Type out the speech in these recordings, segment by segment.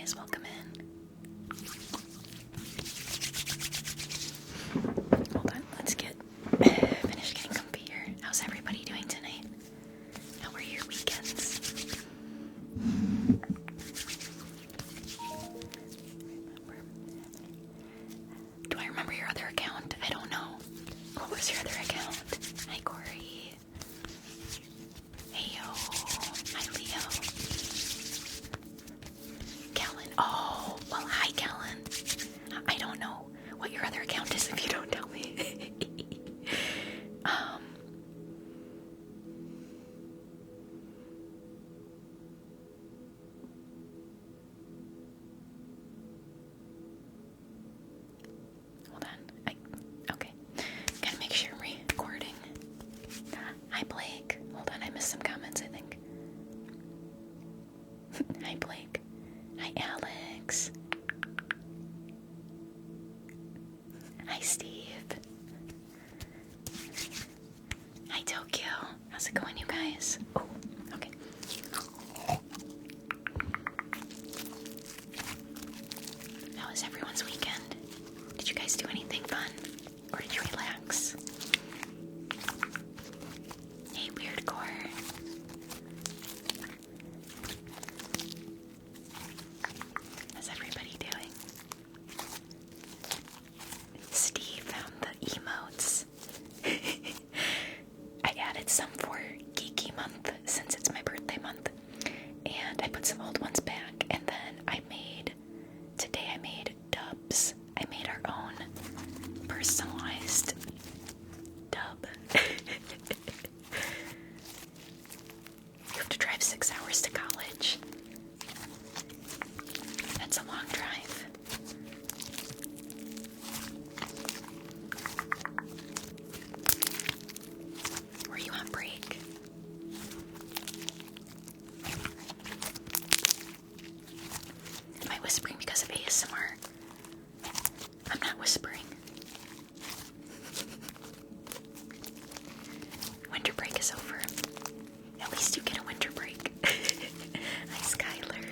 guys, welcome in. Hold on, let's get finished getting comfy here. How's everybody doing tonight? How were your weekends? Do I remember your other account? I don't know. What was your other account? Hi, Corey. Hey, yo. Hi, Leo. Kellen. Oh, well, hi, Kellen. I don't know what your other account is if you don't tell me. Hold on. Okay. Gotta make sure I'm recording. Hi, Blake. Hold on, I missed some comments, I think. Hi, Blake. Hi, Alex. Hi, Steve. Hi, Tokyo. How's it going, you guys? Oh, okay. How was everyone's weekend? Did you guys do anything fun? Or did you relax? Hey, Weird Core. How's everybody doing? Steve found the emotes. I added some for Geeky month since it's my birthday month, and I put some old ones back, and then today I made dubs. I made our own personalized dub. You have to drive 6 hours to college. That's a long drive. Were you on break? Am I whispering because of ASMR? I'm not whispering. Winter break is over. At least you get a winter break. Hi, Skylar.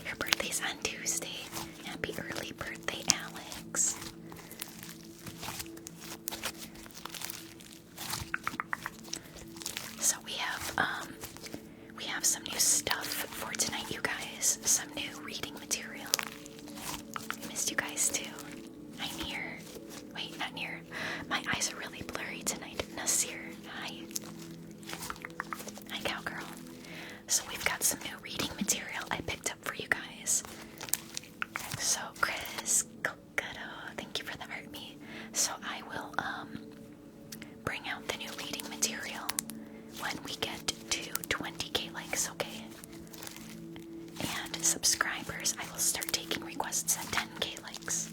Your birthday's on Tuesday. Happy early birthday, Alex. So we have some new stuff for tonight, you guys. Some new reading material. I missed you guys too. Hi, Near. Wait, not Near. My eyes are really blurry tonight. Nasir. Hi. Hi, Cowgirl. So we've got some new reading material I picked up for you guys. So Chris, Cocoto, thank you for the art me. So I will bring out the new reading material when we get to 20k likes, okay? And subscribers, I will start taking requests at 10k likes.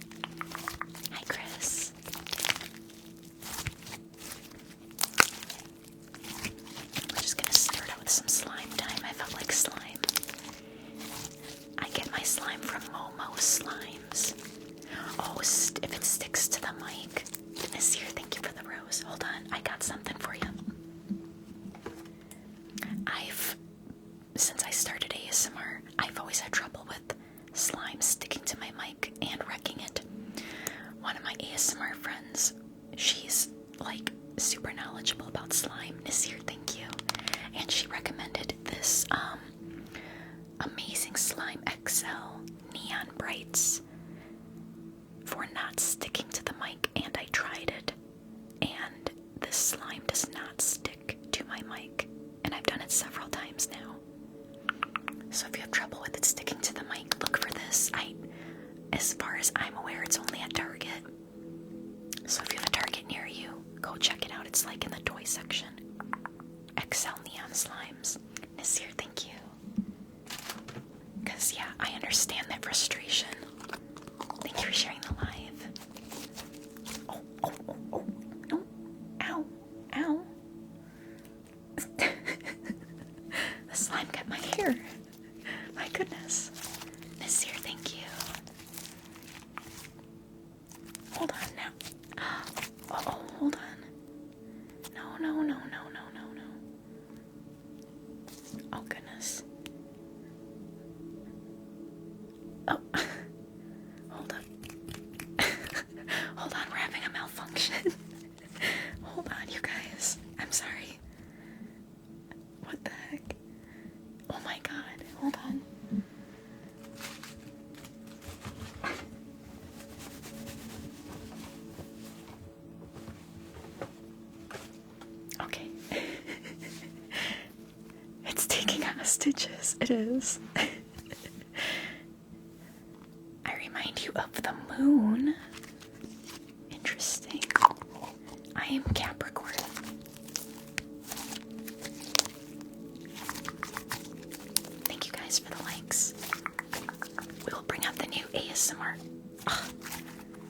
Hi, Chris. We're just gonna start out with some slime time. I felt like slime. I get my slime from Momo Slimes. Oh, if it sticks to the mic. Nasir, thank you for the rose. Hold on, I got something for you. Since I started ASMR, I've always had trouble with slime sticking to my mic and wrecking it. One of my ASMR friends, she's like super knowledgeable about slime. Nasir, thank you. And she recommended this amazing slime XL neon brights for not sticking to the mic, and I tried it, and this slime does not stick to my mic, and I've done it several times now. So if you have trouble with it sticking to the mic, look for this. As far as I'm aware, it's only at Target. So if you have a Target near you, go check it out. It's like in the toy section. XL neon slimes. Nasir, thank you. Because, yeah, I understand that frustration. Thank you for sharing the live. Oh. No. Ow. The slime got my hair. My goodness. Nasir, thank you. Hold on now. Oh, hold on. No. Oh, goodness. Oh, my god, hold on. Okay. It's taking hostages. It is. I remind you of the moon. Interesting. I am Capricorn. Thank you guys for the likes. We will bring out the new ASMR.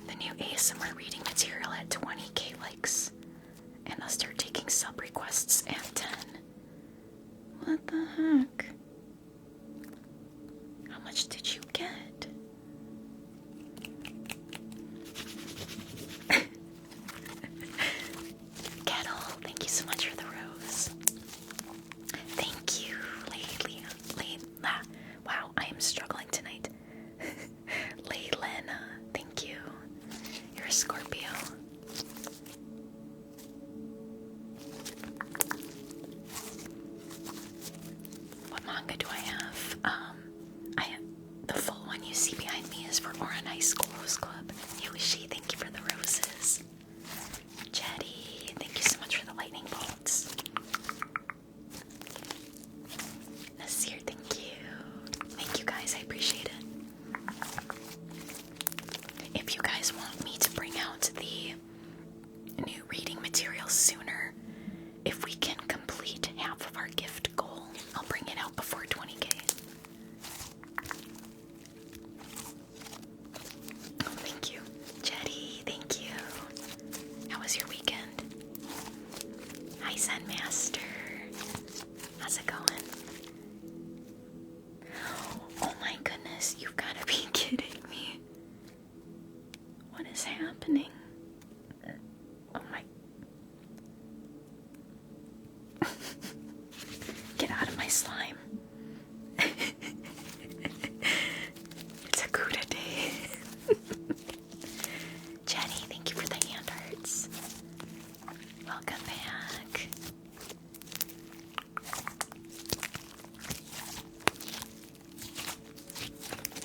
The new ASMR reading material at 20k likes. And I'll start taking sub requests at 10. What the heck? How much did you get? Kettle, thank you so much for the rose. Thank you, Layla. Wow, I am struggling tonight. Laylena, thank you. You're a Scorpio. What manga do I have? The full one you see behind me is for Oran High School Rose Club. Yoshi, thank you for the roses. Jetty, thank you so much for the lightning bolts. Nasir, thank you. Thank you guys, I appreciate it. If you guys want me to bring out the new reading material sooner, if we can complete half of our gift goal, I'll bring it out before 20k. Oh, thank you. Jetty, thank you. How was your weekend? Hi, Zen Master. How's it going? Oh my goodness, you've got to be kidding me. What is happening? Oh my. Get out of my slime. It's a Gouda day. Jenny, thank you for the hand hearts. Welcome back.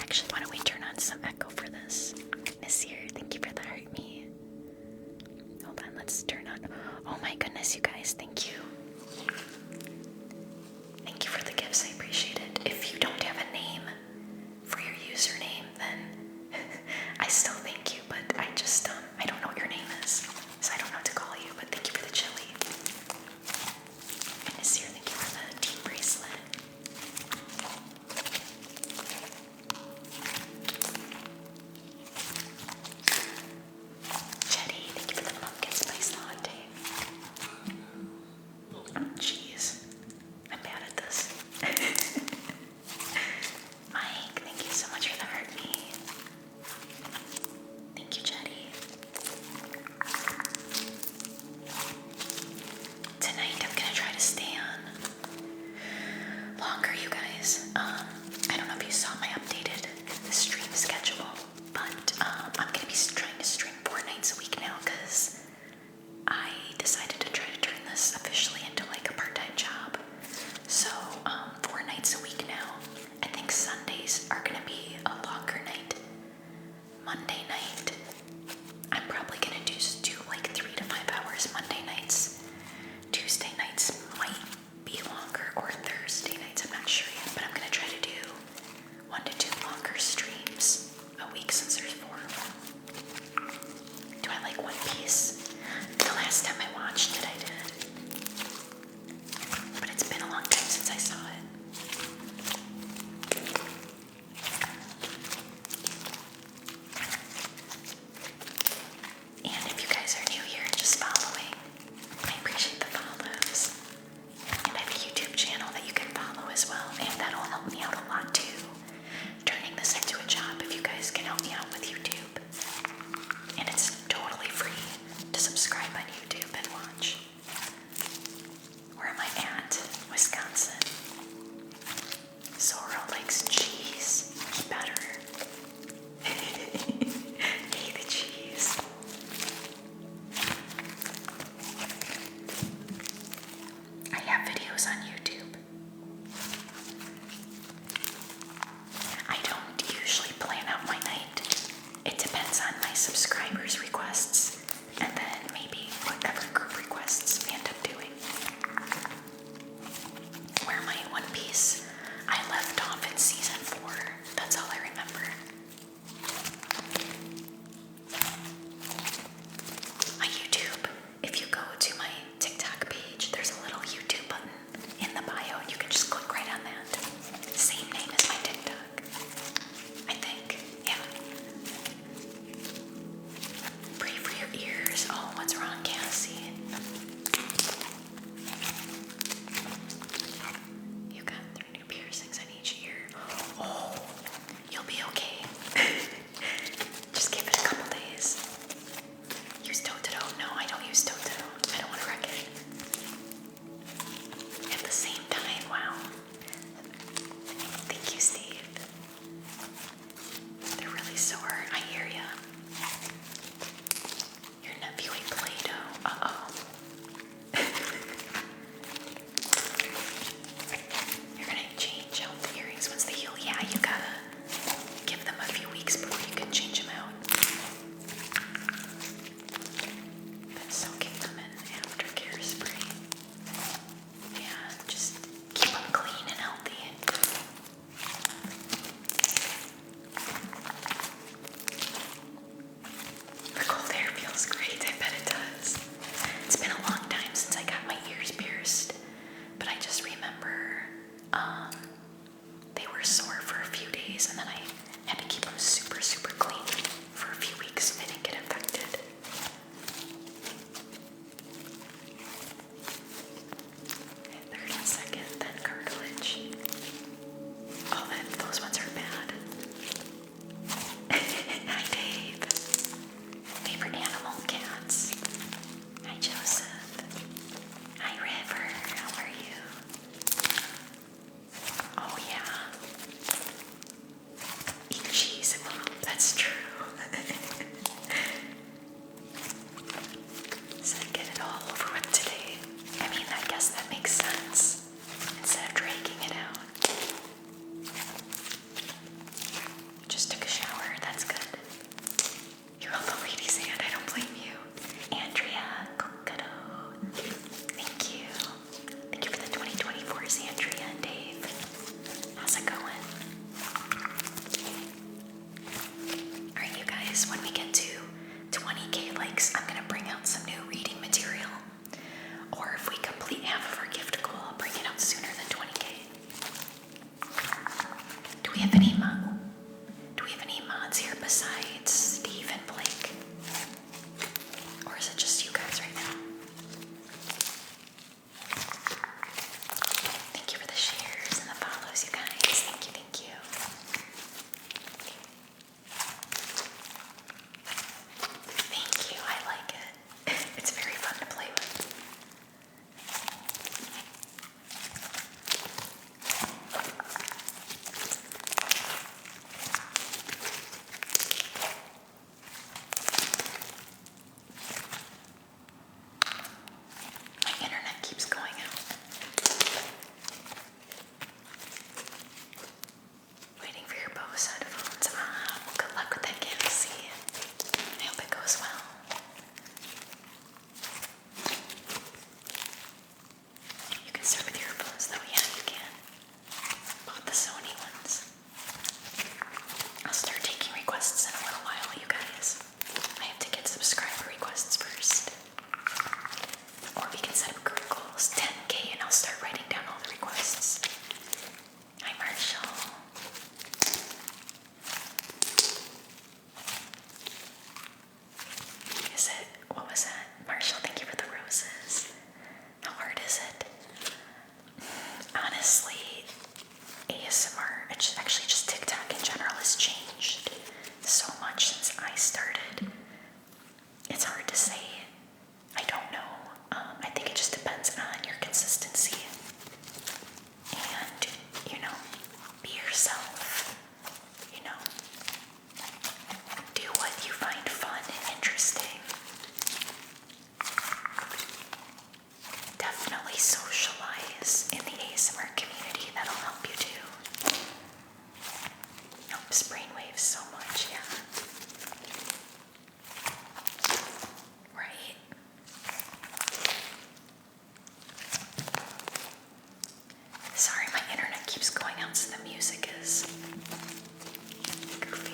Actually, why don't we turn on some echo for this? Nasir, thank you for the heart me. Hold on, let's turn on. Oh my goodness, you guys, thank you. Thank you for the gifts, I appreciate it. If you don't have a name for your username, then I still thank you, but I just, I don't know what your name is, so I don't know what to call you, but thank you for the chili. And Nasir, thank you for the team bracelet. Jetty, thank you for the pumpkin spice latte. Oh, jeez. I'm bad at this. Mike, thank you so much for the heart me. Thank you, Jetty. Tonight I'm gonna try to stay on longer, you guys. I don't know if you saw my updated stream schedule, but I'm gonna be trying to stream 4 nights a week now because I decided to try to turn this officially into like a part-time job. So 4 nights a week now. I think Sundays are gonna be a longer night. Monday night, I'm probably gonna do like 3 to 5 hours Monday nights. Tuesday nights might be longer, or Thursday nights, I'm not sure yet, but I'm gonna try to do 1 to 2 longer streams a week since there's 4 of them. Do I like One Piece? The last time I watched it, I did. But it's been a long time since I saw it. And if you guys are new here and just following, I appreciate the follows. And I have a YouTube channel that you can follow as well, and that'll help me out a lot too. Turning this into a job, if you guys can help me out with YouTube. And it's totally free to subscribe on YouTube and watch. Where am I at? Wisconsin. Zoro likes cheese. He better. Hey, the cheese. I have videos on YouTube. they were sore for a few days, and then I had to keep them super, super clean for a few weeks so they didn't get infected. Third and second, then cartilage. Oh, those ones are bad. Hi, Dave. Favorite animal, cats. Hi, Joseph. Hi, River. How are you? Oh, yeah. Eat cheese. Well, that's true. So I get it all over with today. I mean, I guess that makes sense. Instead of dragging it out. Just took a shower. That's good. You held the lady's hand. I don't blame you. Andrea, Kokoro. Thank you. Thank you for the 2024s, Andrea and Dave. How's it going? Alright, you guys, when we get to 20k likes, I'm going to bring out some new reading material. Or if we complete half of our gift goal, I'll bring it out sooner than 20k. Do we have any mods here besides Steve and Blake? Or is it just you guys right now? Thank you for the shares and the follows, you guys. Thank you, thank you. Thank you, I like it. It's very fun to play with. My internet keeps going out. Waiting for your Bose headphones. Well, good luck with that, Galaxy. I hope it goes well. You can start with your earphones though, yeah, you can. Bought the Sony ones. I'll start taking requests in a little while, you guys. I have to get subscriber requests first. Or we can set up group goals, 10k, and I'll start writing down all the requests. Hi, Marshall. What was that? Marshall, thank you for the roses. How hard is it? Honestly, ASMR, it's actually just TikTok in general has changed so much since I started. It's hard to say. I don't know. I think it just depends on your consistency. And, be yourself. Do what you find fun and interesting. Definitely socialize in the ASMR community. That'll help you too. Helps brainwaves so much, yeah. Right? Sorry, my internet keeps going out, so the music is goofy.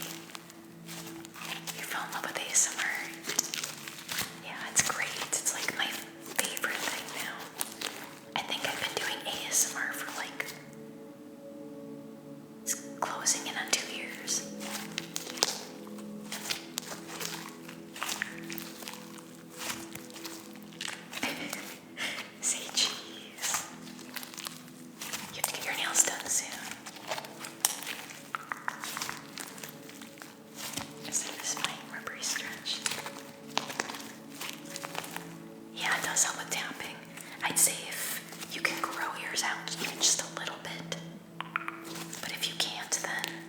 You fell in love with ASMR? Yeah, it's great. It's like my favorite thing now. I think I've been doing ASMR for it's closing in on 2 years. Say cheese. You have to get your nails done soon. Satisfying rubbery stretch. Yeah, it does help with tapping. I'd say if you can grow yours out even just a little bit. But if you can't, then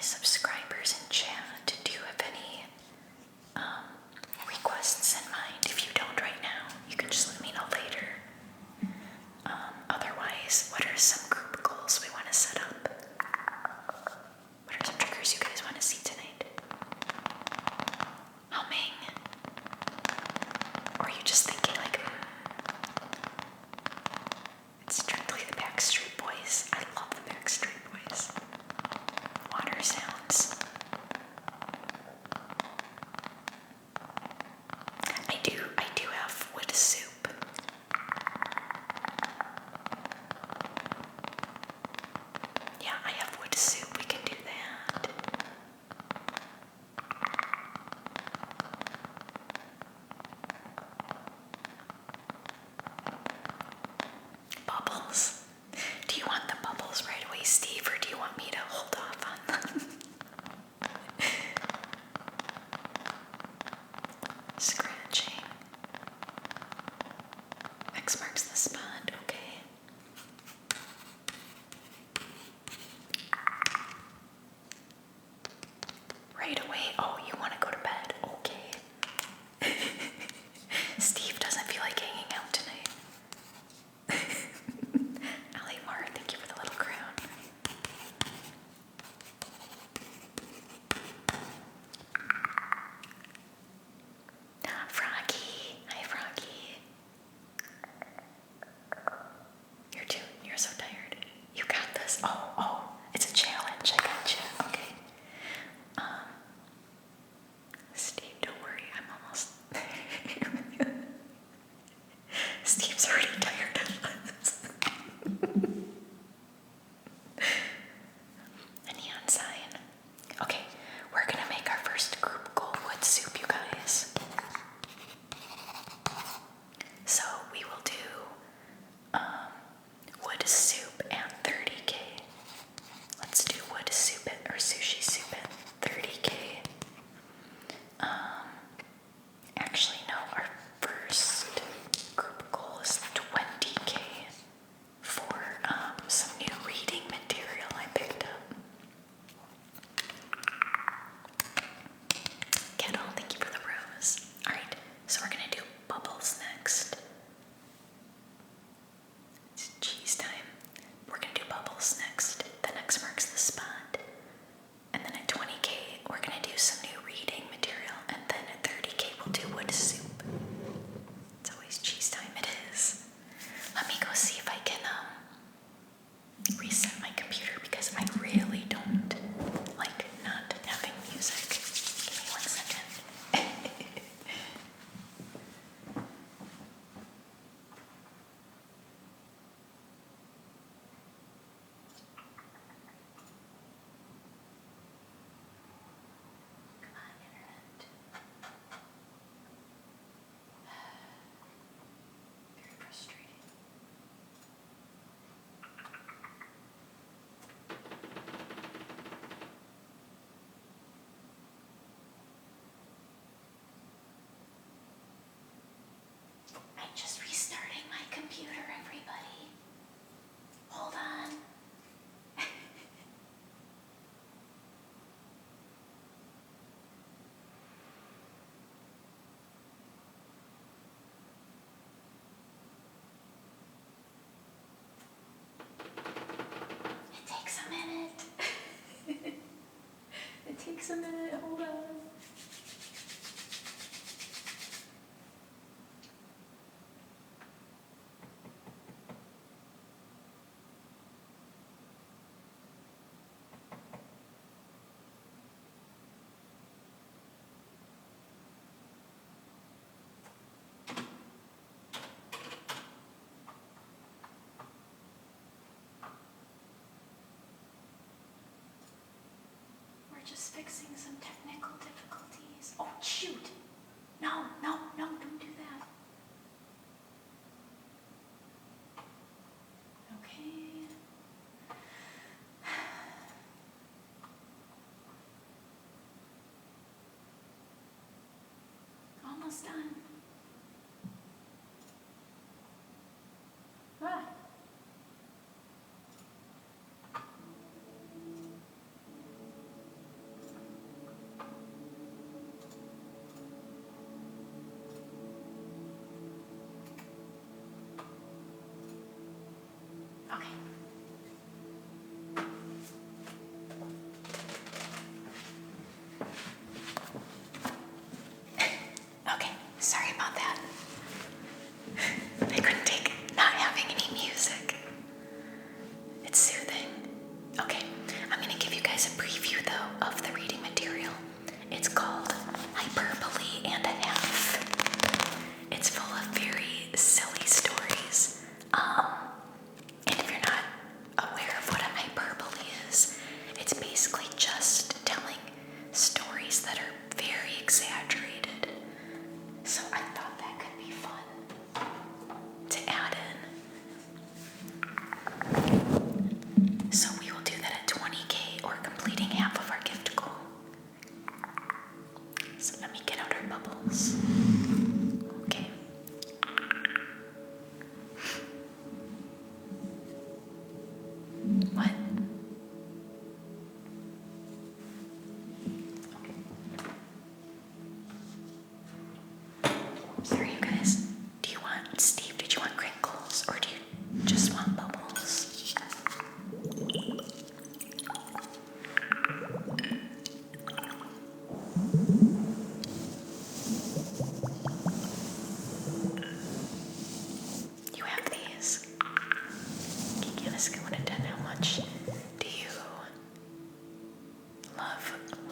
subscribers in chat, do you have any requests in mind? If you don't right now, you can just let me know later. Otherwise, what are some group goals we want to set up? What are some triggers you guys want to see tonight? Humming? Or are you just thinking like, it's strictly the Backstreet Boys. I love the Backstreet Boys. Water sounds. I do have wood soup. Yeah, I have wood soup. We can do that. Bubbles. Do you want the bubbles right away, Steve, or do you want me to hold off on them? Scratching. X marks the spot, okay. Right away. Oh, you want to go to bed? Okay. Steve doesn't feel like hanging out tonight. Allie Mar, thank you for the little crown. Froggy. Hi, Froggy. You're so tired. You got this. Oh, it's a challenge. I got you. Okay. Steve, don't worry. I'm almost there. Steve's already tired of us. A neon sign. Okay, we're gonna make our first group goal wood soup, you guys. So we will do wood soup at 30K. Let's do wood soup or sushi soup at 30K. Actually, no, our first group goal is 20K for some new reading material I picked up. Kettle, thank you for the rose. Alright, so we're gonna do bubbles next. It's cheese time. We're gonna do bubbles next. Then X marks the spot. And then at 20K, we're gonna do some new reading material. And then at 30K, we'll do wood soup. It's always cheese time. It is. Let me go see if I can reset my computer because I really don't like not having music. Give me 1 second. Come on, internet. Very frustrating. I'm just restarting my computer, everybody. Hold on. It takes a minute. It takes a minute. Hold on. We're just fixing some technical difficulties. Oh, shoot. No, don't do that. Okay. Almost done. Ah.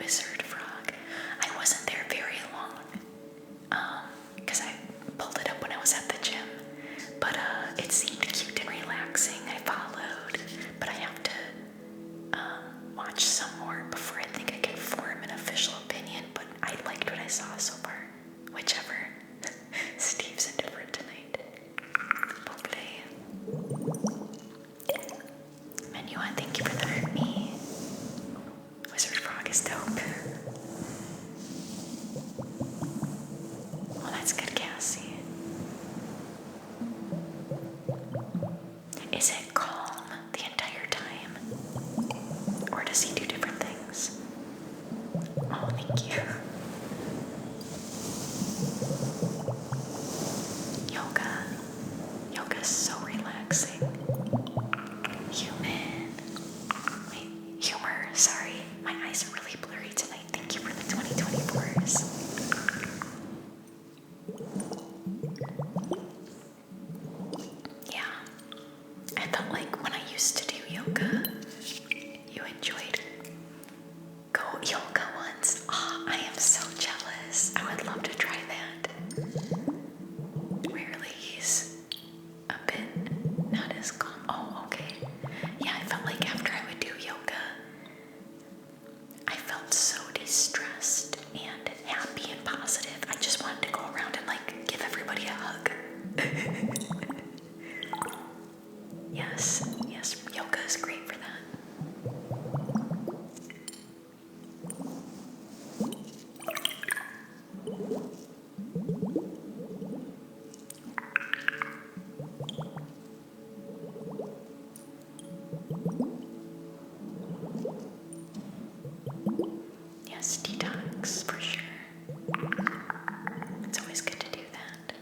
Wizard Frog. I wasn't there very long, because I pulled it up when I was at the gym, but it seemed cute and relaxing. I followed, but I have to watch some more before I think I can form an official opinion, but I liked what I saw so far. Whichever. Steve's indifferent tonight. Okay. Menu, I thank you for the hurt me. Wizard Frog is dope. Well, that's good, Cassie. Is it calm the entire time? Or does he do different things? Oh, thank you. Yoga. Yoga's so relaxing. Human. Wait, humor. Sorry. My eyes are really blurry tonight. Thank you for the 2024s. Yeah. I felt like when I used to do yoga, you enjoyed go yoga once. Oh, I am so jealous. I would love to try that. Rarely he's a bit not as calm. Oh, okay. Yeah, I felt like after I would do yoga, I felt so de-stressed and happy and positive. I just wanted to go around and like give everybody a hug. Yes, yoga is great for that. Yes, detox for sure. It's always good to do that.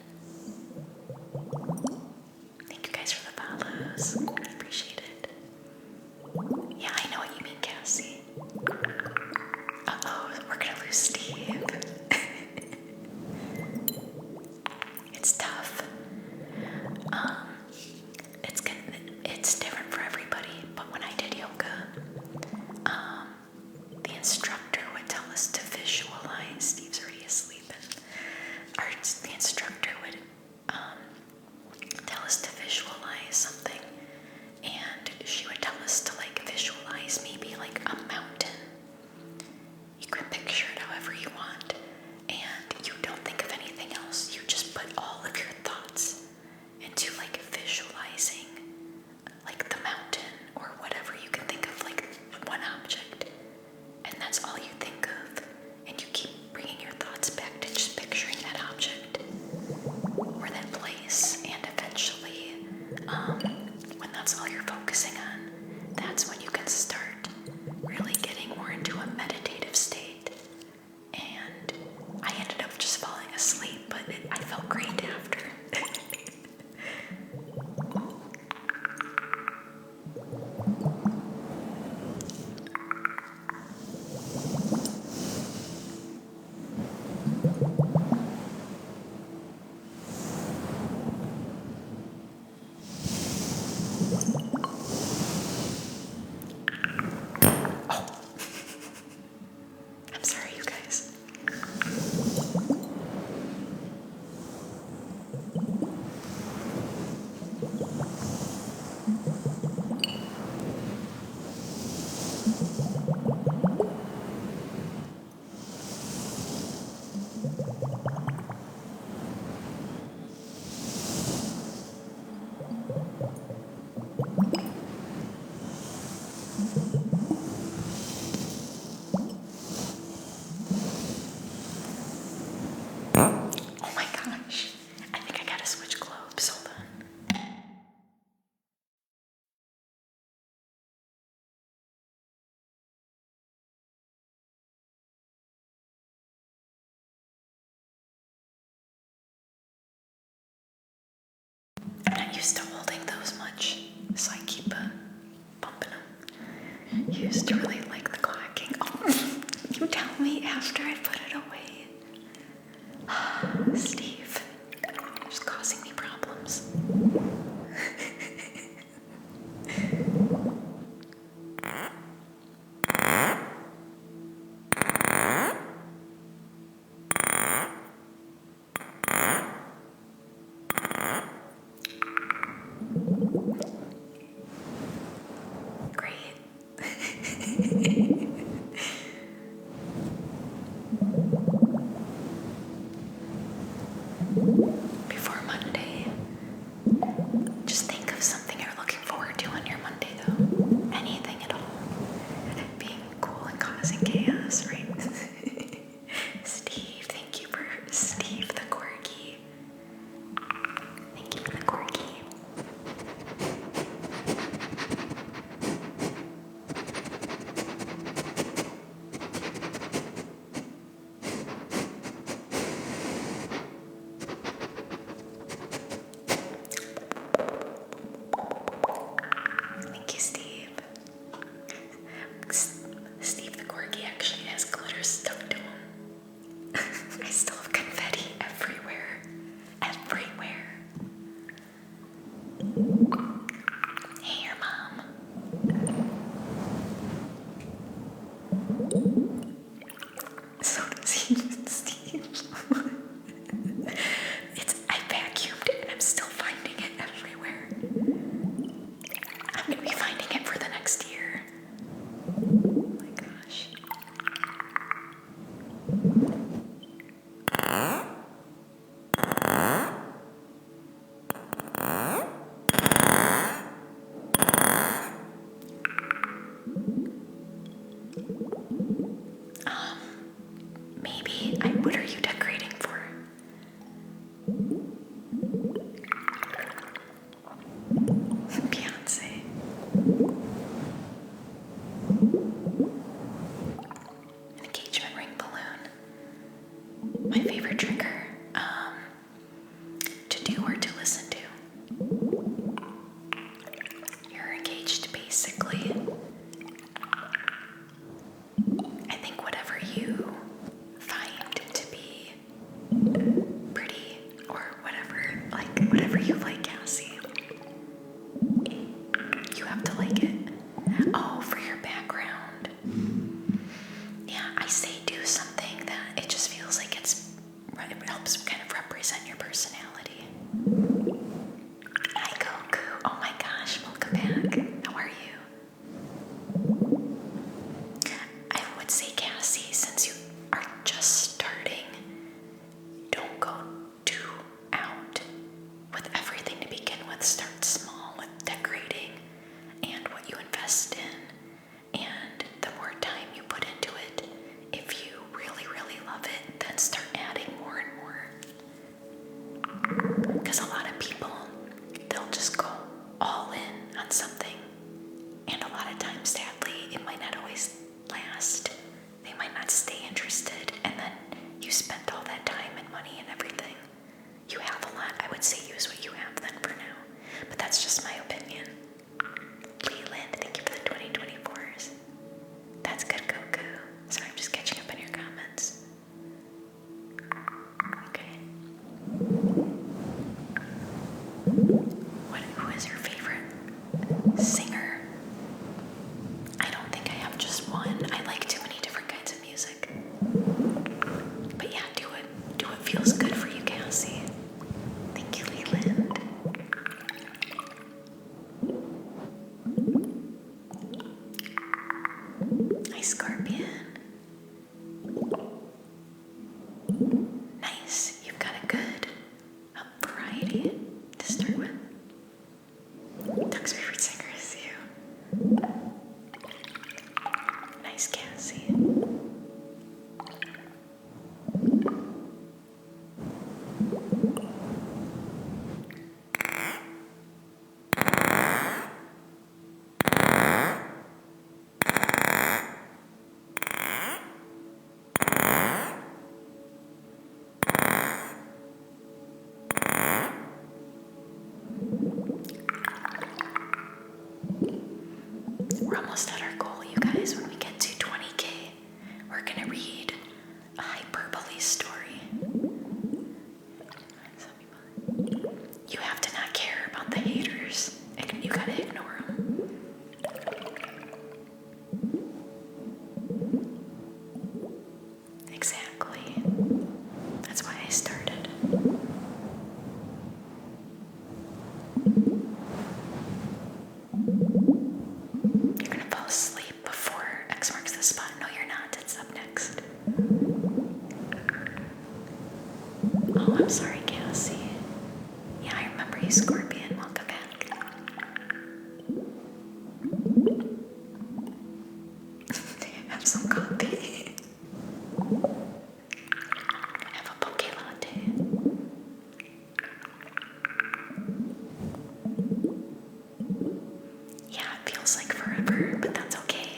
Thank you guys for the follows. I appreciate it. Yeah, I know what you mean, Cassie. Uh-oh, we're gonna lose Steve. It's tough. It's different for everybody, but when I did yoga, the instructor would tell us to visualize. Steve's already asleep. The instructor would tell us to visualize something, and she would tell us to like visualize maybe like a mountain. You can picture it however you want, and you don't think of anything else. You just put all of your thoughts into like visualizing like the mountain or whatever you can think of, like one object, and that's all you think of, and you keep bringing your thoughts back to just picturing that object or that place, and eventually when that's all you're focusing on, that's when you can start really getting more into a meditative state. And I ended up just falling asleep, but I felt great after. I'm sorry, you guys. Oh my gosh. I think I gotta switch globes. Hold on. I'm not used to holding those much, so I keep bumping them. You used to really like the clacking. Oh, you tell me after I put it away. Steve, you're just causing me problems. What are you decorating for? Beyonce. An engagement ring balloon. My favorite trigger to do or to listen to. You're engaged basically. I think whatever you find to be pretty or whatever, whatever you like, Cassie, you have to like it. Oh, for your background. Yeah, I say do something that it just feels like it helps kind of represent your personality. Hi, Goku. Oh my gosh, welcome back. How are you? I would say, Cassie, since you are just starting, don't go too out with everything to begin with. Start small with decorating and what you invest in. And the more time you put into it, if you really, really love it, then start adding more and more. Because a lot of people, they'll just go all in on something. And a lot of times, sadly, it might not always last. They might not stay interested. And then you spent all that time and money and everything. You have a lot. I would say use what you have then for now. But that's just my opinion. Leland, thank you for the 2024s. That's good, Goku. Sorry, I'm just catching up on your comments. Okay. Who is your favorite singer? I don't think I have just one. I like too many different kinds of music. But yeah, do what feels good for you, Cassie. Thank you, Leland. Hi, Scorpion. Nice. You've got a good variety to start with. Doug's favorite singer is you. Nice, Cassie. We're almost at our goal, you guys. When we get to 20K, we're gonna read a hyperbole story. You have to not care about the haters. You gotta ignore them. Exactly. That's why I started. You're gonna fall asleep before X marks the spot. No, you're not. It's up next. Oh, I'm sorry, Cassie. Yeah, I remember you, Scorpion. Welcome back. Have some coffee. Have a poke latte. Yeah, it feels like forever, but that's okay.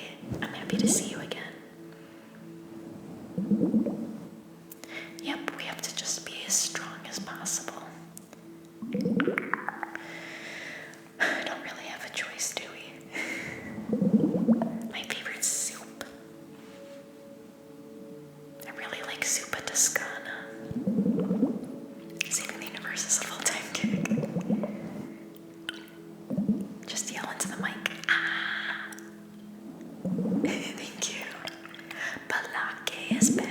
I'm happy to see you again. Yep, we have to just be as strong as possible. I don't really have a choice, do we? My favorite soup. I really like Soupa Toscana. Saving the Universe is a full-time gig. Just yell into the mic. Ah! Thank you. Balake is back.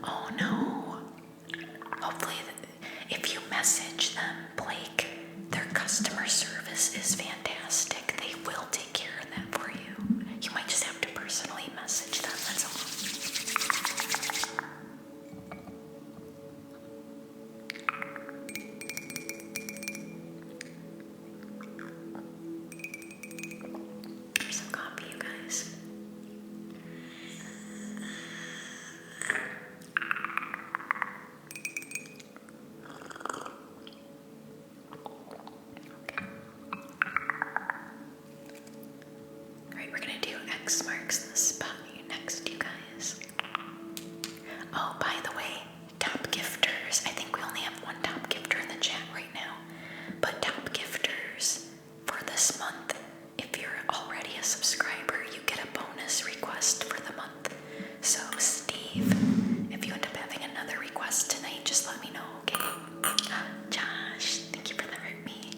Oh no. Hopefully, if you message them, Blake. Their customer service is fantastic. They will take care of that for you. You might just have to personally message them, that's all. Here's some coffee, you guys. Alright, we're gonna do X marks the spot next, you guys. Oh, by the way, top gifters. I think we only have one top gifter in the chat right now. But top gifters for this month, if you're already a subscriber, you get a bonus request for the month. So, Steve, if you end up having another request tonight, just let me know, okay? Josh, thank you for the hurt me.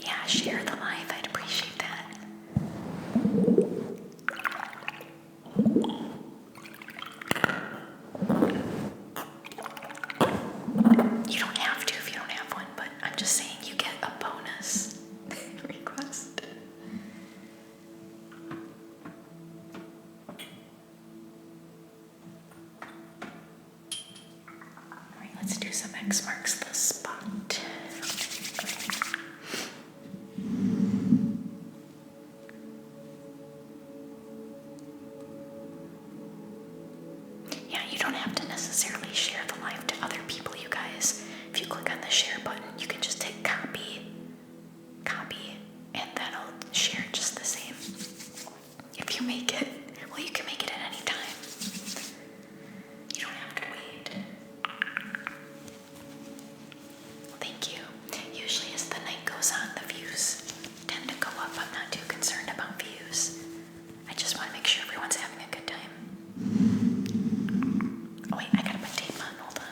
Yeah, share the live. I'd appreciate that. You don't have to if you don't have one, but I'm just saying you get a bonus request. Alright, let's do some X marks the spot. Yeah, you don't have to necessarily share the live to other people, you guys. If you click on the share button, you can just hit copy, and that'll share it just the same. If you make it, well, you can make it at any time. You don't have to wait. Thank you. Usually as the night goes on, the views tend to go up. I'm not too concerned about views. I just want to make sure everyone's having a good time. Oh wait, I gotta put tape on, hold on.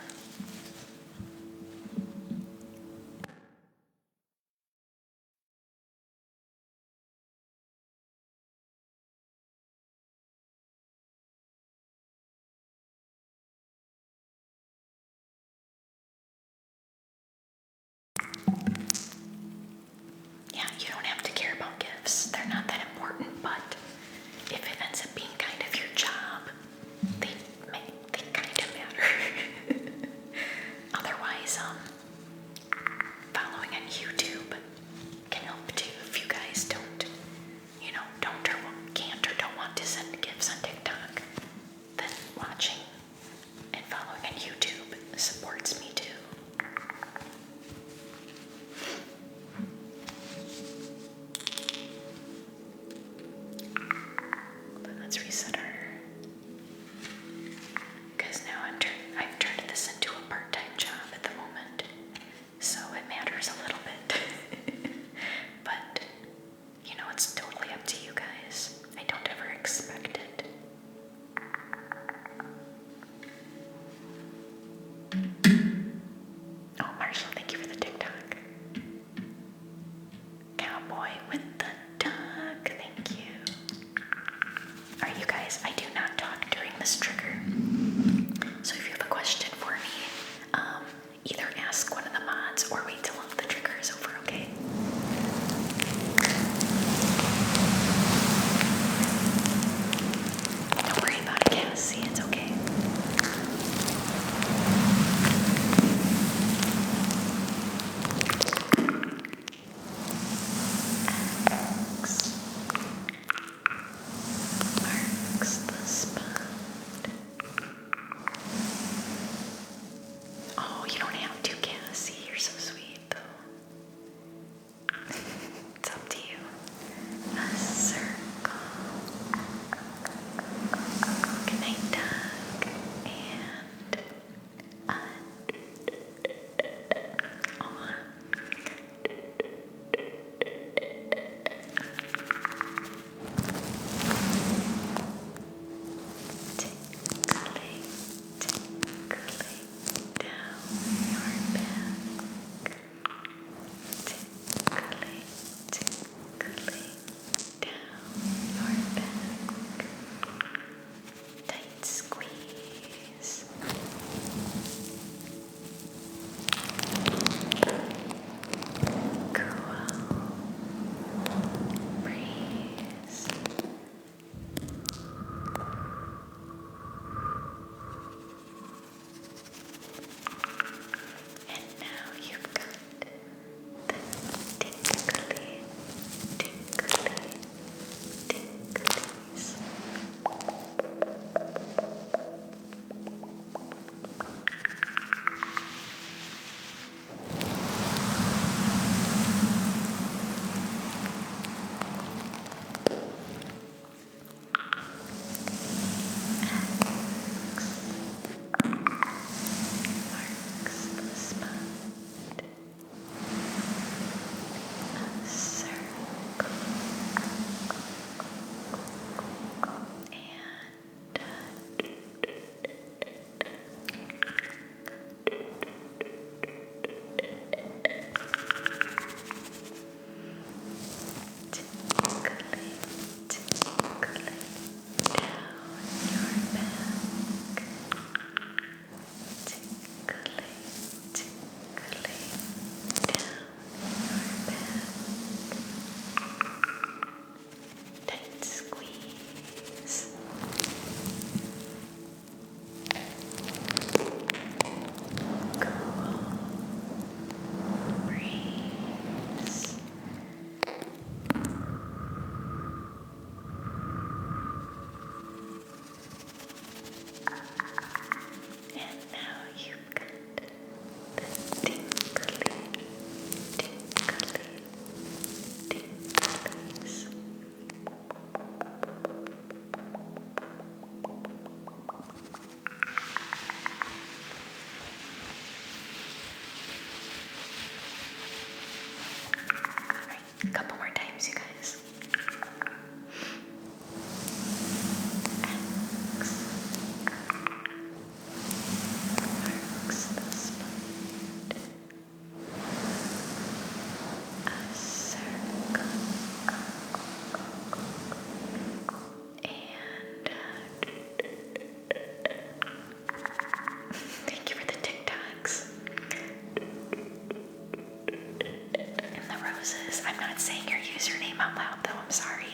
I'm not saying your username out loud though, I'm sorry.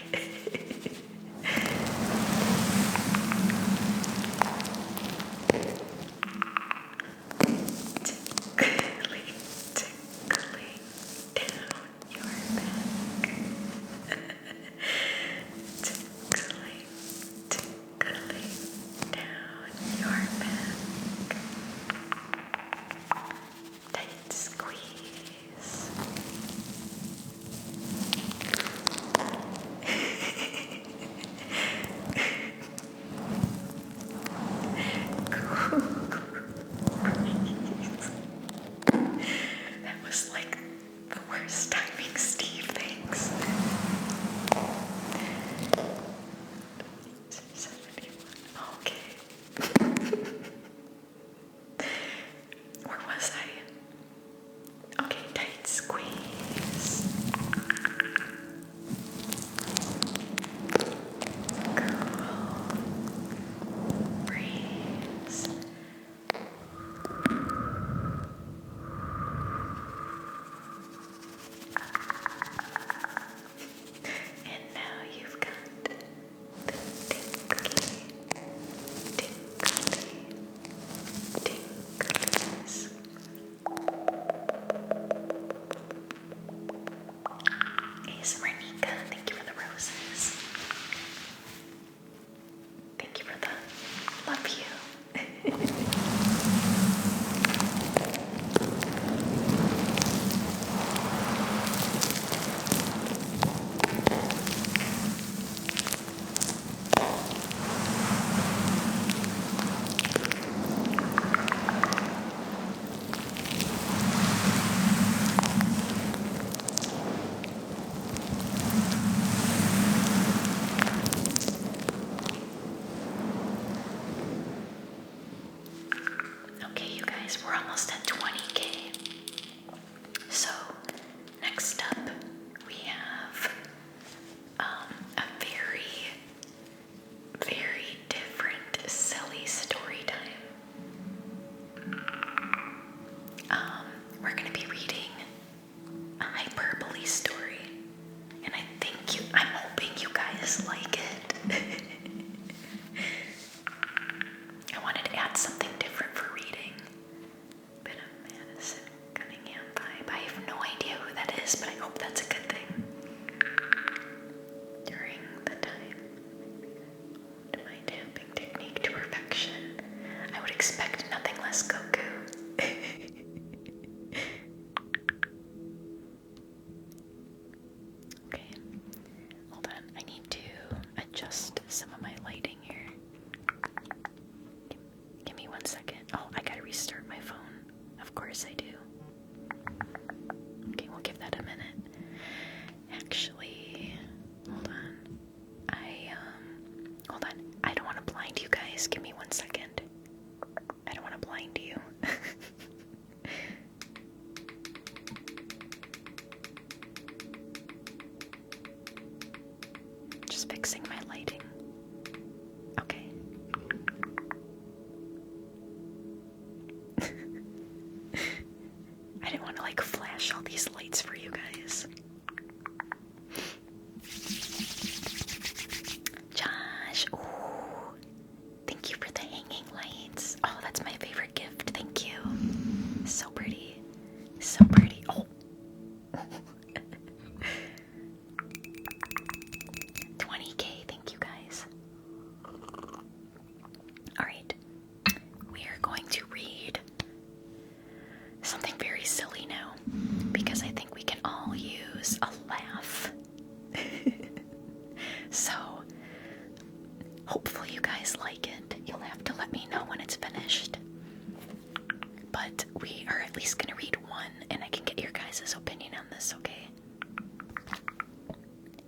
Tickling, tickling down your back. Tickling, tickling down your back. Tight squeeze. That was like the worst timing, Steve. Thanks. 71. Okay. Where was I? Okay, tight squeeze. Cool breeze. And now you've got the tingly, tingles. ASMR Nika, thank you for the roses. Thank you for the love you. Okay, you guys, we're almost at 20K. So, next up, we have a very, very different silly story time. We're going to be reading a hyperbole story, and I'm hoping you guys like it. I wanted to add something different for reading. Bit of Madison Cunningham vibe. I have no idea who that is, but I hope that's a good thing. During the time to my tapping technique to perfection, I would expect nothing less Goku. Okay, hold on. I need to adjust some of my lighting here. Give me 1 second. Oh, I gotta restart my phone. Of course I do. Okay, we'll give that a minute. Actually, hold on. Hold on. I don't want to blind you guys. Give me 1 second. I don't want to blind you. Just fixing my lighting. Okay. I didn't want to like flash all these lights for you guys. Josh, ooh, thank you for the hanging lights. Oh, that's my favorite gift. Thank you. So pretty. So pretty. Oh. 20K, thank you guys. Alright, we are going to read something very silly now, because I think we can all use a laugh. So, hopefully you guys like it. You'll have to let me know when it's finished. But we are at least going to read one, and I can get your guys' opinion on this, okay?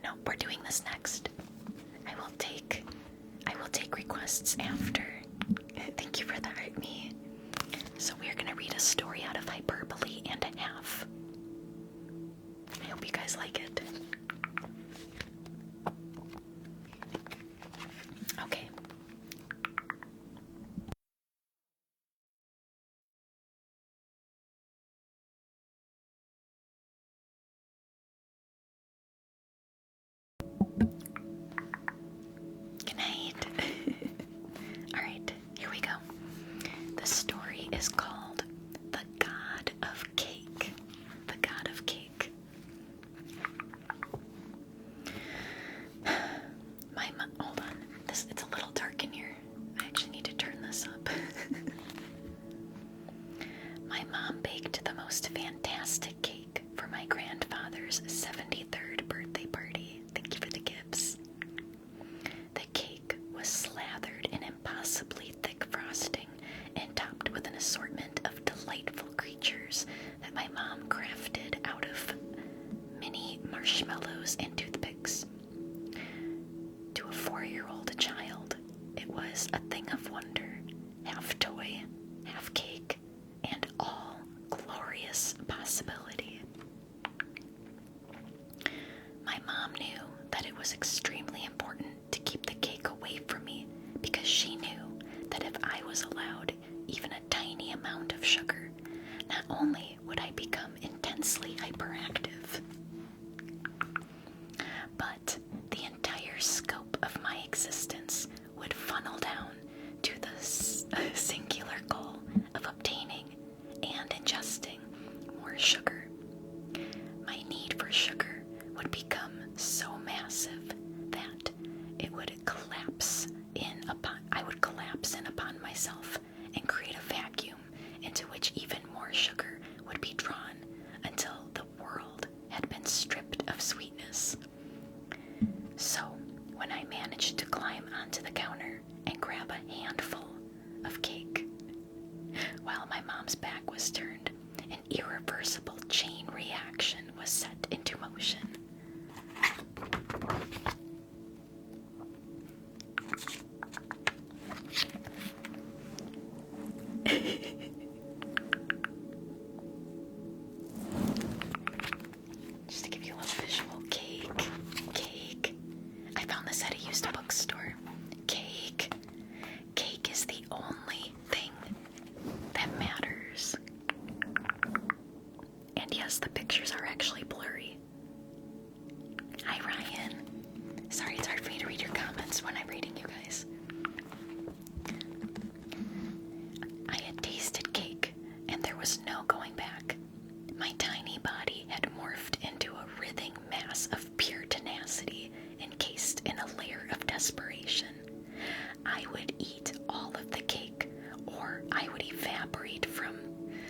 No, we're doing this next. I will take requests after. Thank you for the heart, me. So we're gonna read a story out of hyperbole and a half. I hope you guys like it. Okay. This story is called The God of Cake. The God of Cake. Hold on. It's a little dark in here. I actually need to turn this up. My mom baked the most fantastic cake for my grandfather's 73rd birthday party. Thank you for the gifts. The cake was slathered in impossibly thick frosting and topped with an assortment of delightful creatures that my mom crafted out of mini marshmallows and toothpicks. To a 4-year-old child, it was a thing of wonder, half toy, half cake, and all glorious possibility. My mom knew that it was extremely important to keep the cake away from me because she knew that if I was allowed even a tiny amount of sugar, not only would I become intensely hyperactive, but the entire scope of my existence would funnel down to the singular goal of obtaining and ingesting more sugar. My need for sugar would become so massive that it would I would collapse in upon myself and create a vacuum into which even more sugar would be drawn until the world had been stripped of sweetness. So, when I managed to climb onto the counter and grab a handful of cake, while my mom's back was turned, an irreversible chain reaction was set into motion. Just to give you a little visual, cake. I found this at a used bookstore. Cake is the only thing that matters. And yes, the pictures are actually blurry. Hi, Ryan. Sorry, it's hard for me to read your comments when I'm reading you guys. I had tasted cake, and there was no going back. My tiny body had morphed into a writhing mass of pure tenacity encased in a layer of desperation. I would eat all of the cake, or I would evaporate from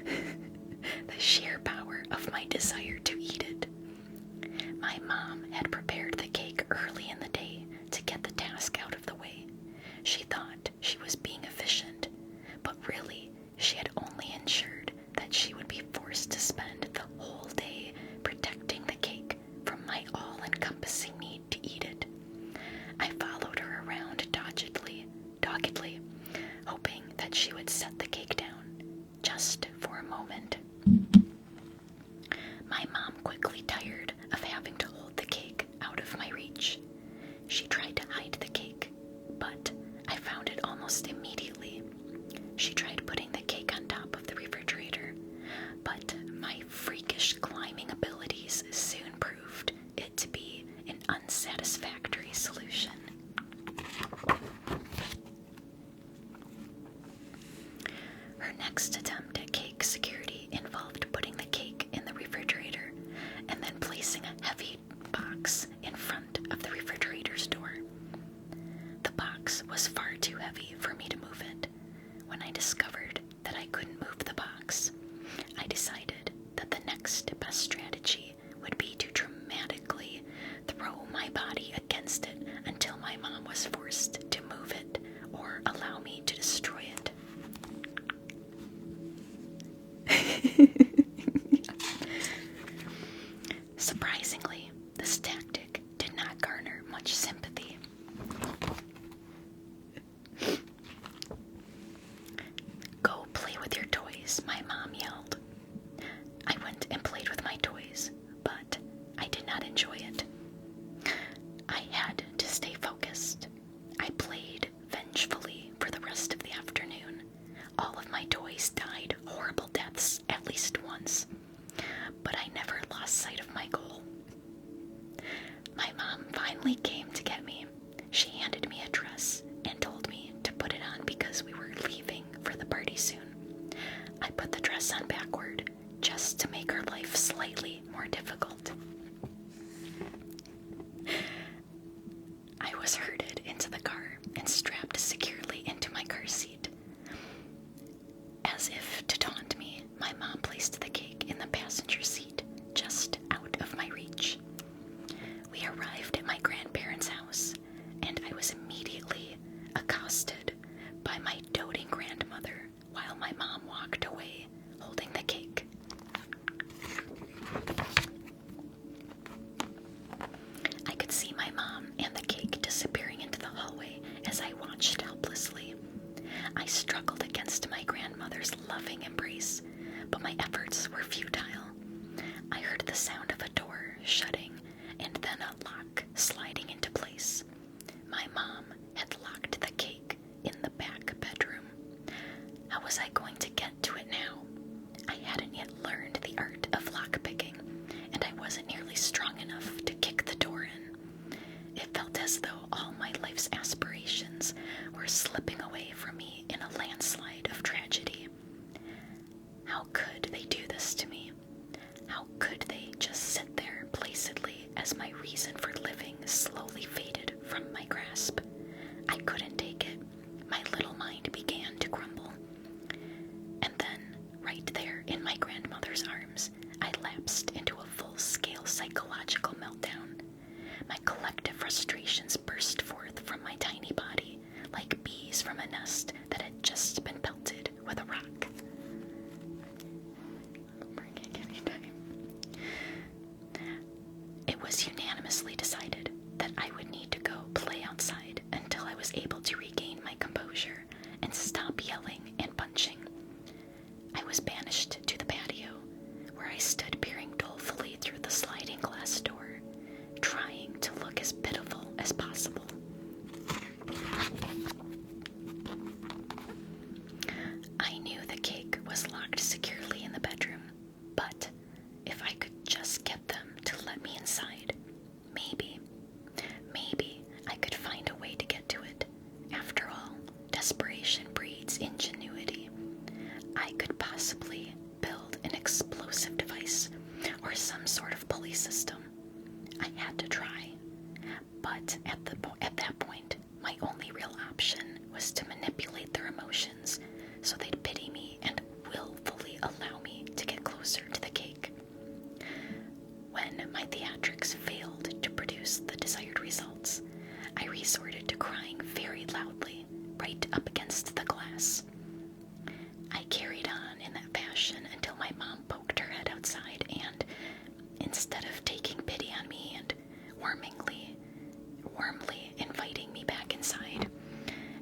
the sheer power of my desire to eat it. My mom had prepared the cake early in the day to get the task out of the way. She thought she was being efficient, but really she had only ensured that she would be forced to spend the whole day protecting the cake from my all-encompassing need to eat it. I followed her around doggedly, hoping that she would set the cake down, just for a moment. My mom quickly tired of having to hold the cake out of my reach. She tried to hide the cake, but I found it almost immediately. She tried putting the cake on top of the refrigerator, but my freakish climbing abilities soon proved it to be an unsatisfactory solution. Her next attempt at cake security involved putting the cake in the refrigerator and then placing a heavy box in front of the refrigerator's door. The box was far too heavy for me to move it. When I discovered that I couldn't move the box, I decided that the next best strategy would be to dramatically throw my body against it until my mom was forced to move it or allow me to destroy it. Surprisingly, this tactic did not garner much sympathy. Go play with your toys, my mom yelled. I went and played with my toys, but I did not enjoy it. I had to stay focused. I played vengefully for the rest of the afternoon. All of my toys died horrible deaths at least put the dress on backward, just to make her life slightly more difficult. I was herded into the car and strapped securely into my car seat. As if to taunt me, my mom placed the cake in the passenger seat, just out of my reach. We arrived at my grandparents' house, and I was immediately accosted by my doting grandmother while my mom walked away holding the cake. I could see my mom and the cake disappearing into the hallway as I watched helplessly. I struggled against my grandmother's loving embrace, but my efforts were futile. I heard the sound of a door shutting and then a lock sliding into place. My mom had locked the cake in the back bedroom. How was I going to get to it now? I hadn't yet learned the art of lockpicking, and I wasn't nearly strong enough to kick the door in. It felt as though all my life's aspirations were slipping away from me in a landslide of tragedy. How could they do this to me? How could they just sit there placidly as my reason for living slowly faded from my grasp? I couldn't take it. My little mind began to crumble. And then, right there in my grandmother's arms, I lapsed into a full-scale psychological meltdown. My collective frustrations burst forth from my tiny body like bees from a nest that had just been pelted with a rock. It was unanimously decided that I would need to go play outside until I was able to regain my composure and stop yelling and punching. I was banished to the patio, where I stood peering dolefully through the sliding glass door, trying to look as pitiful as possible. I knew the cake was locked securely in the bedroom, but if I could just get them to let me inside, maybe I could find a way to get to it. After all, desperation breeds ingenuity. I could possibly build an explosive device or some sort of pulley system. I had to try. But at that point, my only real option was to manipulate their emotions so they'd pity me and willfully allow me to get closer to the cake. When my theatrics failed to produce the desired results, I resorted to crying very loudly, right up against the glass. I carried on in that fashion until my mom poked her head outside and, instead of taking pity on me and warmly inviting me back inside,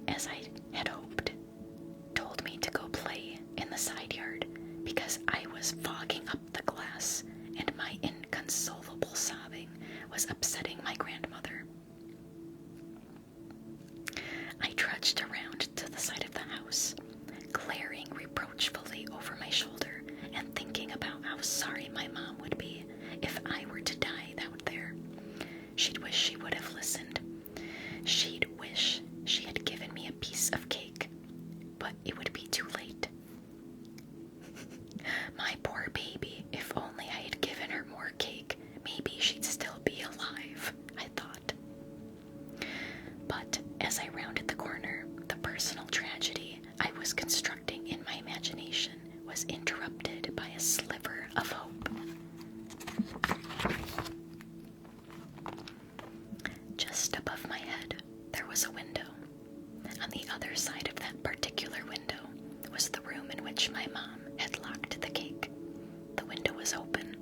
as I had hoped, told me to go play in the side yard because I was fogging up the glass and my inconsolable sobbing was upsetting my grandmother. I trudged around to the side of the house, glaring reproachfully over my shoulder and thinking about how sorry my mom would be if I were to die out there. She'd wish she would have listened. She'd wish she had given me a piece of cake, but it would be too late. My poor baby, if only I had given her more cake, maybe she'd still be alive, I thought. But as I rounded the corner, the personal tragedy I was constructing in my imagination was interrupted by a sliver of hope. Just above my head, there was a window. On the other side of that particular window was the room in which my mom had locked the cake. The window was open.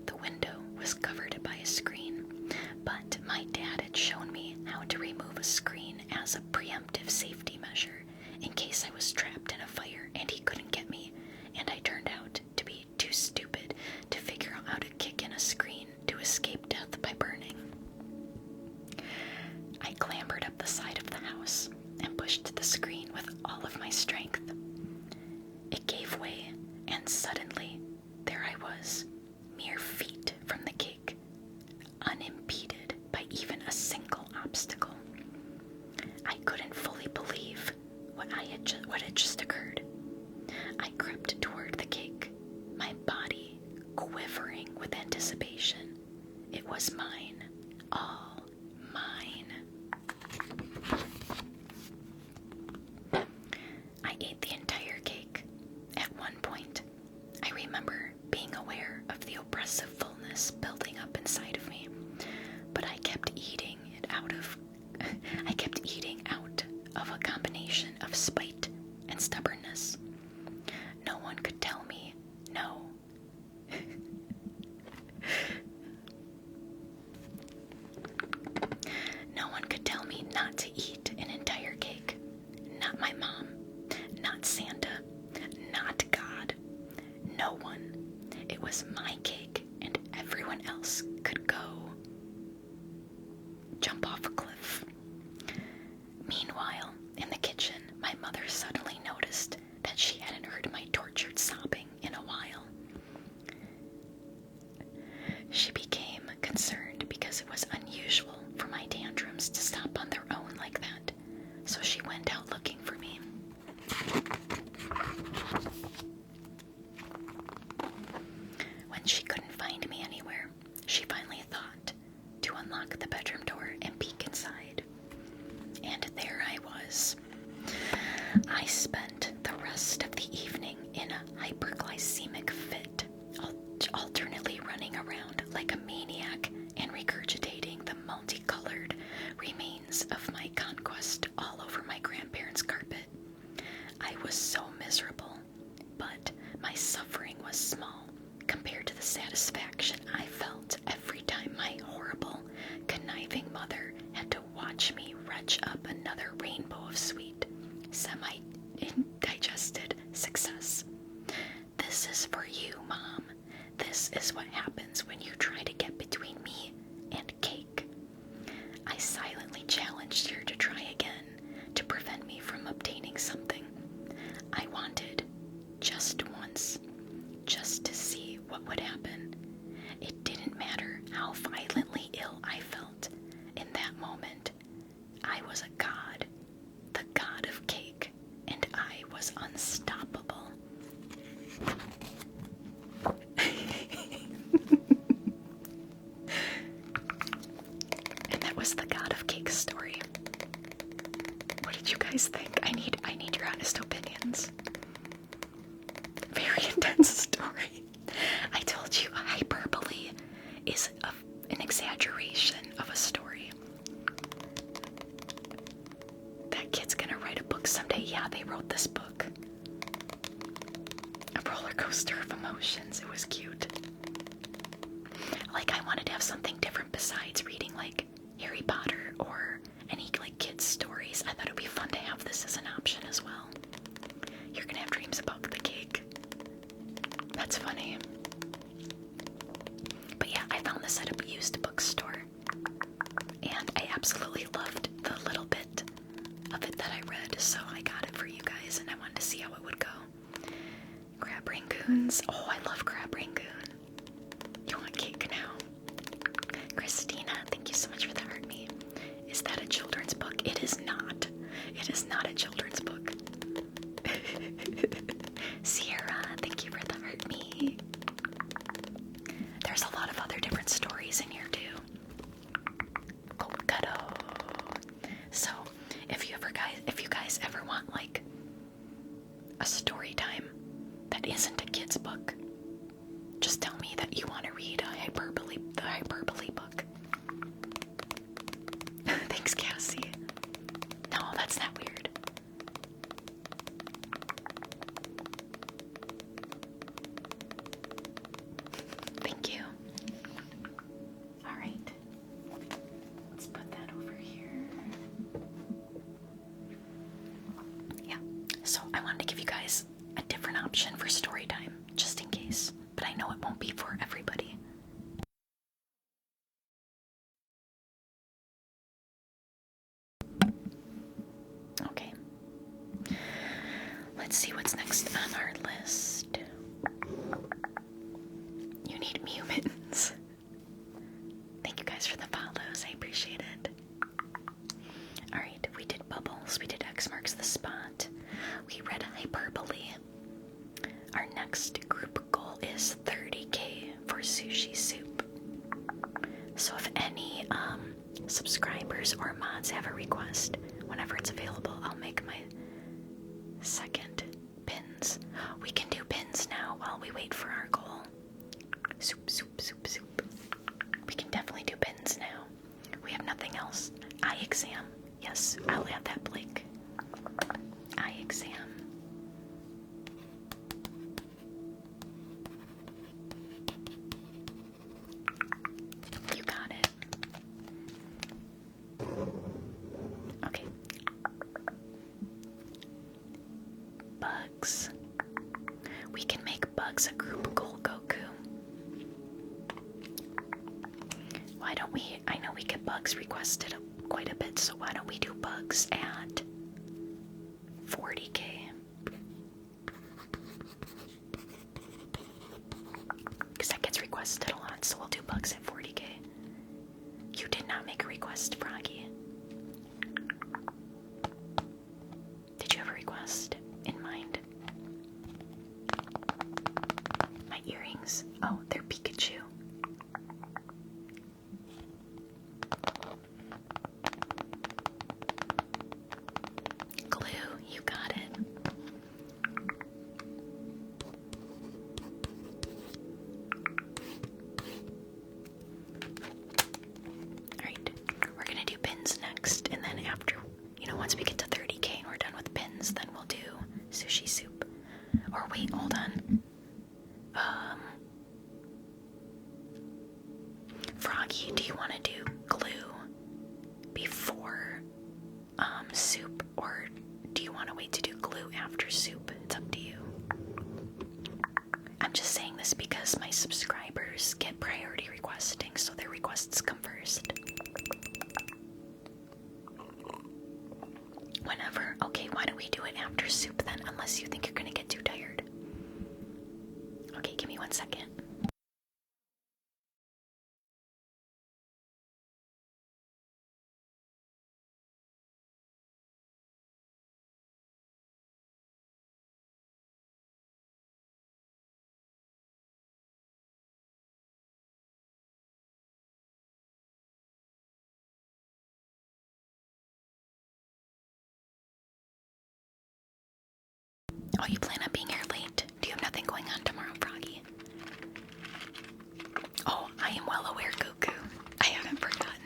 The window was covered by a screen, but my dad had shown me how to remove a screen as a preemptive safety measure in case I was trapped in a fire and he couldn't get me, and I turned out to be too stupid to figure out how to kick in a screen to escape death by burning. I clambered up the side of the house and pushed the screen with all of my strength. It gave way, and suddenly, there I was, mere feet from the cake, unimpeded by even a single obstacle. I couldn't fully believe what had just occurred. I crept toward the cake, my body quivering with anticipation. It was mine, all mine. I ate the entire cake. At one point, I remember being aware of the oppressive fullness building up inside of me, but I kept eating out of a combination of spite and stubbornness. No one could tell me no. No one could tell me not to eat an entire cake. Not my mom, not Santa, not God. No one. It was my cake, and everyone else could go jump off a cliff. Meanwhile, in the kitchen, my mother suddenly noticed that she hadn't heard my tortured sobbing in a while. She became concerned because it was unusual for my tantrums to stop on their own like that, so she went out looking for me. When she couldn't find me anywhere, she finally thought to unlock the bedroom door and peek inside. And there I was. I spent the rest of the evening in a hyperglycemic fit, alternately running around like a maniac and regurgitating the multicolored remains of my conquest all over my grandparents' carpet. I was so miserable, but my suffering was small compared to the satisfaction I felt every time my horrible, conniving mother had to watch me retch up another rainbow of sweet, semi-digested success. This is for you, Mom. This is what happens when you try to get between me and cake. I silently challenged her to try again to prevent me from obtaining something I wanted just once, just to see what would happen. It didn't matter how violently ill I felt in that moment. I was a god, the god of cake, and I was unstoppable. And that was the god of cake story. What did you guys think? I need your honest opinions. Very intense story. I told you a hyperbole is an exaggeration of a story. That kid's gonna write a book someday. Yeah, they wrote this book. A roller coaster of emotions. It was cute. Like, I wanted to have something different besides reading like Harry Potter or any like kids stories. I thought it would be fun to have this as an option as well. You're gonna have dreams about the cake. That's funny. But yeah, I found this at a used bookstore, and I absolutely loved the little bit of it that I read, so I got it for you guys, and I wanted to see how it would go. Crab Rangoons. Oh, I love Crab Rangoon. You want cake now? Christina, thank you so much for the heart me. Is that a children's book? It is not. It is not a children's book. Sierra, thank you for the heart me. There's a lot of other different stories in here too. Kokoro. So, if you guys ever want like a story time that isn't a kid's book, just tell me that you want to read the hyperbole book. Thanks, Cassie. No, that's not weird. Thank you. Alright. Let's put that over here. Yeah. So I wanted to give you guys a different option for story time, just in case. But I know it won't be for everybody. Okay. Let's see what's next on our list. You need Mew mittens. Thank you guys for the follows. I appreciate it. Alright, we did Bubbles. We did X marks the spot. We read Hyperbole. Our next group goal is 30K for sushi soup. So if any subscribers or mods have a request, whenever it's available, I'll make my second pins. We can do pins now while we wait for our goal. Soup, soup, soup, soup. We can definitely do pins now. We have nothing else. Eye exam. Yes, I'll add that, Blake. Eye exam. You got it. Okay. Bugs. We can make bugs a group goal, Goku. Why don't we? I know we get bugs requested quite a bit, so why don't we do bugs at 40K? Because that gets requested a lot, so we'll do bugs at 40K. You did not make a request, Froggy. Did you have a request in mind? My earrings. Oh, they're Pikachu. Glue, you got it. Alright, we're gonna do pins next, and then after, once we get to 30K and we're done with pins, then we'll do sushi soup. Or wait, hold on. Froggy, do you want to do glue before soup, or do you want to wait to do glue after soup? It's up to you. I'm just saying this because my subscribers get priority requesting, so their requests come first. Whenever. Okay, why don't we do it after soup then, unless you think you're gonna get too tired. Okay, give me 1 second. Oh, you plan on being here late? Do you have nothing going on tomorrow, Froggy? Oh, I am well aware, Goku. I haven't forgotten.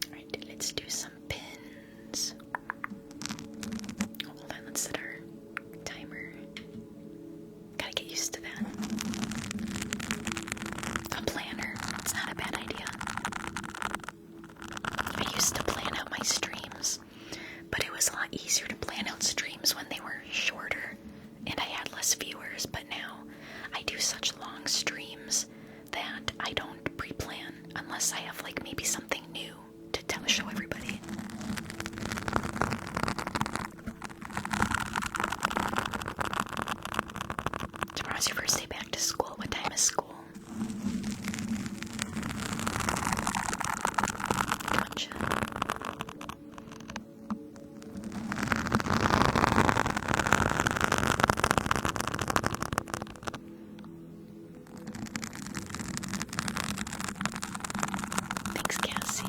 Alright, let's do some pins. Hold on, let's set our timer. Gotta get used to that. A planner, it's not a bad idea. I used to plan out my streams, but it was a lot easier to plan out streams when they were shorter and I had less viewers. But now I do such long streams that I don't pre-plan unless I have like maybe something new to show everybody. Tomorrow's your first day back to school. What time is school? Gotcha. Thanks, Cassie.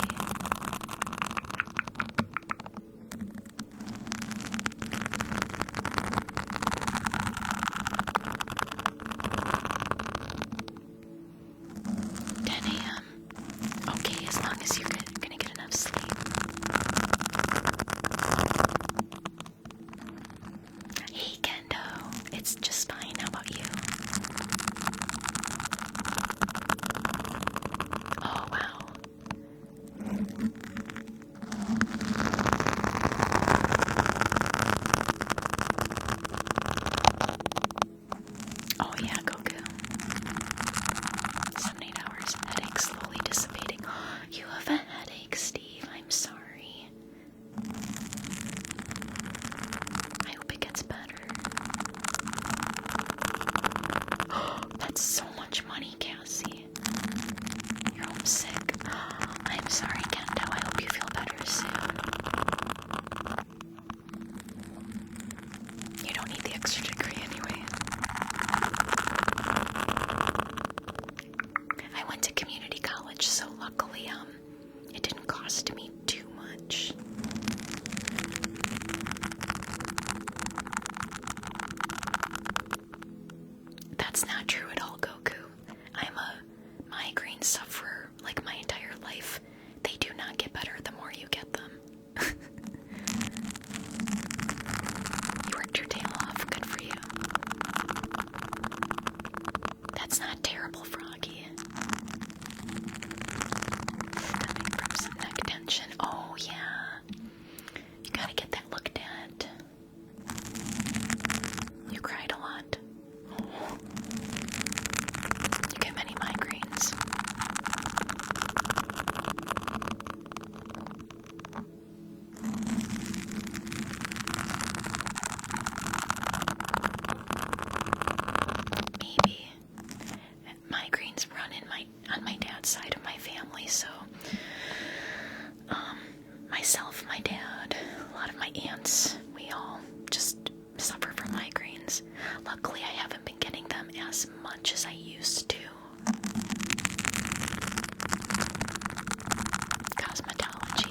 extra degree anyway. I went to community college, so luckily, it didn't cost me too much. That's not true at all, Goku. I'm a migraine sufferer like my entire life. They do not get better the more you get them. You worked your tail off. Good for you. That's not terrible, Froggy. Coming from some neck tension. Oh, yeah. You gotta get that looked at. You cried a lot. Oh. You get many migraines. Maybe. Migraines run on my dad's side of my family, so myself, my dad, a lot of my aunts, we all just suffer from migraines. Luckily, I haven't been getting them as much as I used to. Cosmetology.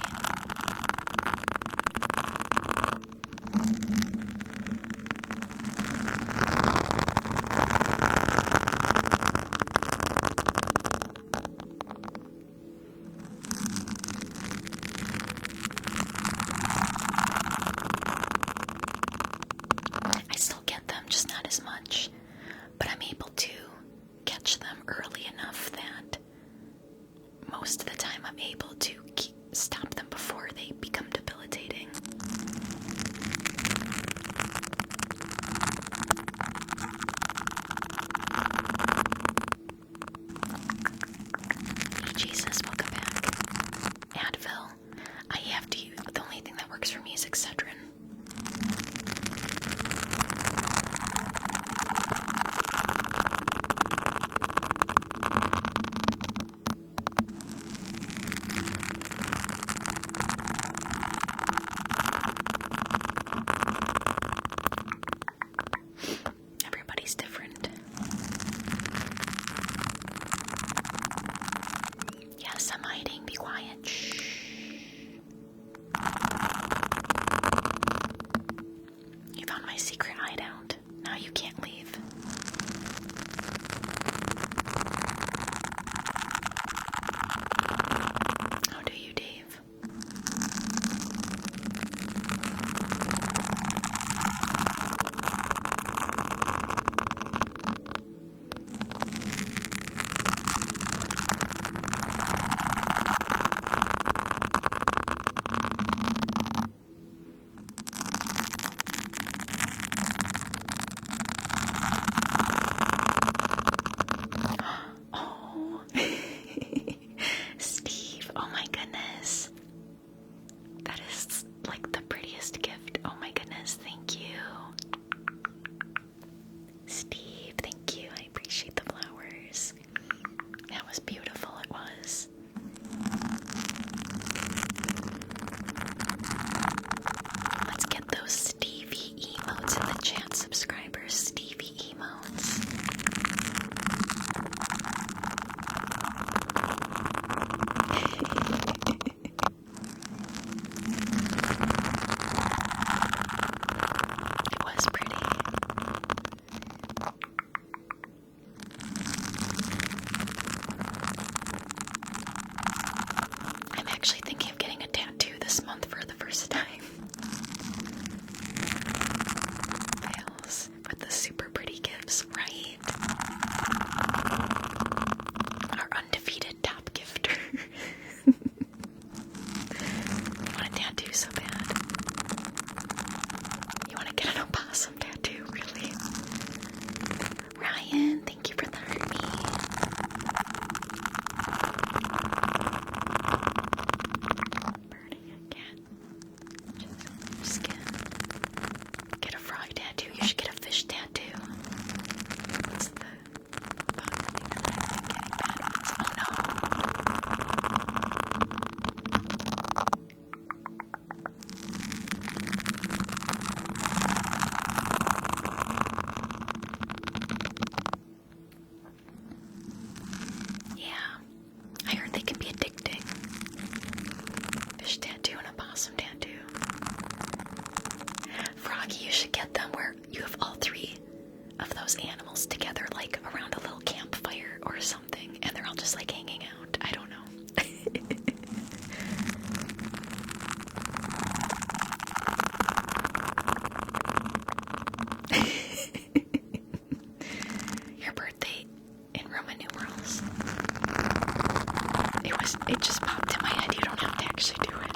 I still get them, just not as much, but I'm able to catch them early enough that most of the time I'm able to stop them before they become debilitating. Hey Jesus, welcome back. Advil. I have to use, the only thing that works for me is Excedrin. Everybody's different. Yes, I'm hiding. Be quiet. Shh. You found my secret hideout. Now you can't leave. How do you, Dave? Oh, Steve, oh my goodness. That is like the prettiest gift. Oh my goodness, thank you. Steve, thank you. I appreciate the flowers. That was beautiful, it was. Let's get those Stevie emotes in the chat, subscribers. Stevie emotes. It was pretty. I'm actually thinking of getting a tattoo this month for the first time. Fails for the super pretty gifts, right? Our undefeated top gifter. You want a tattoo so bad. You want to get an opossum tattoo, really? Ryan, thank you for the Hermie. Burning a cat. Just skin. Get a frog tattoo. You should get a fish tattoo. What's the bug thing that I've been getting bad ones? Oh no. Froggy, you should get them where you have all three of those animals together, like around a little campfire or something, and they're all just like hanging out. I don't know. Your birthday in Roman numerals. It just popped in my head. You don't have to actually do it.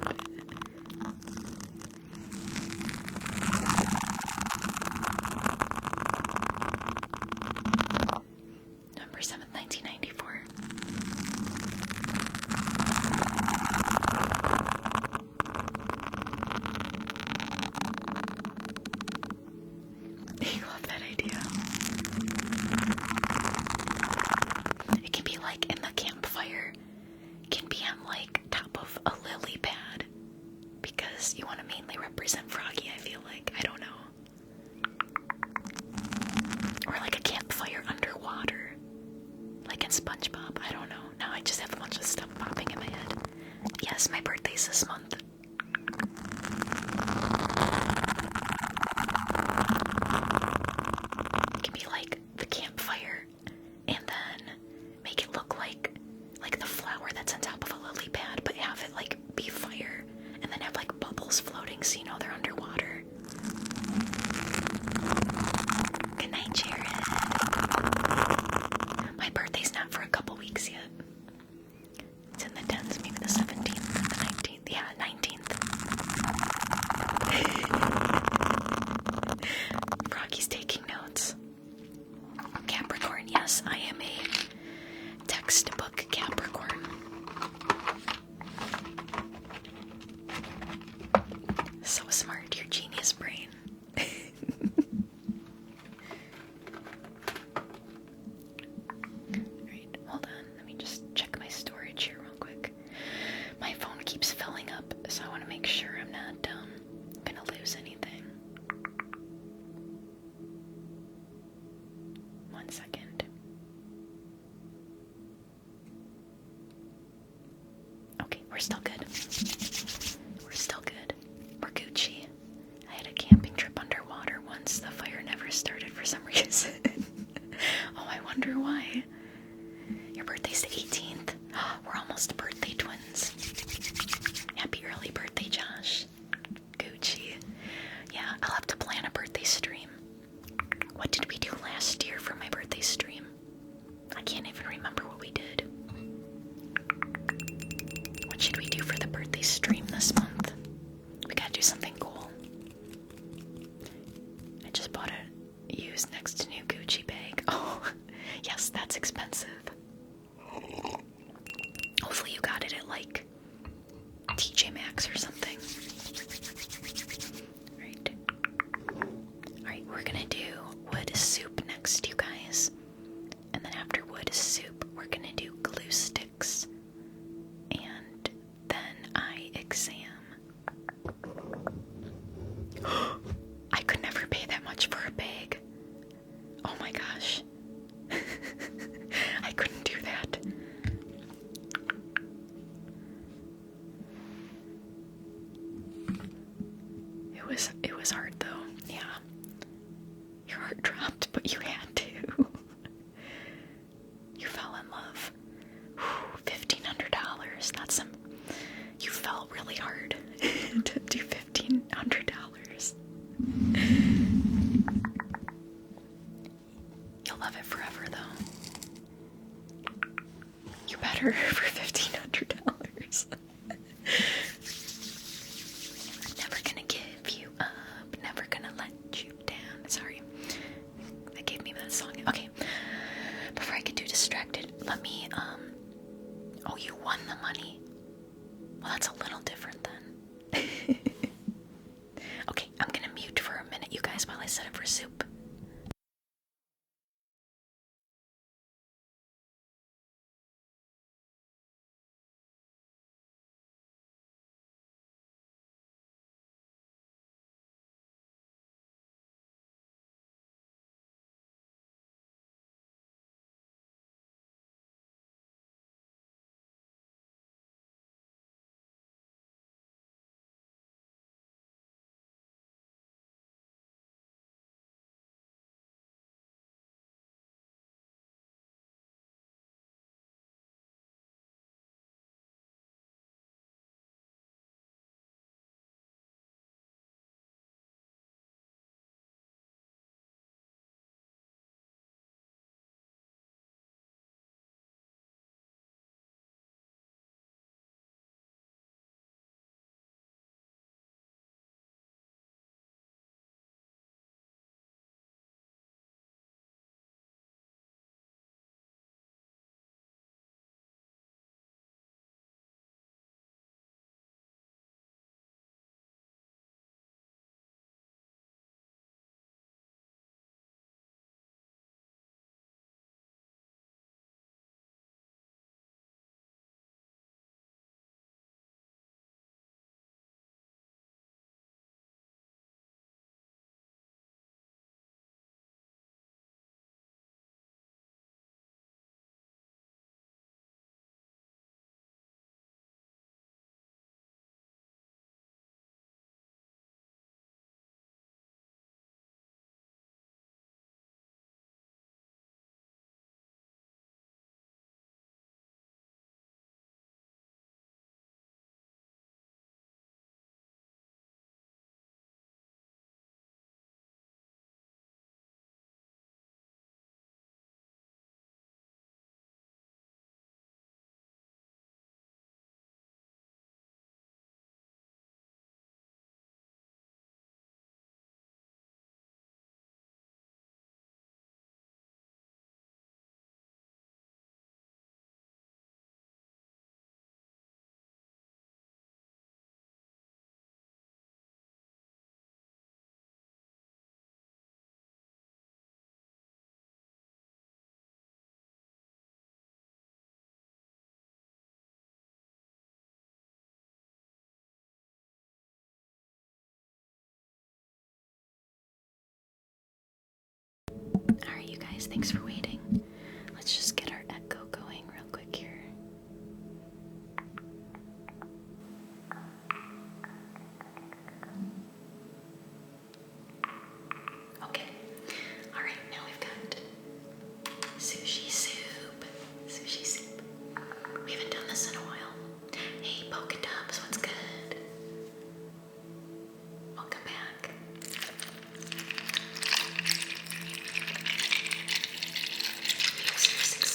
November 7th, 1994. You love that idea. It can be like in the campfire. It can be on like top of a lily pad. Because you want to mainly represent Froggy, I feel like. I don't know. Or like a campfire underwater. Like in SpongeBob. I don't know. Now I just have a bunch of stuff popping in my head. Yes, my birthday's this month. It can be like the campfire and then make it look like the flower that's on top of a lily pad, but have it like be fire and then have like bubbles floating so you know they're underwater. Good night, Jared. My birthday's not for a couple weeks yet. It's in the 10th, maybe the 17th, the 19th. Yeah, 19th. Froggy's taking notes. Capricorn, yes, I am a textbook Capricorn. So smart, your genius brain. Alright, hold on. Let me just check my storage here real quick. My phone keeps filling up, so I want to make sure I'm not gonna lose anything. 1 second. Okay, we're still good. We're still good. We're Gucci. I had a camping trip underwater once. The fire never started for some reason. Oh, I wonder why. Your birthday's the 18th. We're almost birthday twins. Happy early birthday, Josh. Gucci. Yeah, I'll have to plan a birthday stream. What did we do last year for my birthday stream? I can't even remember what we did. What should we do for the birthday stream this month? We gotta do something cool. I just bought a used next to new Gucci bag. Oh, yes, that's expensive. Hopefully you got it at like TJ Maxx or something. Alright, we're gonna do wood soup next, you guys. And then after wood soup, we're gonna do glue sticks. And then eye exam. I could never pay that much for a bag. Oh my gosh. I couldn't do that. It was hard though. Yeah. Your heart dropped, but you had to. You fell in love. $1,500. That's some. You fell really hard to do $1,500. You'll love it forever, though. You better for $1,500. Never gonna give you up. Never gonna let you down. Sorry, that gave me that song. Okay, before I get too distracted, let me. Oh, you won the money. Well, that's a little different then. Okay, I'm gonna mute for a minute, you guys, while I set up for soup. Alright, you guys, thanks for waiting. Let's just get our echo going real quick here. Okay. Alright, now we've got sushi soup. Sushi soup. We haven't done this in a while. Hey, Polka Dubs, what's good? Welcome back. We are super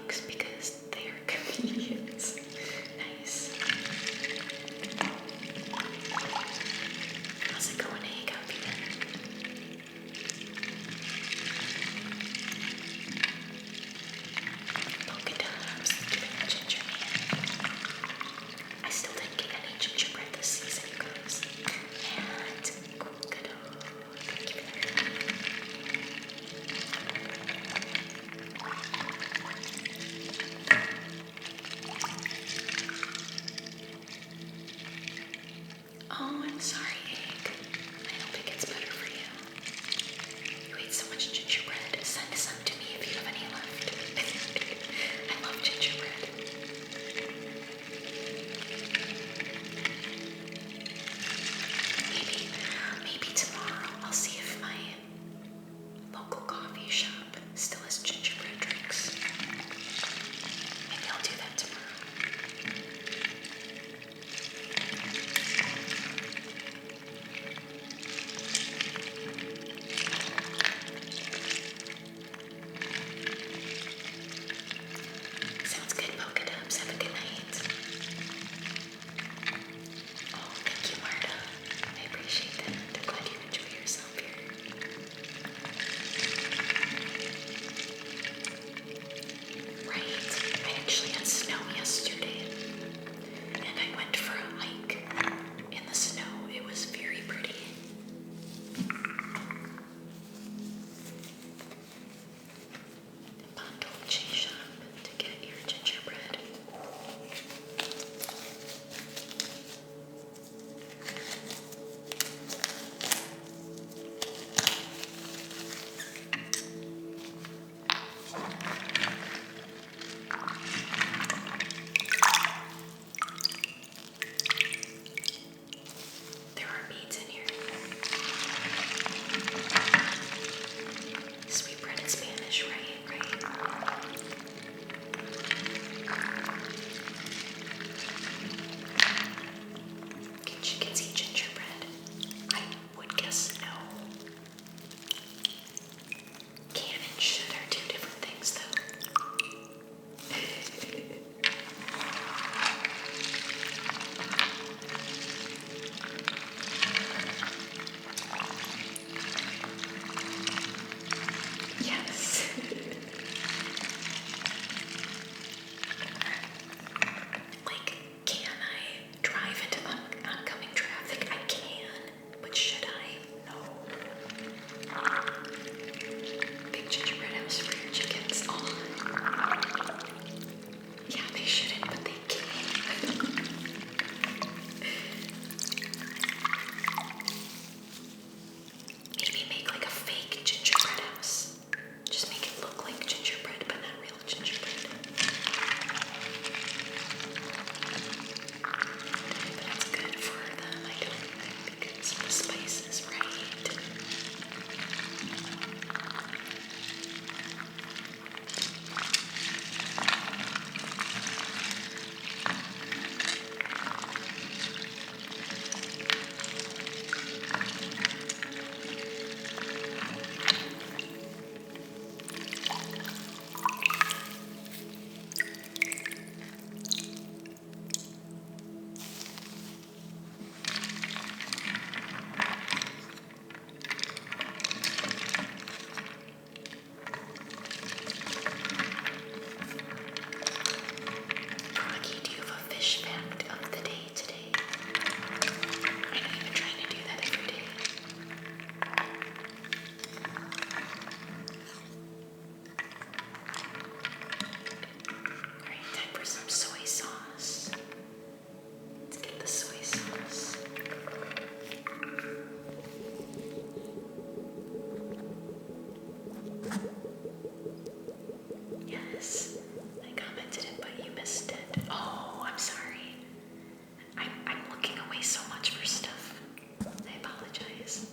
yolks because they are convenience. Nice. How's it going, egg? How have you been? Polka dots, giving a ginger man. I still didn't get any gingerbread this season, you guys. And polka dot. Thank you very much. Oh, I'm sorry, egg. I hope it gets better for you. You ate so much gingerbread. Send some to me if you have any left. I love gingerbread. Maybe tomorrow I'll see if my local coffee shop still has gingerbread drinks. Maybe I'll do that tomorrow. Sounds good, polka dots. Have a good night. Oh, thank you, Marta. I appreciate that. I'm glad you enjoy yourself here. Right. I actually had snow yesterday, and I went for a hike in the snow. It was very pretty. Dolce shop to get your gingerbread. There are beads in here. Sweetbread in Spanish, right? Can chickens eat gingerbread? I would guess no. Can and should are two different things, though. Yes. Like, can I drive into oncoming traffic? I can, but should I? No. Big gingerbread house for your chickens. Oh. Yeah, they shouldn't, but they can. Maybe make like a fake gingerbread house. Just make it look like gingerbread, but not real gingerbread. But it's good for them, I don't think, because the spice is right. Rocky, do you have a fish fact of the day today? I know you've been trying to do that every day. Alright, time for some soy sauce. Let's get the soy sauce. Yes, I commented it, but you missed it. Oh, I'm sorry. I'm looking away so much for stuff. I apologize.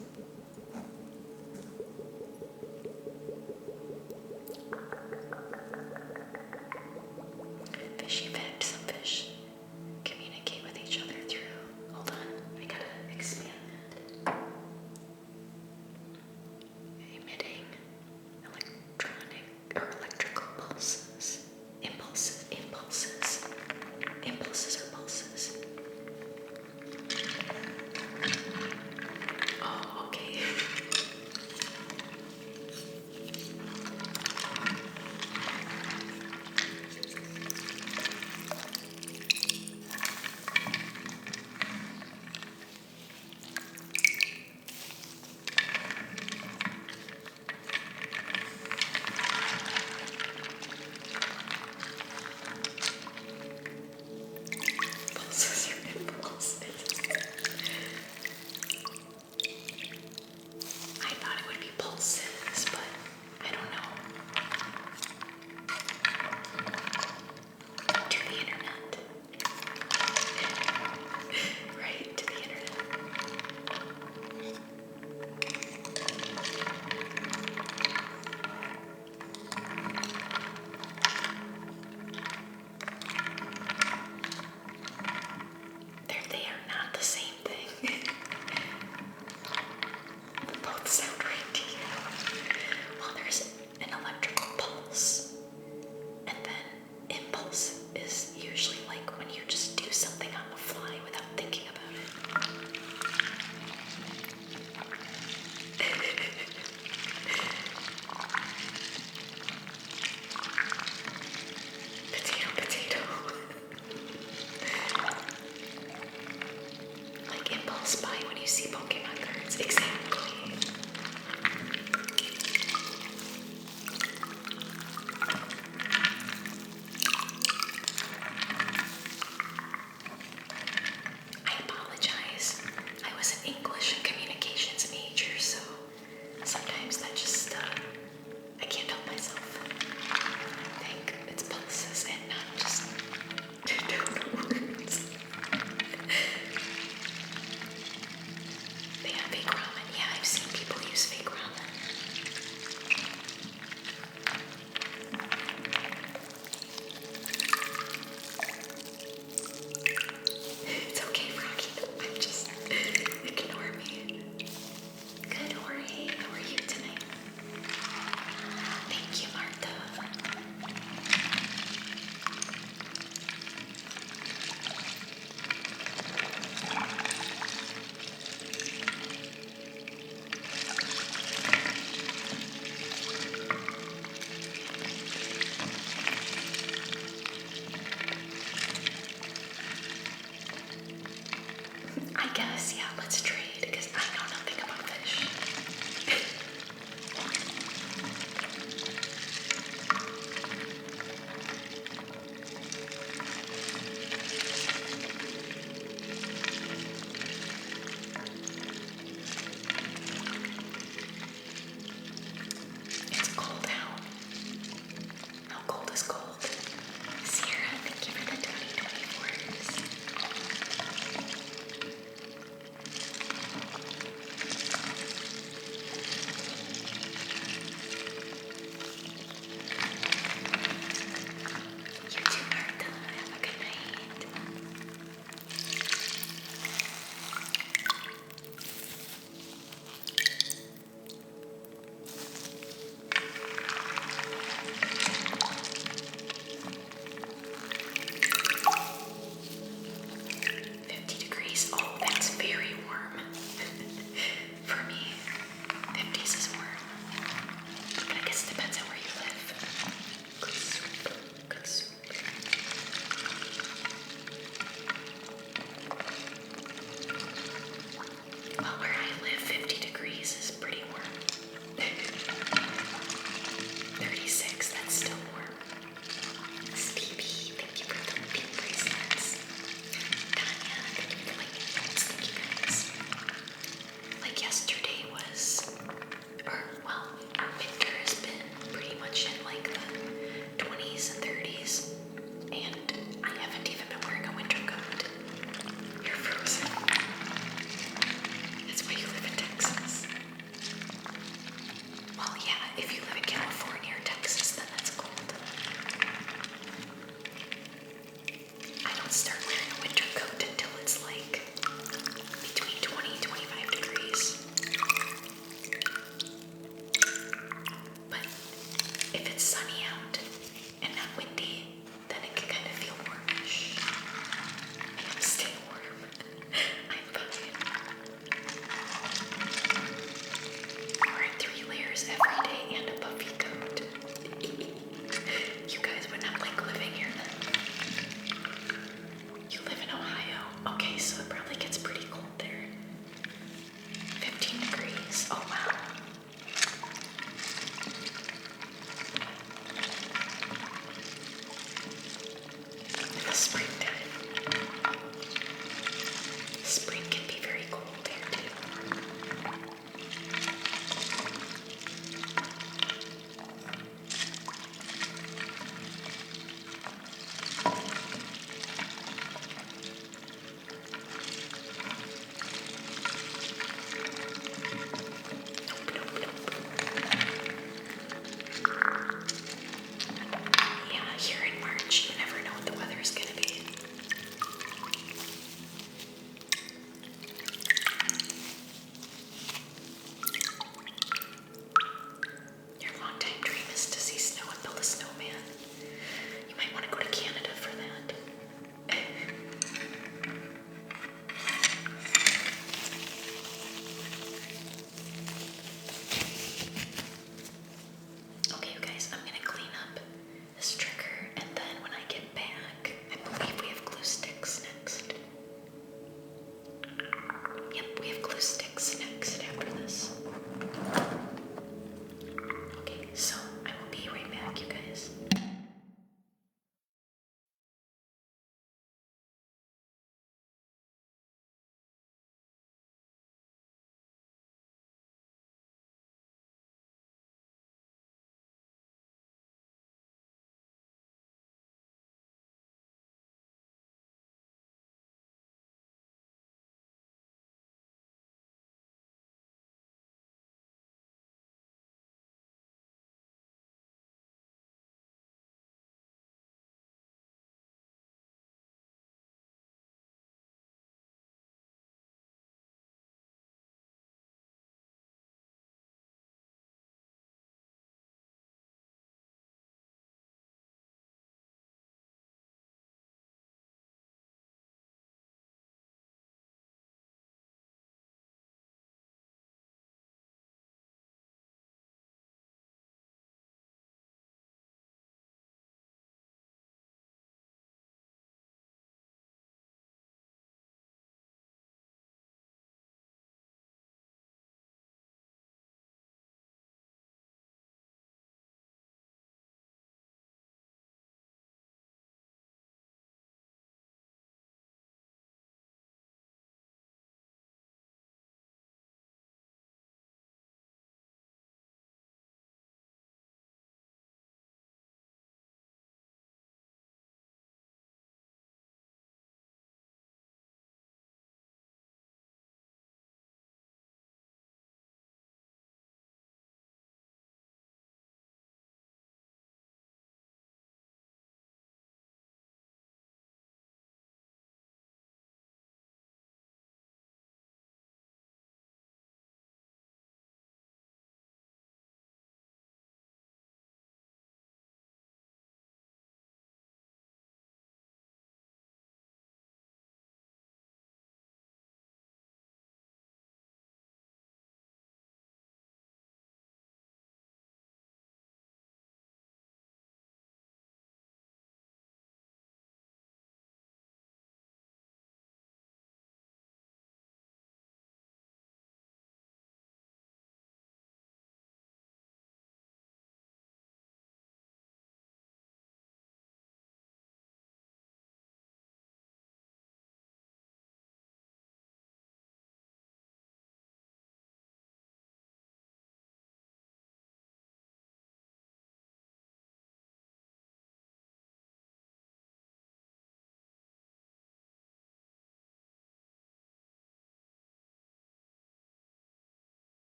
Fishy fact, some fish communicate with each other through. Hold on, I gotta expand it. Emitting electronic or electrical pulses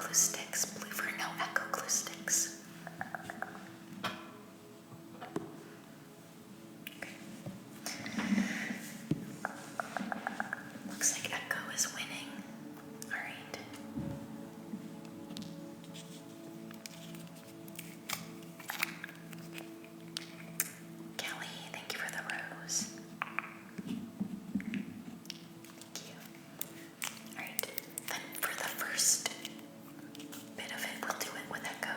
glue sticks. Blue for no echo glue sticks. Okay. Looks like echo is winning. Alright. Kelly, thank you for the rose. Thank you. Alright, then for the first bit of it, we'll do it with echo.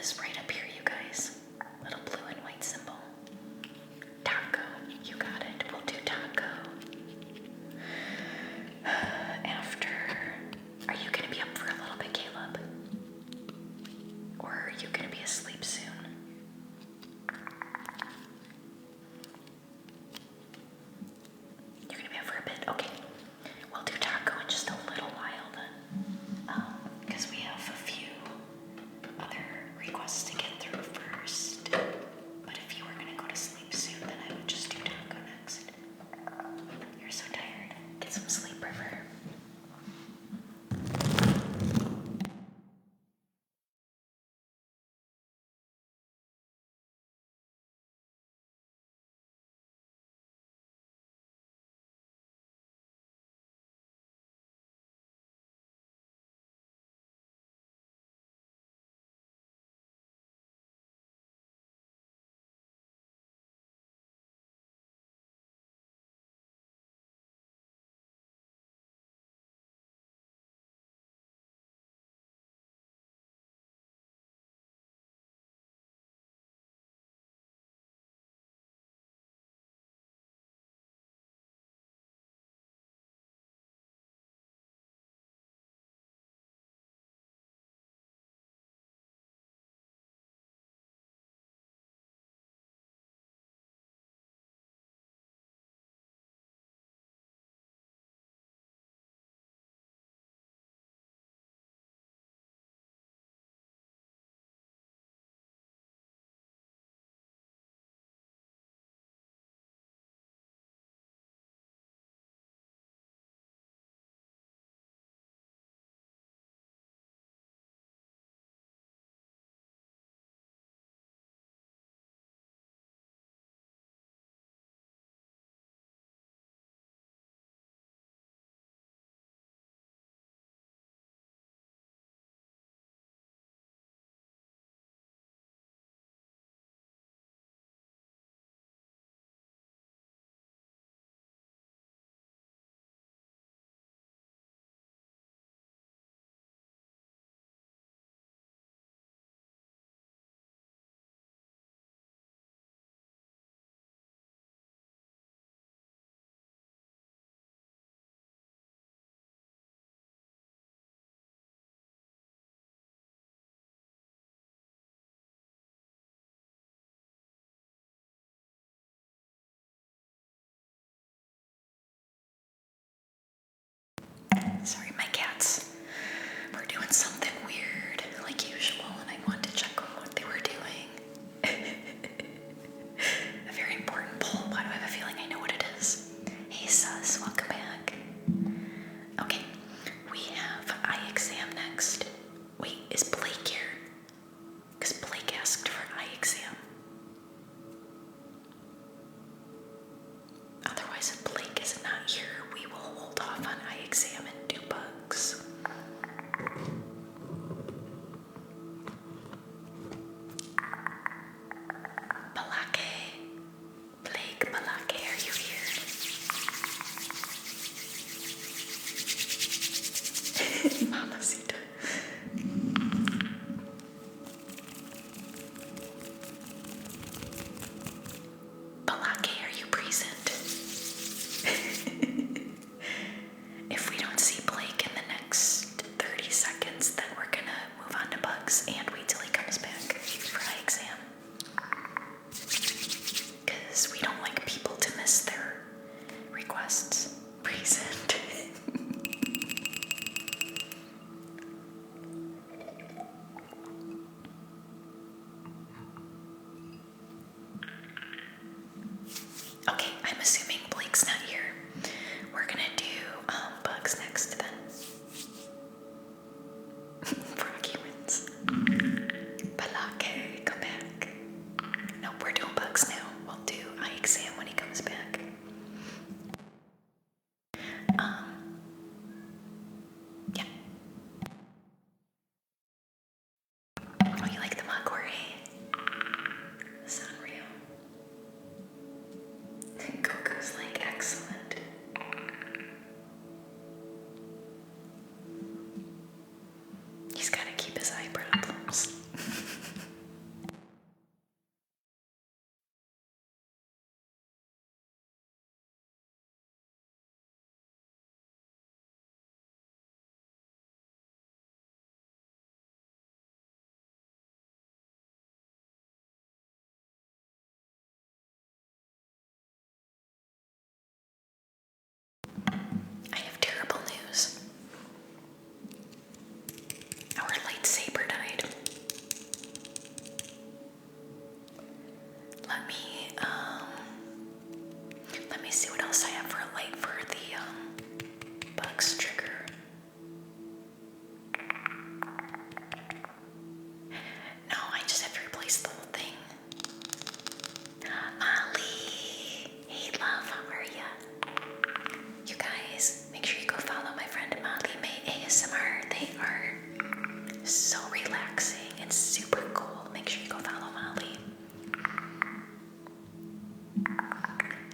is right up here, you guys. Little blue and white symbol. Taco. You got it. We'll do taco. After. Are you going to be up for a little bit, Caleb? Or are you going to be asleep soon? You're going to be up for a bit? Okay. We'll do taco in just a little while then. Because we have a few other requests to get through first. But if you were going to go to sleep soon, then I would just do taco next. You're so tired. Get some sleep, River. erase the whole thing. Molly! Hey love, how are ya? You guys, make sure you go follow my friend Molly May ASMR. They are so relaxing and super cool. Make sure you go follow Molly.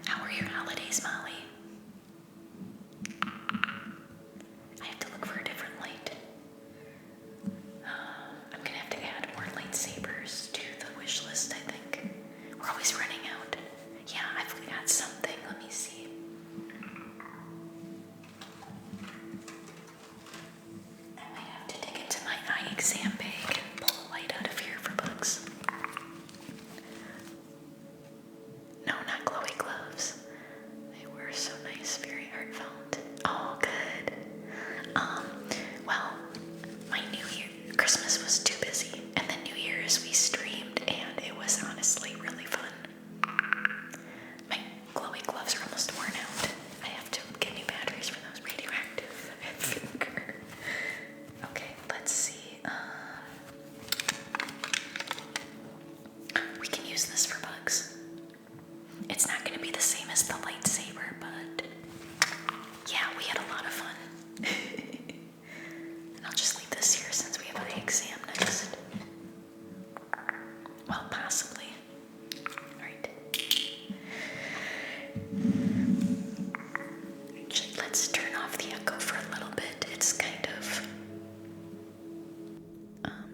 How are your holidays, Molly? I have to look for a different light. I'm gonna have to add more lightsabers to the wish list, I think. We're always running out. Yeah, I've got something. Let me see. I might have to dig into my eye exam bag and pull a light out of here for bugs. No, not glowy gloves. They were so nice, very heartfelt. Oh, good. Well, my New Year, Christmas was too busy, and then New Year's we streamed, and it was honestly really fun. My glowy gloves are almost worn out. I have to get new batteries for those radioactive finger. Okay, let's see. We can use this for bugs. It's not going to be the same as the lightsaber, but yeah, we had a lot of fun. And I'll just leave this here since we have eye exam next. Well, possibly. Alright. Actually, let's turn off the echo for a little bit. It's kind of...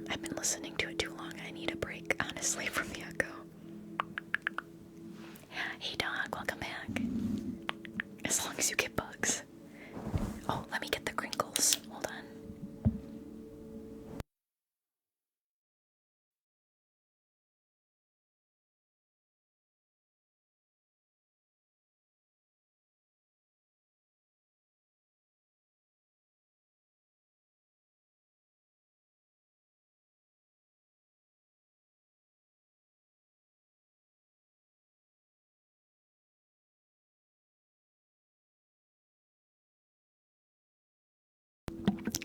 I've been listening to it too long. I need a break, honestly, from the echo. Hey dog, welcome back. As long as you get bugs. Oh, let me get the crinkles. Hold on.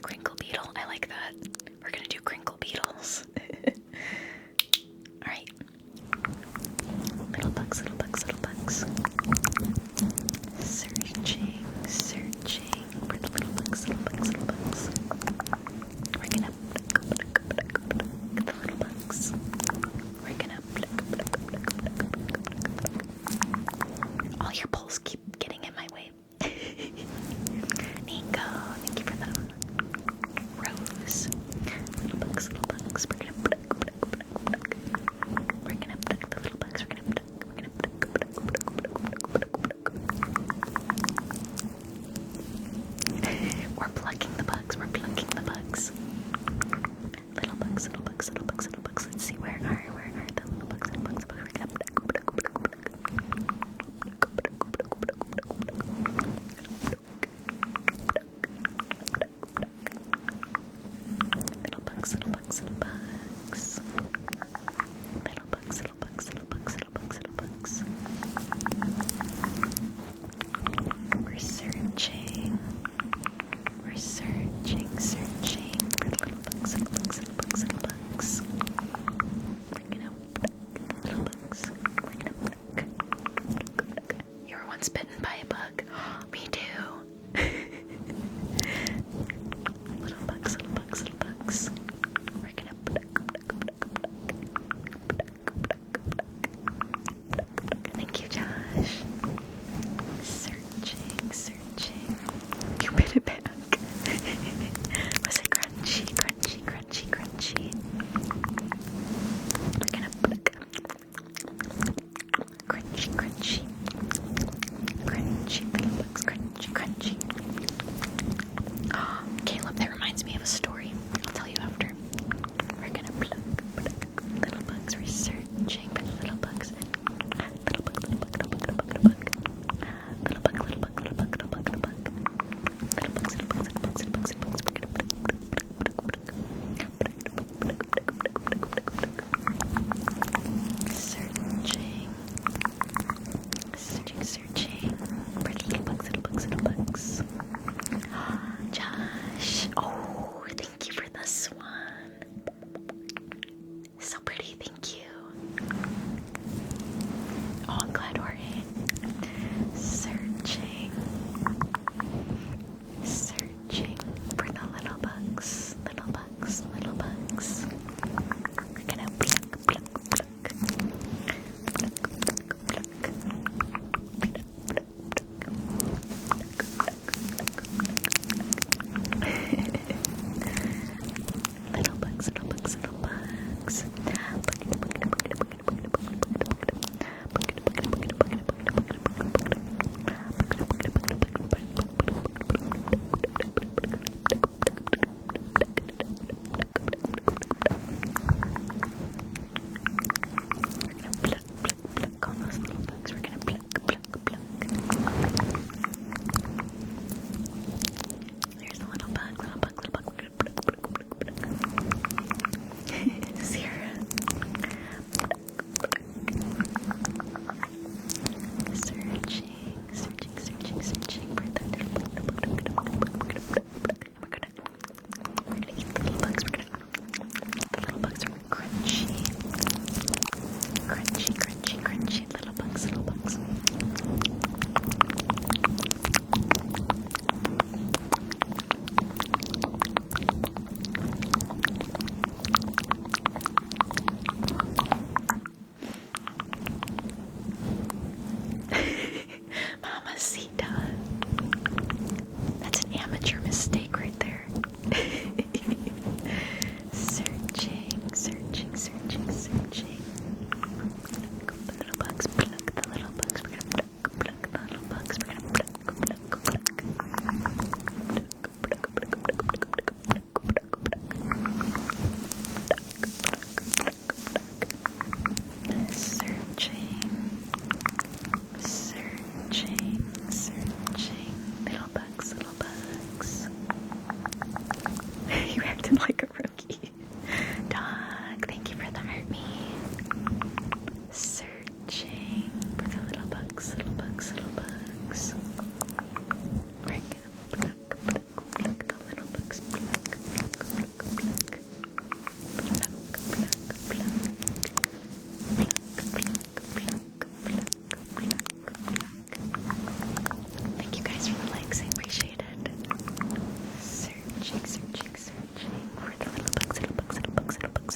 Crinkle beetle, I like that. We're gonna do crinkle beetles. Alright. Little bugs, little bugs, little bugs. Searching, searching for the little bugs, little bugs, little bugs. We're gonna the little bugs. We're gonna all your poles keep getting in my way. Nico, thank you for the rose. Little bugs.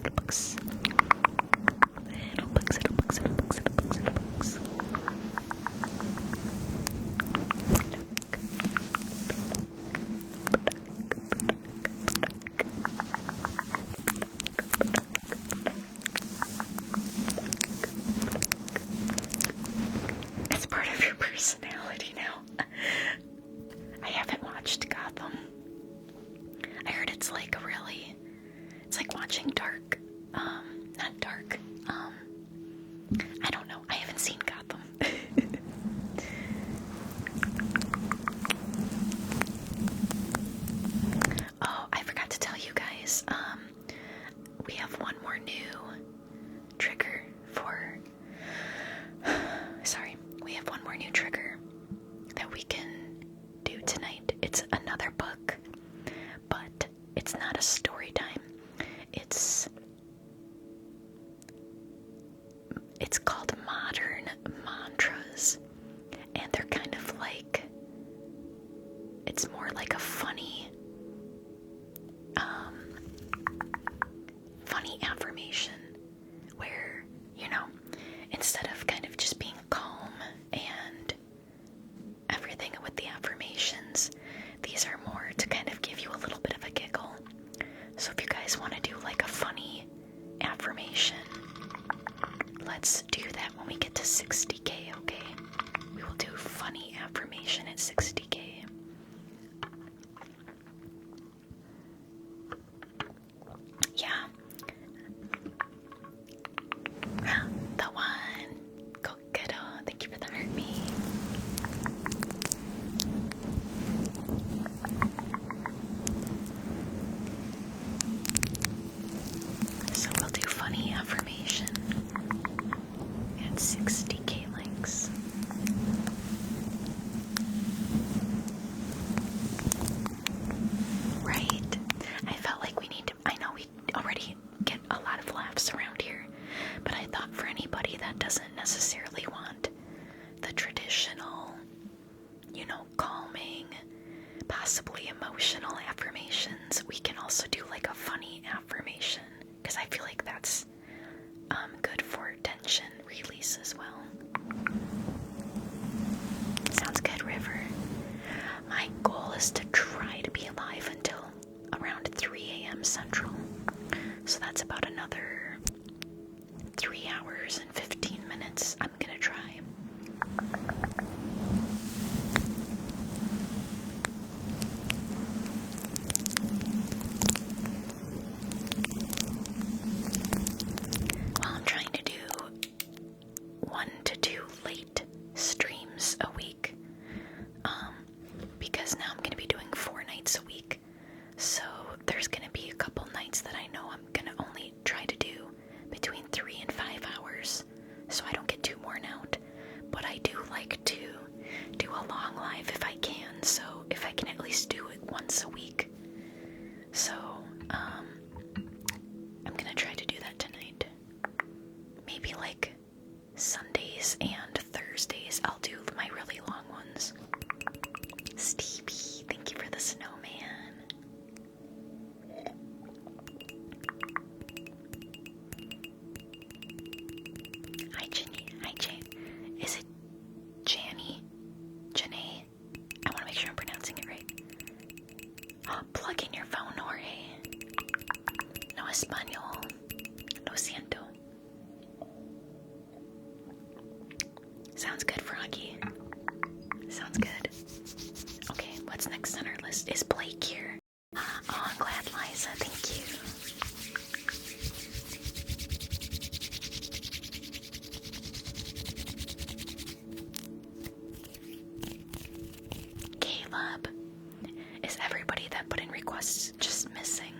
little bugs. Little bugs, little bugs, little bugs, little bugs, little bugs. It's part of your personality now. I haven't watched Gotham. I heard it's like it's like watching Dark, not Dark, I don't know, I haven't seen Gotham. Oh, I forgot to tell you guys, we have one more new trigger for, sorry, we have one more new trigger that we can do tonight. It's another book, but it's not a story time. It's called Modern Mantras, and they're kind of like, it's more like a funny affirmation where, you know, instead of kind of just being calm and everything with the affirmations, these are more to kind of give you a little bit of a giggle. So if you guys want to do like a funny affirmation, let's do that when we get to 60K, okay? We will do funny affirmation at 60K. Yeah. The one. Go kiddo. Thank you for the heart me. So we'll do funny affirmation at 60K likes. Right. I felt like we need to, I know we already get a lot of laughs around here, but I thought for anybody that doesn't necessarily want the traditional, you know, calming, possibly emotional affirmations, we can also do like a funny affirmation, because I feel like that's good for tension release as well. Sounds good, River. My goal is to try to be alive until around 3 a.m. Central. So that's about another 3 hours and 15 minutes. I'm gonna try. Well, I'm trying to do 1 to 2 late streams a week. Because now I'm going to be doing 4 nights a week. So there's going to be a couple nights that I know I'm going to only try to do between 3 and 5 hours, so I don't get too worn out. But I do like to do a long live if I can, so if I can at least do it once a week. So, I'm going to try to do that tonight. Maybe like Sundays and Thursdays I'll do my really long ones. Stevie, thank you for the snowman. Hi, Jenny. Hi, Jane. Is it Janie? Janae? I want to make sure I'm pronouncing it right. Oh, plug in your phone, Jorge. No español. Lo siento. Sounds good, Froggy. Sounds good. Okay, what's next on our list? Is Blake here? Oh, I'm glad, Liza. Thank you. Caleb. Is everybody that put in requests just missing?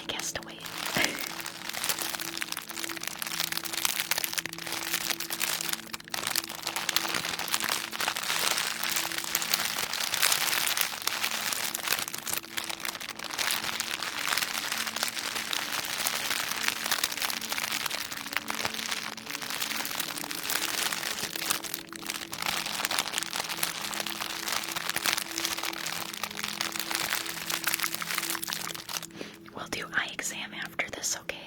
Blake has to wait. We'll do eye exam after this, okay?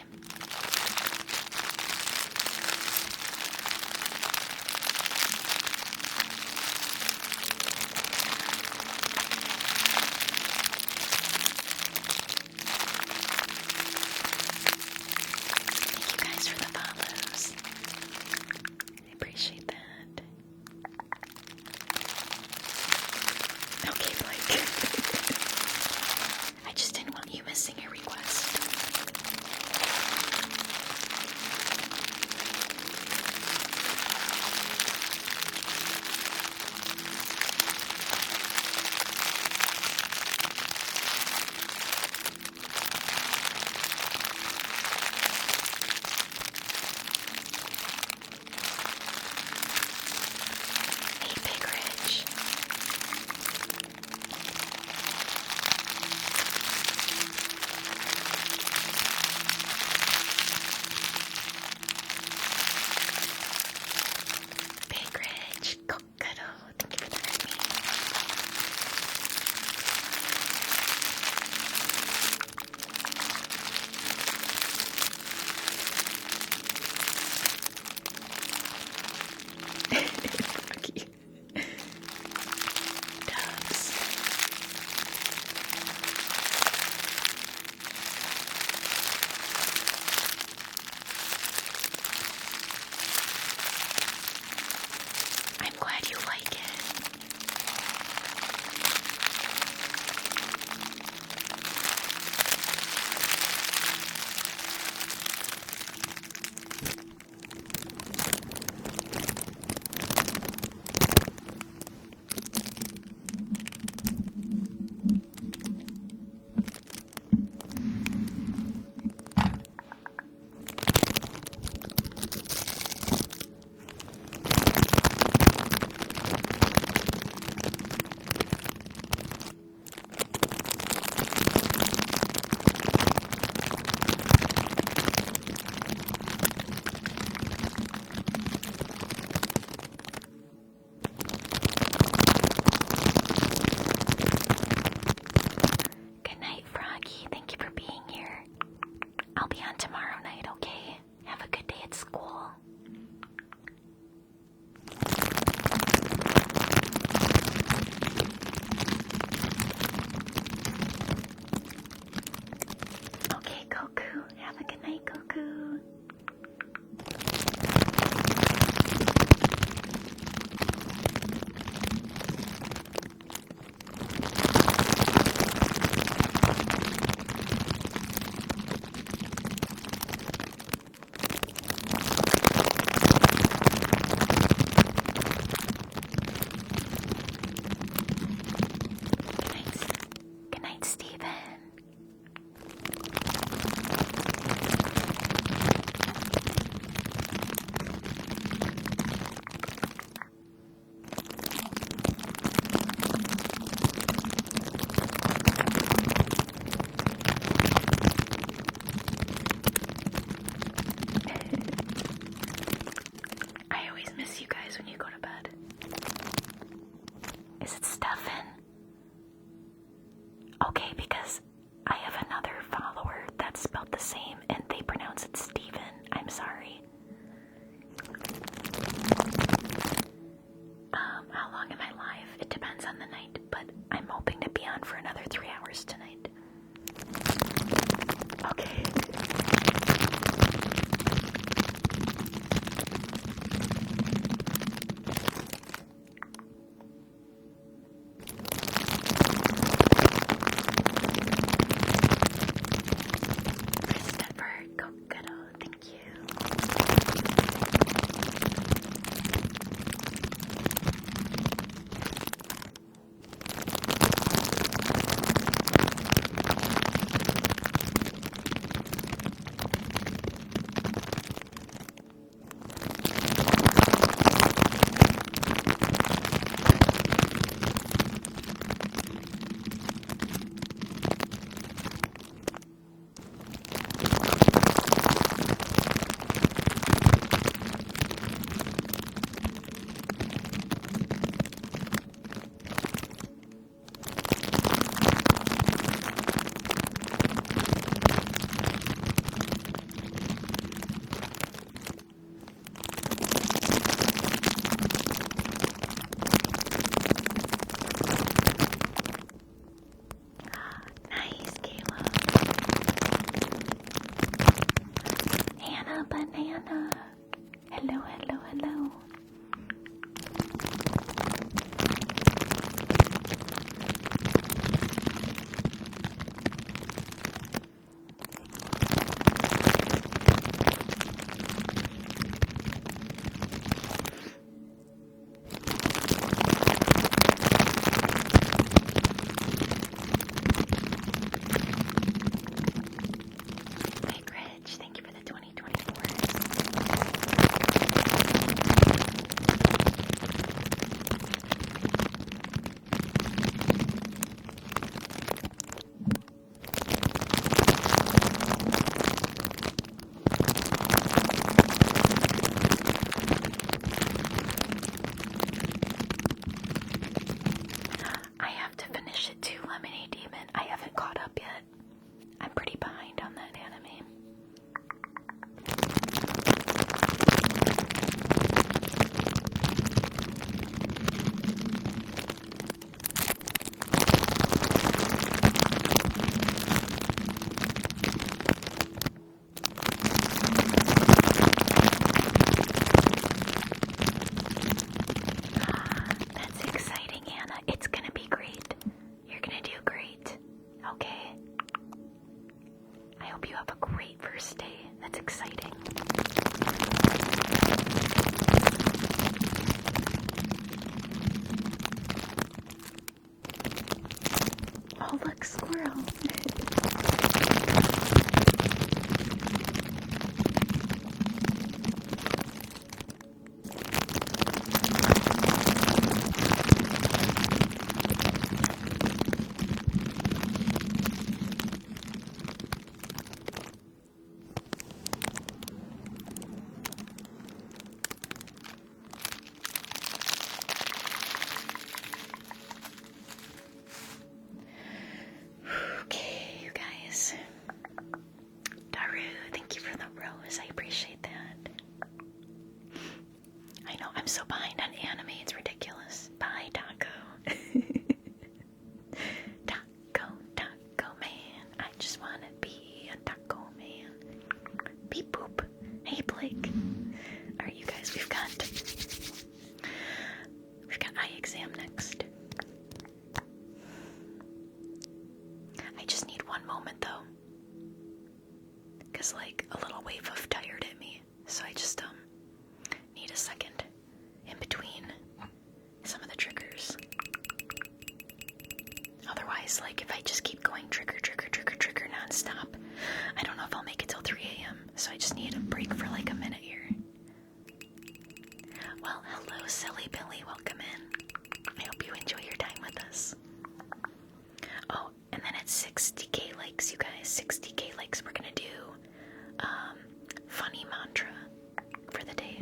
Thank you guys for the follows. I appreciate that. Okay, Blake. I just didn't want you missing your request. banana. Hello, hello, hello. Big Rich, thank you for the 2024. I have to finish it too, Lemonade Demon. I haven't caught up yet. I'm pretty behind on that anime. That's exciting, Anna. It's gonna be great. You're gonna do great. Okay? I hope you have a great first day. That's exciting. Oh, look, squirrel. Okay, you guys. Daru, thank you for the rose. I appreciate that. I know, I'm so behind on anime. It's ridiculous. Bye, Taco. Taco man. I just want to be a taco man. Beep boop. Hey, Blake. Alright, you guys, we've got eye exam next. I just need one moment though, because like a little wave of tired hit me, so I just need a second in between some of the triggers. Otherwise, like if I just keep going trigger nonstop, I don't know if I'll make it till 3 a.m. So I just need a break for like a minute here. Well, hello, Silly Billy. Welcome in. I hope you enjoy your time with us. Oh, and then at 60k likes, you guys, 60k likes, we're gonna do funny mantra for the day.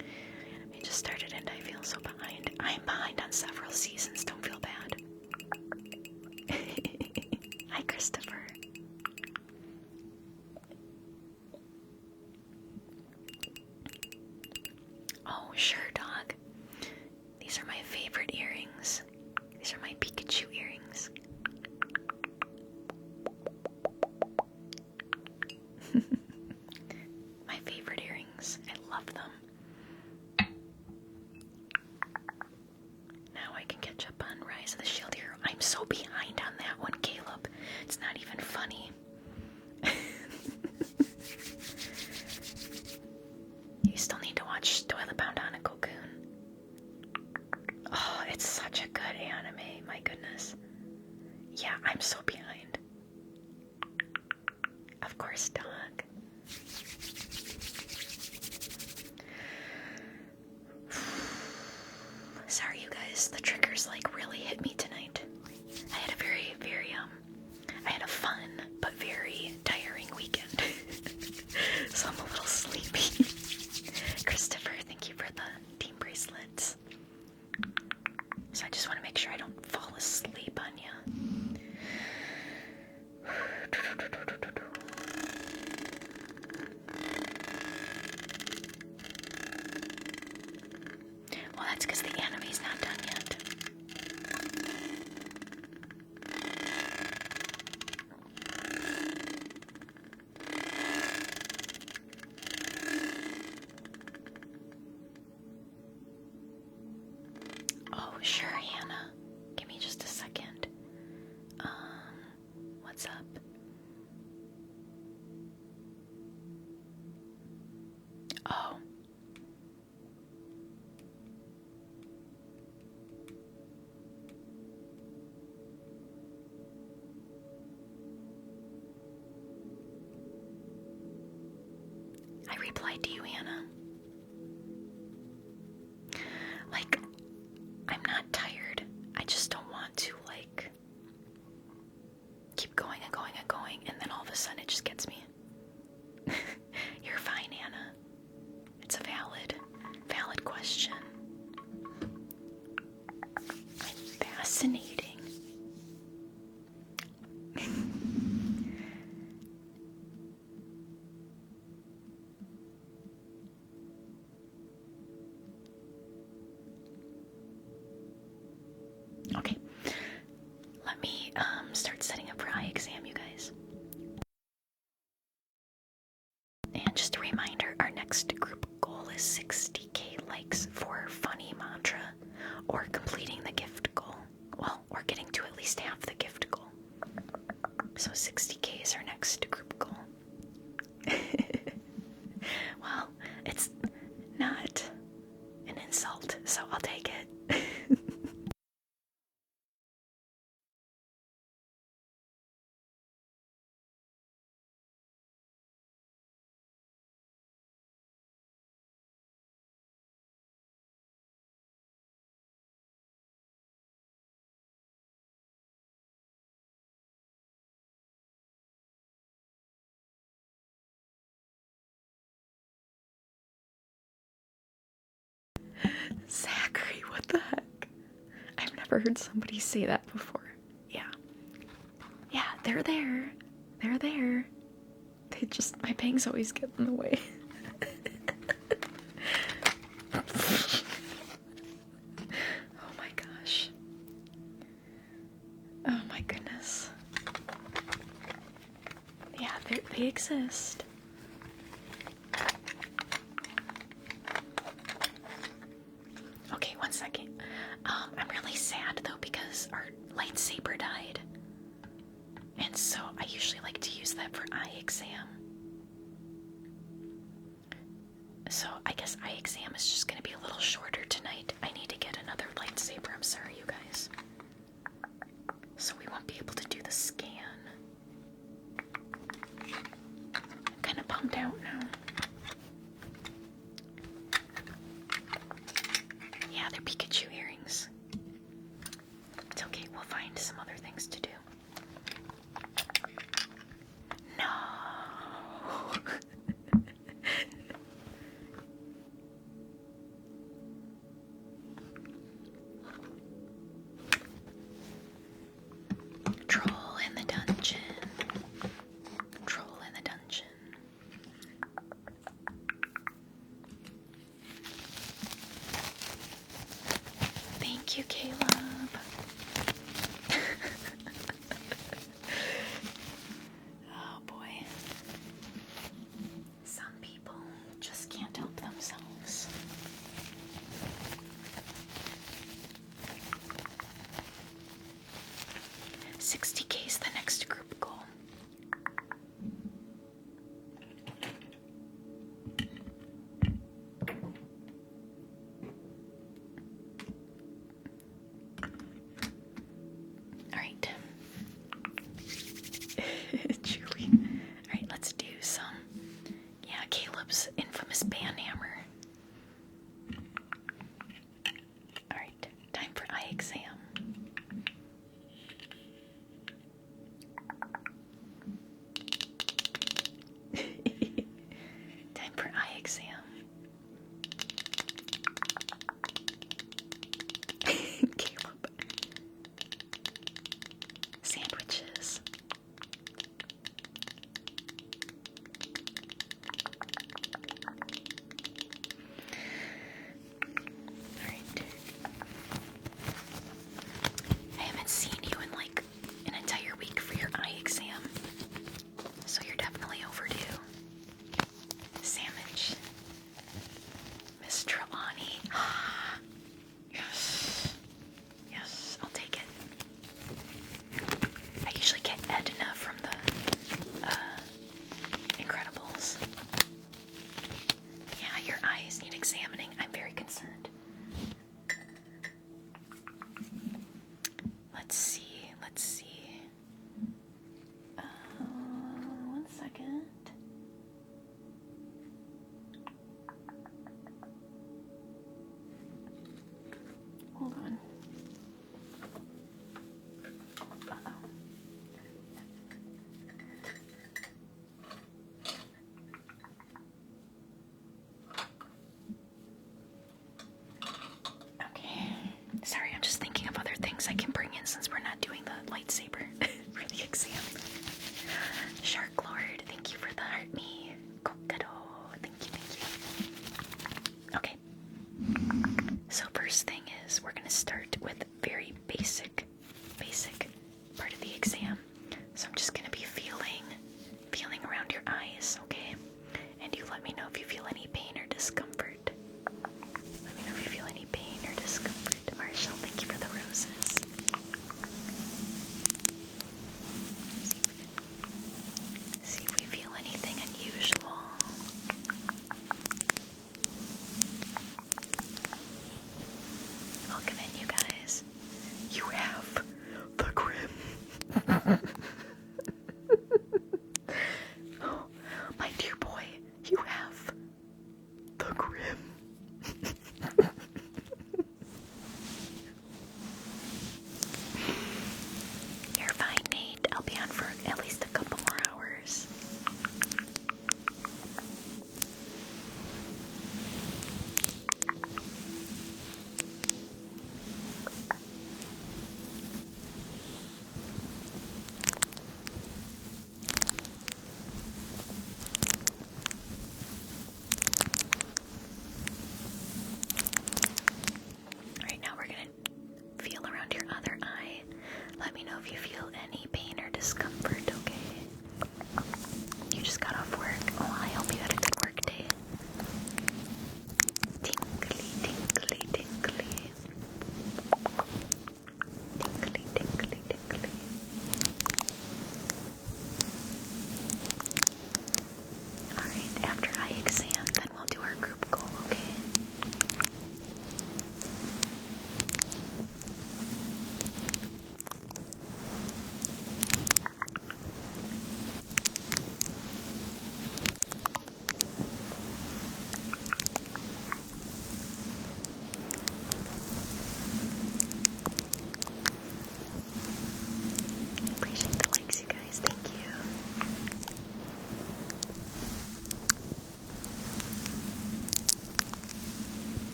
I just started and I feel so behind. I'm behind on several seasons, don't feel bad. Hi, Christopher. Oh, sure, dog. These are my favorite earrings. These are my Pikachu earrings. My favorite earrings. I love them. Now I can catch up on Rise of the Shield Hero. I'm so behind on that one, Caleb. It's not even funny. You still need to watch Toilet Bound on a Cocoon. Oh, it's such a good anime. My goodness. Yeah, I'm so behind. Of course, dog. Sorry, you guys. The triggers like really hit me tonight. I had a very, I had a fun but very tiring weekend. So I'm a little sleepy. Christopher, thank you for the team bracelets. So I just want to make sure I don't fall asleep on you. Well, that's because the anime's not done yet. sure, Hannah. Give me just a second. What's up? Oh. I replied to you, Hannah. Like, I'm not tired. I just don't want to, like, keep going and going and going, and then all of a sudden it just gets me. You're fine, Anna. It's a valid question. I'm fascinating. Okay, let me start setting up for eye exam, you guys. And just a reminder, our next group goal is 60k likes for funny mantra, or completing the gift goal. Well, or getting to at least half the gift goal. So 60k is our next group goal. Well, it's not an insult, so I'll take it. Zachary, what the heck? I've never heard somebody say that before. Yeah. Yeah, they're there. They're there. They just, my bangs always get in the way. Oh my gosh. Oh my goodness. Yeah, they exist. Okay, one second. I'm really sad though because our lightsaber died. And so I usually like to use that for eye exam. So I guess eye exam is just going to be a little shorter tonight. I need to get another lightsaber. I'm sorry, you guys. So we won't be able to do the scan. I'm kind of bummed out now. Yeah, they're Pikachu earrings. It's okay, we'll find some other things to do. No. Troll in the dungeon. Troll in the dungeon. Thank you, Caleb. Oh boy. Some people just can't help themselves. $60K is the next group goal. Alright. Julie. Alright, let's do some. Yeah, Caleb's infamous band hammer. Alright, time for eye exam.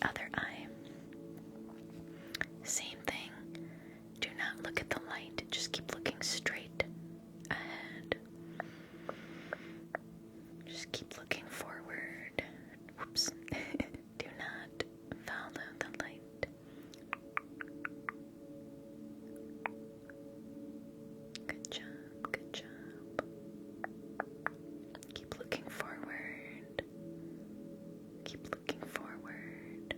other eye. Same thing. Do not look at the light. Just keep looking straight ahead. Just keep looking forward. Whoops. Do not follow the light. Good job, good job. Keep looking forward. Keep looking forward.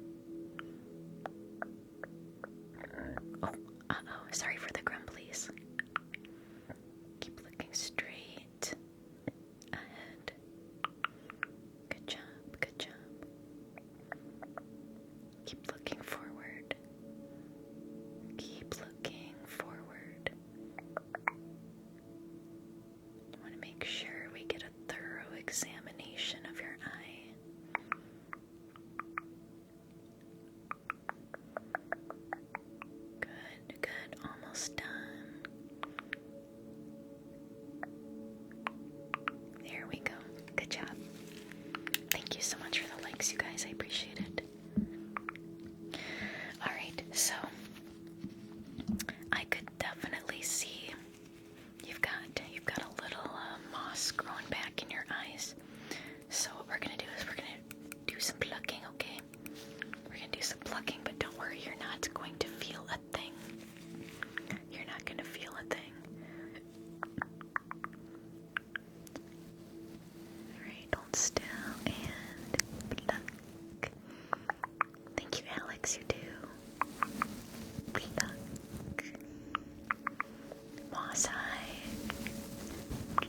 Oh, uh-oh, sorry for the grumblies. Keep looking straight ahead. Good job, good job. Keep looking forward. Keep looking forward. I want to make sure we get a thorough examination of your eye. Good, good, almost done. There we go. Good job. Thank you so much for the likes, you guys. I appreciate it. Alright, so I could definitely see you've got a little moss growing back in your eyes. So what we're gonna do is we're gonna do some plucking, okay? We're gonna do some plucking, but don't worry, you're not going to feel a thing. You're not gonna feel a thing. Alright, hold still and pluck. Thank you, Alex, you do. Pluck. Moss eye. Pluck.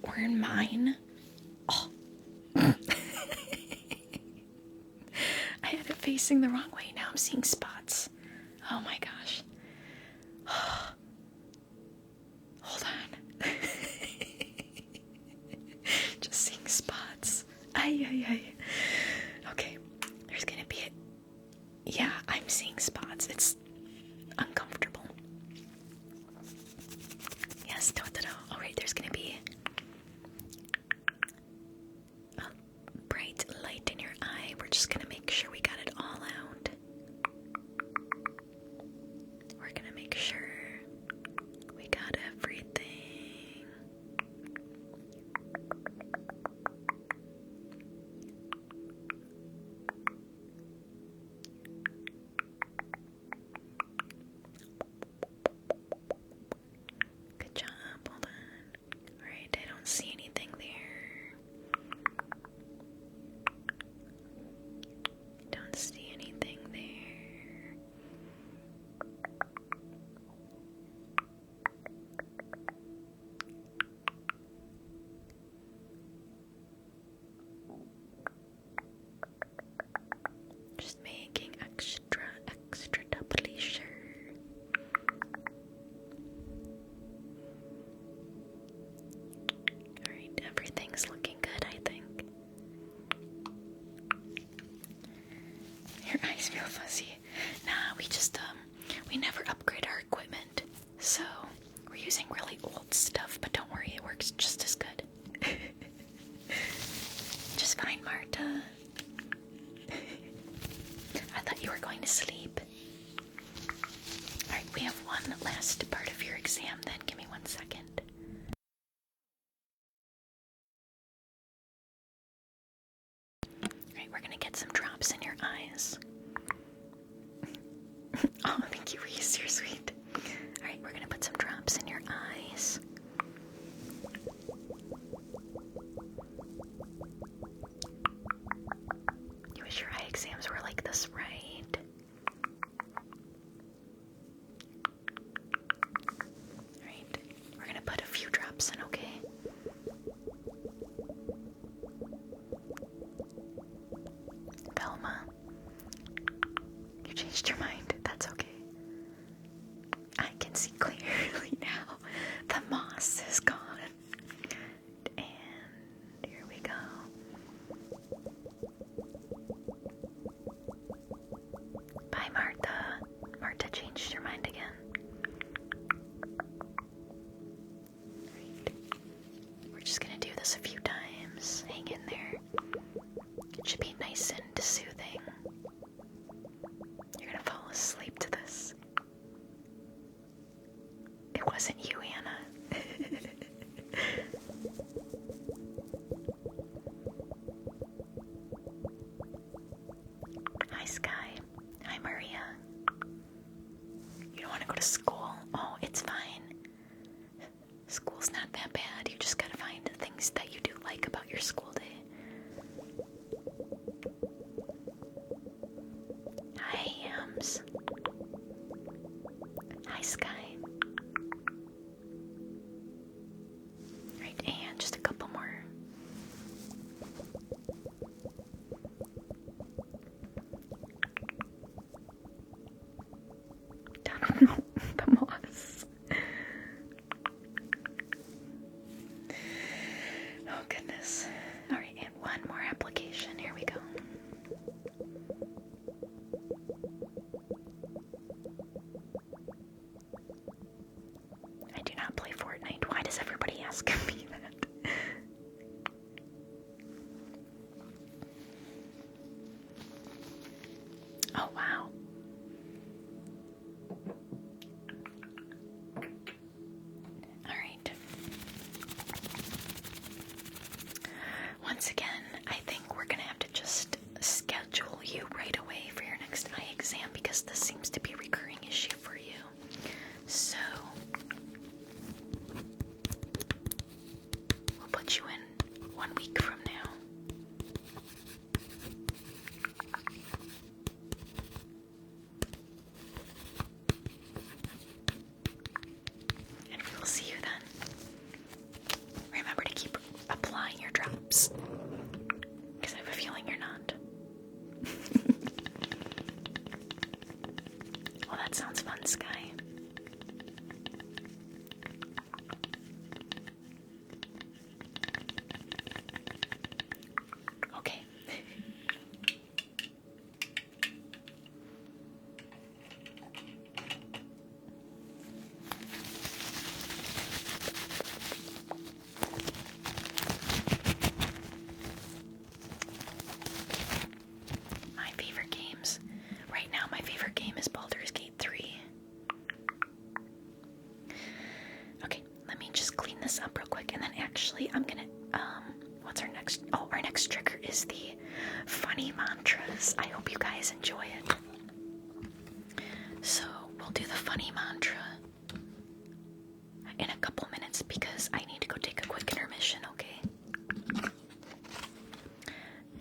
Or in mine. Oh. I had it facing the wrong way. Now I'm seeing spots. Oh my gosh. Hold on. Just seeing spots. Ay. Okay. There's gonna be a... Yeah, I'm seeing spots. It's uncomfortable. Yes, Totoro. Alright, there's gonna be a bright light in your eye. We're just gonna make sure we got it all out. We're gonna make sure we got everything. Good job, hold on. Alright, I don't see anything there. Don't see anything there. Just making extra doubly sure. Alright, everything's looking good, I think. Your eyes feel fuzzy. Nah, we never upgrade our equipment. So, we're using really old stuff, but don't worry, it works just as good. Just fine, Marta. I thought you were going to sleep. Alright, we have one last part of your exam then. Give me 1 second. Alright, we're gonna get some drops in your eyes. Oh, thank you, Reese. You're sweet. Alright, we're gonna put some drops in your eyes. You wish your eye exams were like this, right? Alright, we're gonna put a few drops in, okay? Velma, you changed your mind. That's okay. I can see clearly now. The moss is gone. And here we go. Bye, Martha. Martha changed your mind again. Right. We're just gonna do this a few times. Hang in there. It should be nice and soothing. You're gonna fall asleep to this. It wasn't you, Anna. Hi, Sky. Hi, Maria. You don't want to go to school? Oh, it's fine. School's not that bad. You just gotta find things that you do like about your school day. Hi, Yams. Hi, Sky. Right, and just a couple more. The moss. Oh, goodness. Alright, and one more application. Here we go. I do not play Fortnite. Why does everybody ask me that? Oh, wow. Alright. Once again, I think we're gonna have to just schedule you right away for your next eye exam because this seems to be a recurring issue for you. So, we'll put you in 1 week from now. And we will see you then. Remember to keep globes. Because I have a feeling you're not. Well, that sounds fun, Sky. Okay. My favorite games. Right now, my favorite game is Baldur's Gate 3. Okay, let me just clean this up real quick, and then actually I'm gonna, what's our next, oh, our next trigger is the funny mantras. I hope you guys enjoy it. So, we'll do the funny mantra in a couple minutes because I need to go take a quick intermission, okay?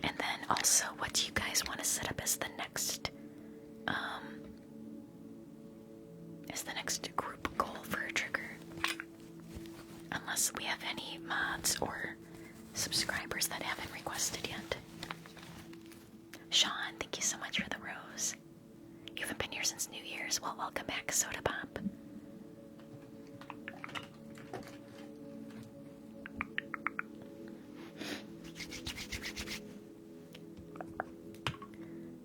And then also, what do you guys want to set up as the next, group goal for a trigger? Unless we have any mods or subscribers that haven't requested yet. Sean, thank you so much for the rose. You haven't been here since New Year's. Well, welcome back, Soda Pop.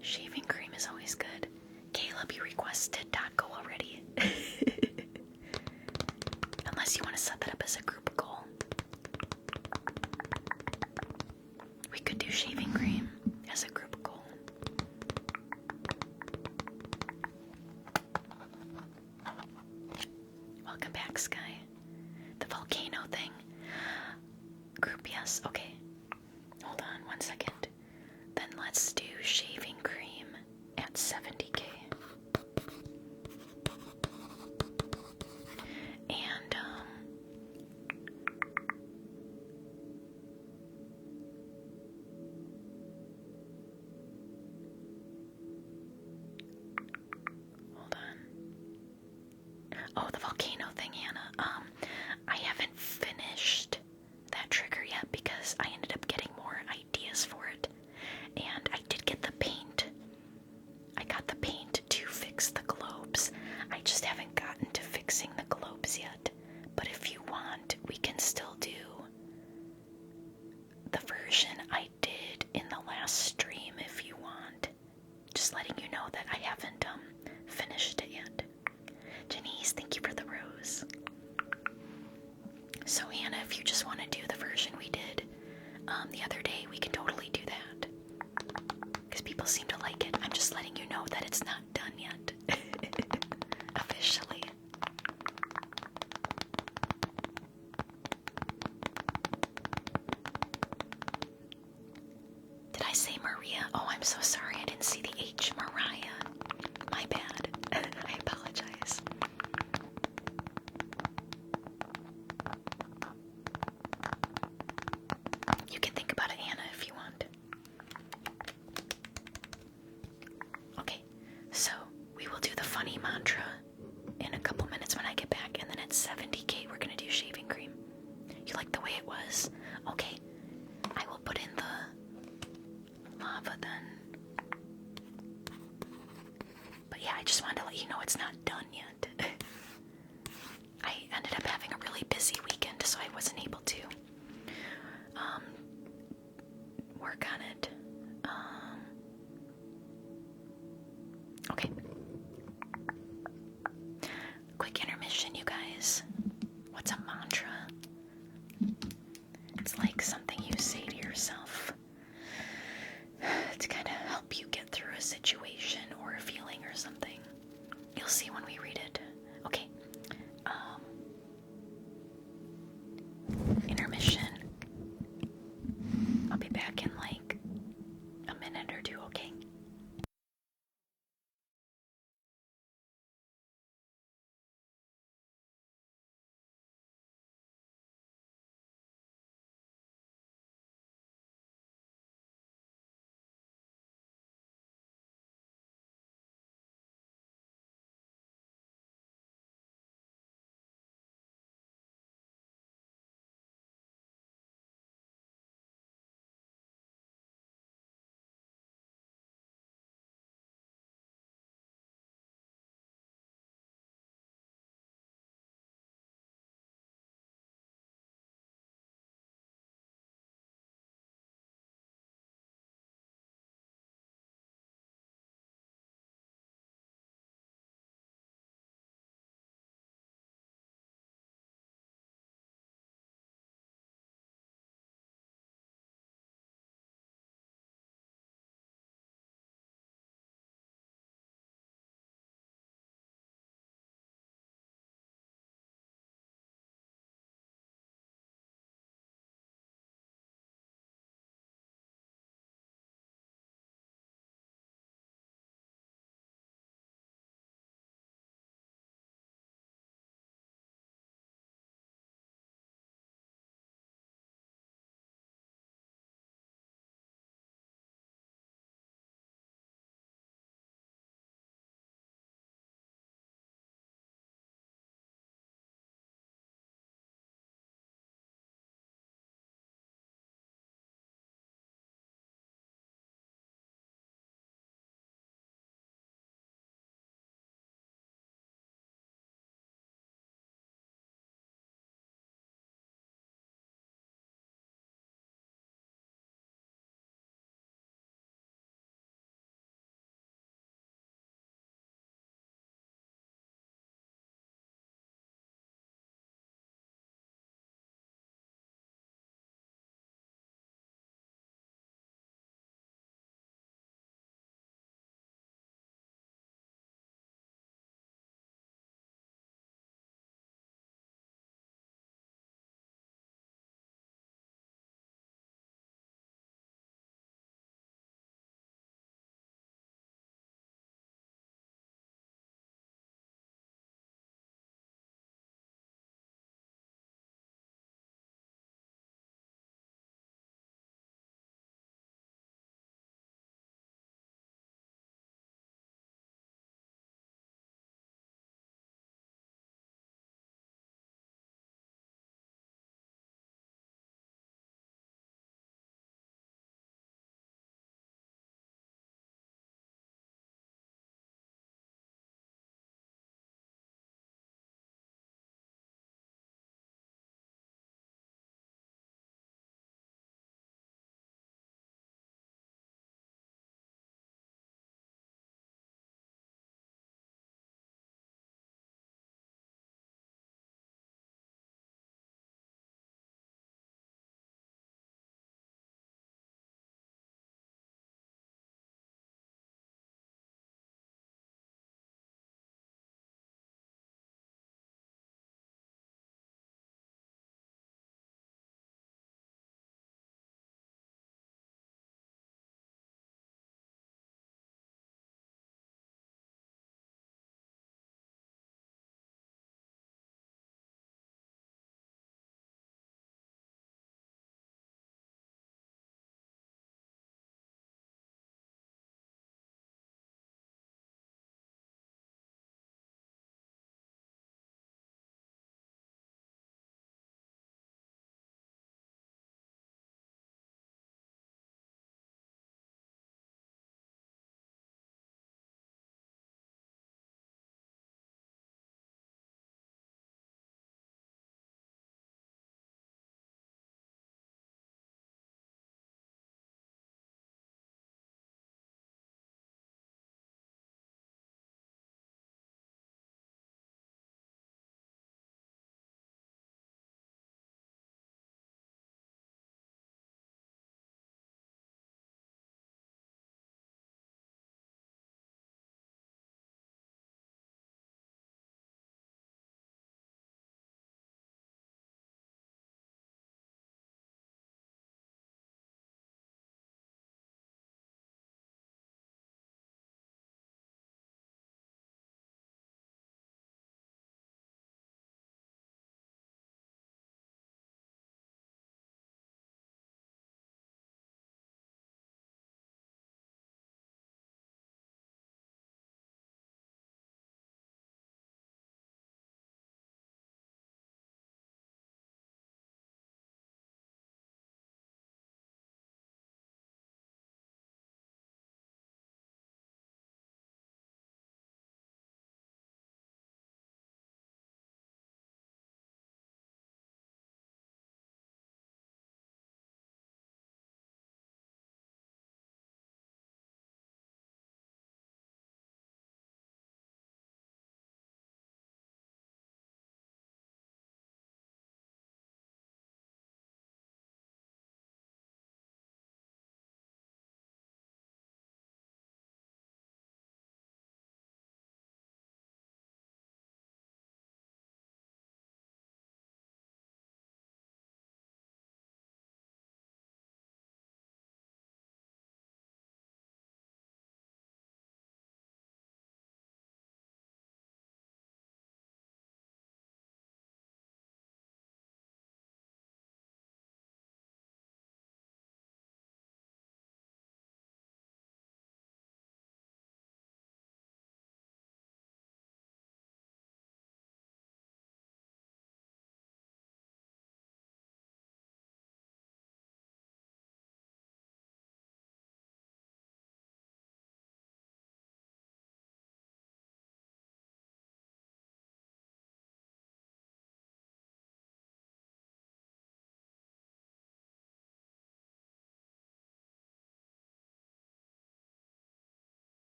Shaving cream is always good. Caleb, you requested taco already. Unless you want to set that up as a group goal. We could do shaving cream as a group goal. Welcome back, Sky. The volcano thing. Group, yes. Okay. Hold on 1 second. Then let's do shaving cream at 70k. And, hold on. Oh, the volcano thing, Hannah. I haven't finished that trigger yet because I ended up getting more ideas for it. And I did get the paint. I got the paint to fix the globes. I just haven't gotten to fixing the globes yet. But if you want, we can still do the version I did in the last stream if you want. Just letting you know that I haven't finished it yet. Janice, thank you for the rose. So Hannah, if you just want to do the version we did the other day, we can totally do that. Because people seem to like it. I'm just letting you know that it's not done yet. Officially. Did I say Maria? Oh, I'm so sorry. I didn't see the H. Mariah. My bad. I apologize. You can think about it, Anna, if you want. Okay, so we will do the funny mantra in a couple minutes when I get back, and then at 70k we're gonna do shaving cream. You like the way it was? Okay, I will put in the lava then. But yeah, I just wanted to let you know it's not done yet. I ended up having a really busy weekend, so I wasn't able to work on it. Okay. Quick intermission, you guys. What's a mantra? It's like something you say to yourself to kind of help you get through a situation or a feeling or something. You'll see when we read it. Okay. Intermission. I'll be back in like a minute or two, okay?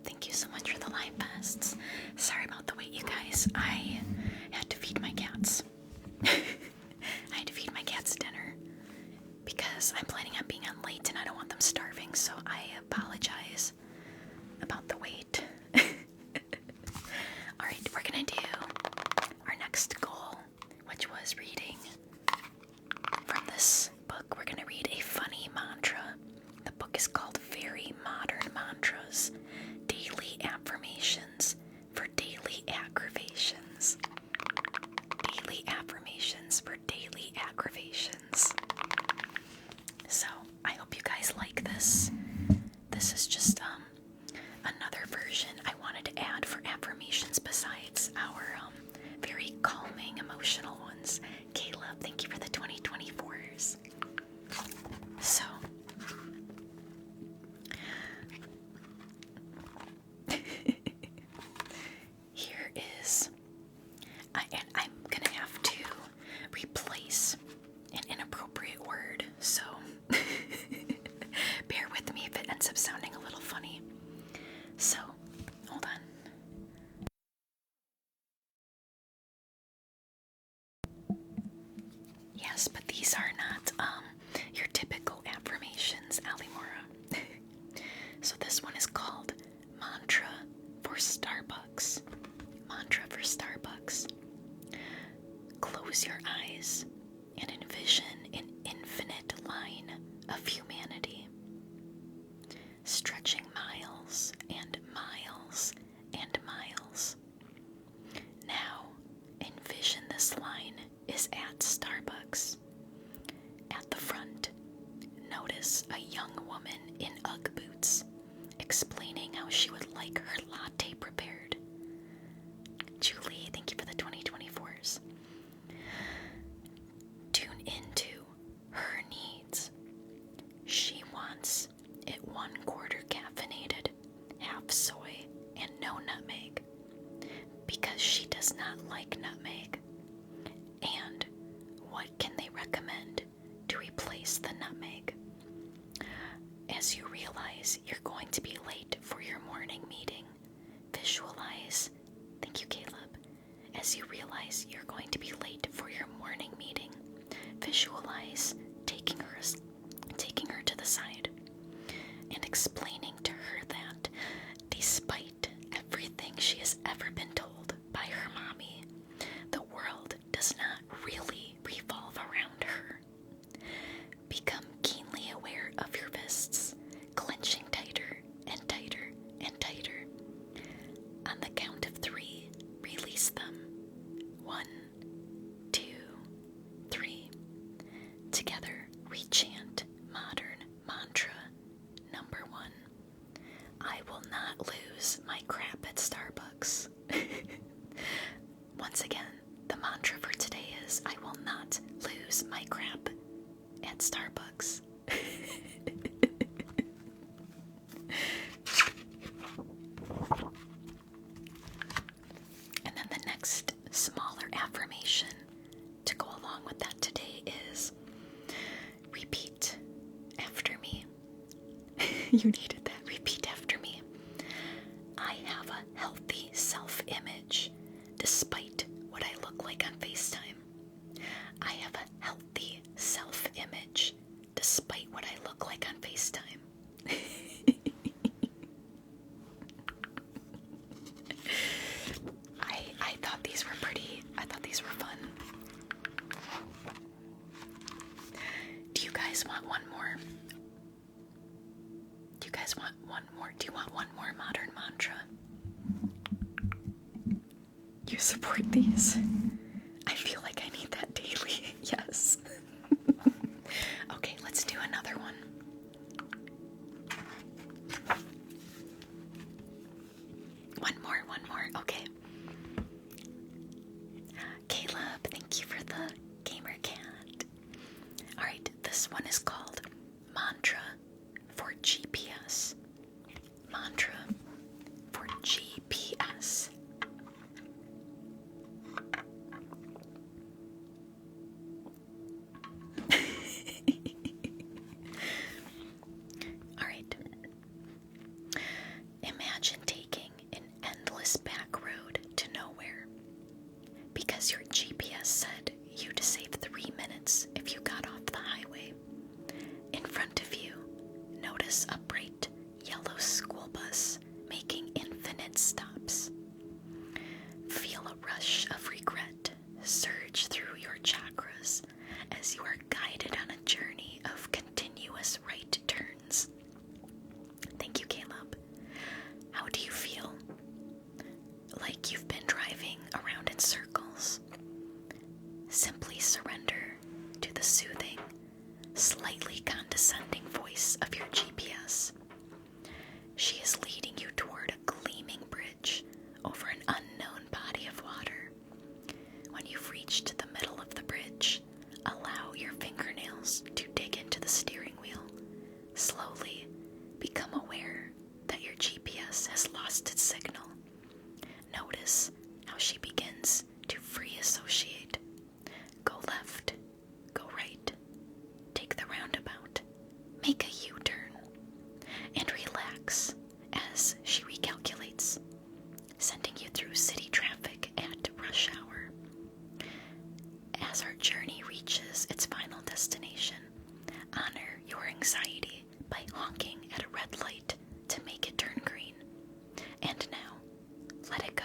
thank you so much for the live vests. Sorry about the wait, you guys. I had to feed my cats. I had to feed my cats dinner because I'm planning on being on late and I don't want them starving, so I apologize about the wait. Alright, we're gonna do our next goal, which was reading from this book. We're gonna read a funny mantra. The book is called Very Modern Mantras, Daily Affirmations for Daily Aggravations. Daily Affirmations for Daily Aggravations. So, I hope you guys like this. This is just another version I wanted to add for affirmations besides our very calming, emotional ones. Caleb, thank you for the 2024s. So, here is, and I'm gonna have to replace an inappropriate word, so bear with me if it ends up sounding a little funny. So, hold on. Yes, but these are not your typical affirmations, Alimora. So this one is called Mantra for Starbucks. Mantra for Starbucks. Close your eyes and envision an infinite line of humanity, stretching miles and miles and miles. Now, envision this line is at Starbucks. At the front, notice a young woman in Ugg boots explaining how she would like her latte prepared. Julie, thank you for the 2024s. Tune into her needs. She wants it 1/4 caffeinated, half soy, and no nutmeg, because she does not like nutmeg. And what can they recommend to replace the nutmeg? As you realize you're going to be late for your morning meeting, visualize, thank you, Caleb. As you realize you're going to be late for your morning meeting, visualize taking her to the side and explaining to her that despite everything she has ever been told by her mommy, the world does not really revolve around her. Become keenly aware of your fists, clenching tighter and tighter and tighter. On the count of 3, release them. 1, 2, 3. Together, rechant modern mantra number 1. I will not lose my crap at Starbucks. Once again, the mantra for today is I will not lose my crap at Starbucks. And then the next smaller affirmation to go along with that today is repeat after me. You needed that. Repeat after me. I have a healthy self-image despite what I look like on FaceTime. I have a healthy self-image despite what I look like on FaceTime. I thought these were fun. Do you guys want one more? Do you guys want one more? Do you want one more modern mantra? You support these? I feel like I need that daily. Yes. Okay, let's do another one. One more. Okay. Caleb, thank you for the gamer cat. Alright, this one is called Mantra for GPS. Mantra for GPS. Alright. Imagine taking because your GPS said you'd save 3 minutes if you got off the highway. In front of you, notice a bright yellow school bus making infinite stops. Feel a rush of regret surge through your chakras as you are guided on a journey of continuous right turns. Thank you, Caleb. How do you feel? Like you've been driving around in circles? Simply surrender to the soothing, slightly condescending voice of your GPS. She is leading you toward a gleaming bridge over an unknown body of water. When you've reached the middle of the bridge, allow your fingernails to dig into the steering wheel. Slowly become aware that your GPS has lost its signal. Notice how she begins to free associate. Go left, go right, take the roundabout, make a U-turn, and relax as she recalculates, sending you through city traffic at rush hour. As our journey reaches its final destination, honor your anxiety by honking at a red light to make it turn green. And now, let it go.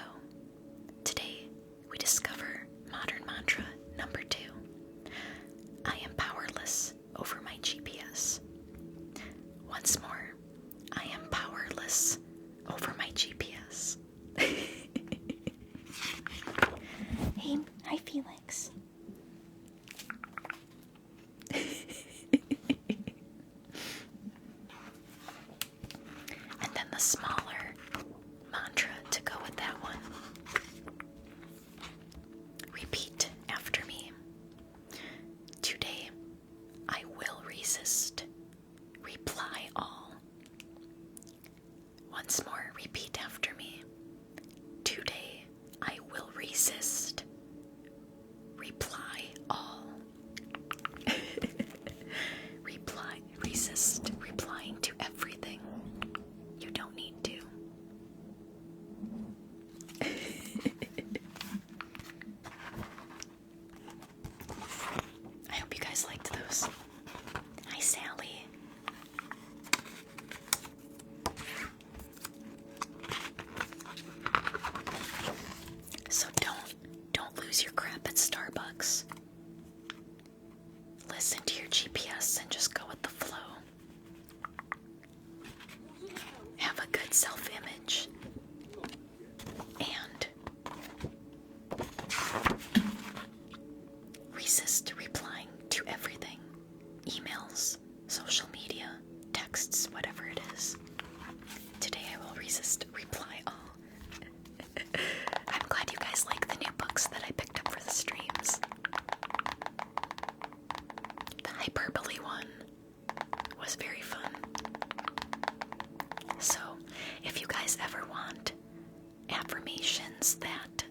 Today, we discover modern mantra number 2. I am powerless over my GPS. Once more, I am powerless over my GPS. Hey, hi Felix. And then the smaller mantra to go with that one. Repeat after me. Today, I will resist. Reply all. Once more, repeat after me. Today, I will resist. Reply all. Resist replying to everything you don't need to. I hope you guys liked those. Hi, Sally. So don't lose your crap at Starbucks. Listen to your GPS and just go with the flow. Have a good self-image. And resist replying to everything. Emails, social media, texts, whatever it is. Today I will resist reply all. I'm glad you guys like the new books that I picked up for the streams. The hyperbole one was very fun. So, if you guys ever want affirmations that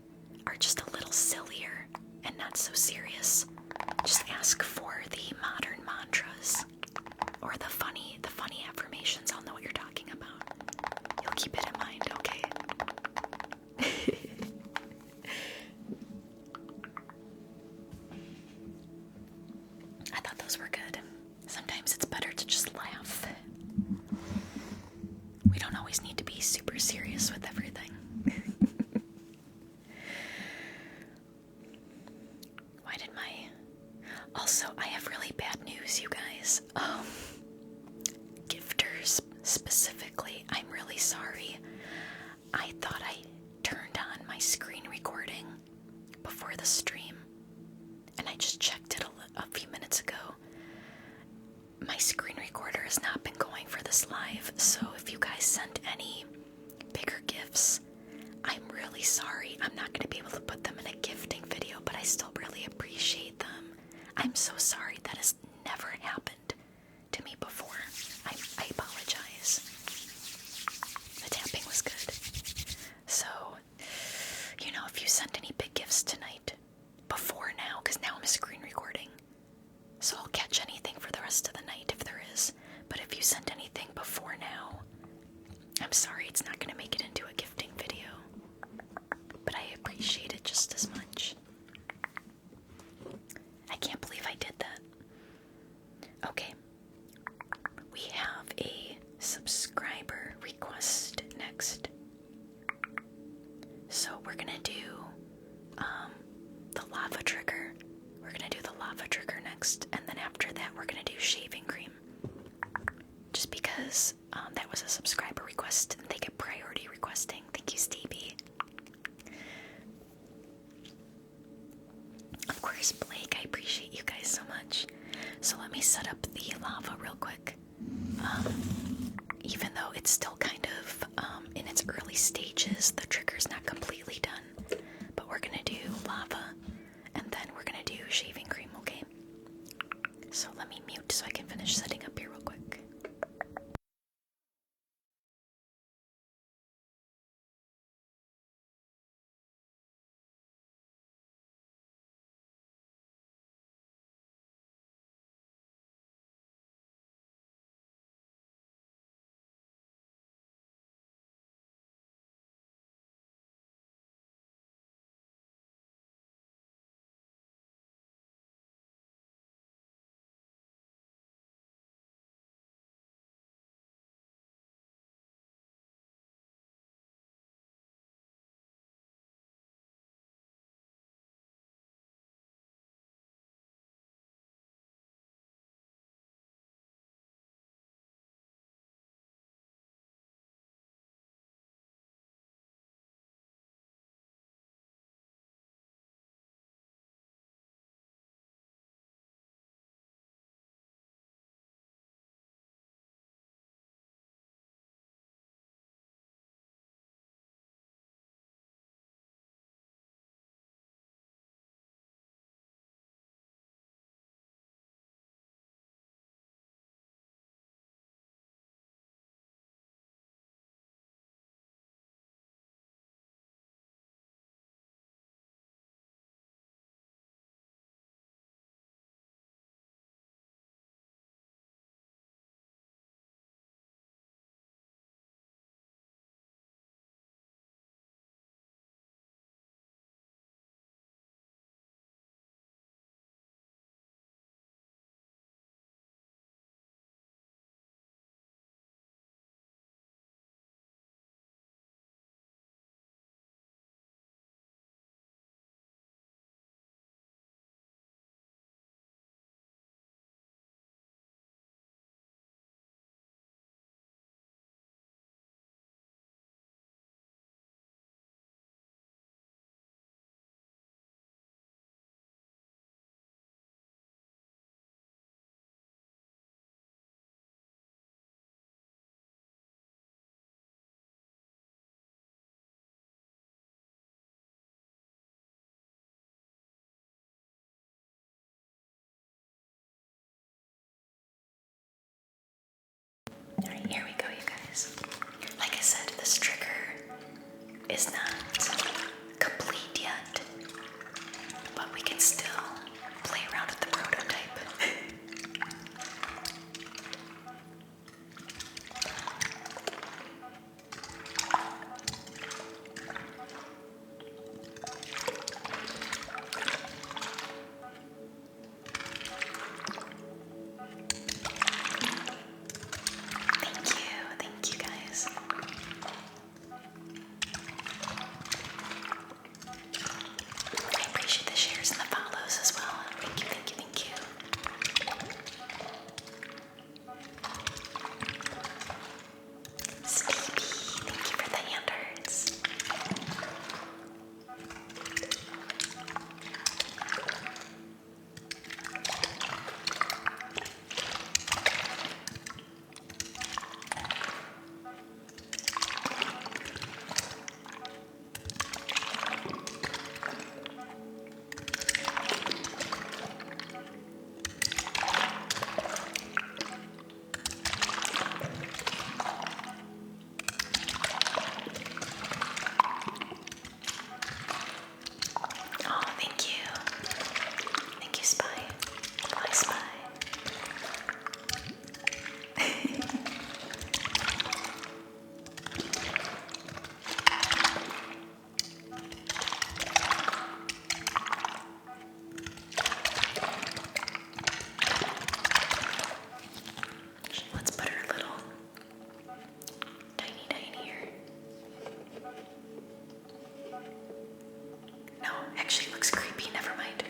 are just a little sillier and not so serious, just ask for the modern mantras or the funny affirmations. I'll know what you're talking about. You'll keep it in mind, okay? I thought those were good. Sometimes it's better to just laugh. We don't always need to be super serious with everything. Also, I have really bad news, you guys. Gifters specifically, I'm really sorry. I thought I turned on my screen recording before the stream, and I just checked it a few minutes ago. My screen recorder has not been going for this live, so if you guys sent any bigger gifts, I'm really sorry. I'm not going to be able to put them in a gifting video, but I still really appreciate them. I'm so sorry. That has never happened to me before. I apologize. The tapping was good. So, if you sent any big gifts tonight, before now, because now I'm screen recording, so I'll catch anything for the rest of the night if there is. But if you sent anything before now, I'm sorry, it's not going to make it into a gifting video. But I appreciate it just as much. we're gonna do the lava trigger. We're gonna do the lava trigger next, and then after that, we're gonna do shaving cream. Just because that was a subscriber request, and they get priority requesting. Thank you, Stevie. Of course, Blake, I appreciate you guys so much. So let me set up the lava real quick. Even though it's still kind of in its early stages, the trigger's not completely done. But we're gonna do lava, and then we're gonna do shaving cream, okay? So let me mute so I can finish setting up here real quick. Alright, here we go, you guys. Like I said, this trigger is not complete yet, but we can still play around with the prototype. Thank you guys. Actually, it looks creepy. Never mind.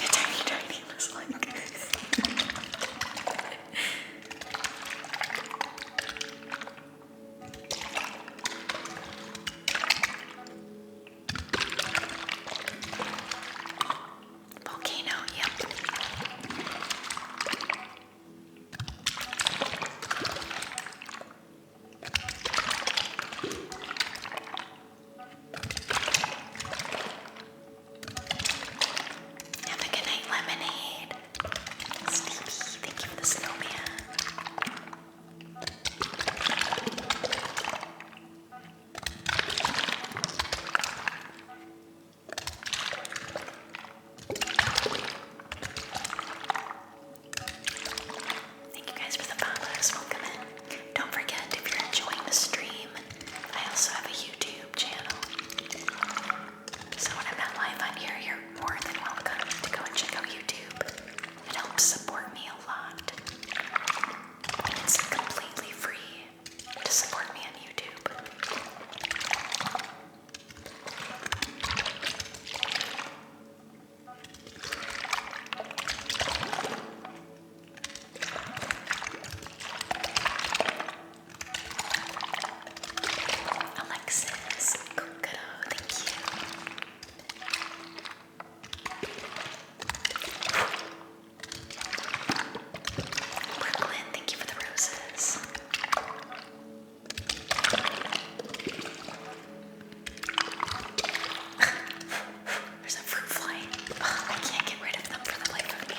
Tiny was like. Volcano, yep. Have a good night, Lemonade. Stevie, thank you for the snowman. Thank you guys for the follows. Welcome in. Don't forget, if you're enjoying the stream, I also have a YouTube channel. So when I'm not live on here, you're more than welcome to go and check out YouTube. It helps support me a lot. And it's completely free to support me on YouTube. Alexis, Coco, thank you. Brooklyn, thank you for the roses. There's a fruit fly. Oh, I can't get rid of them for the life of me.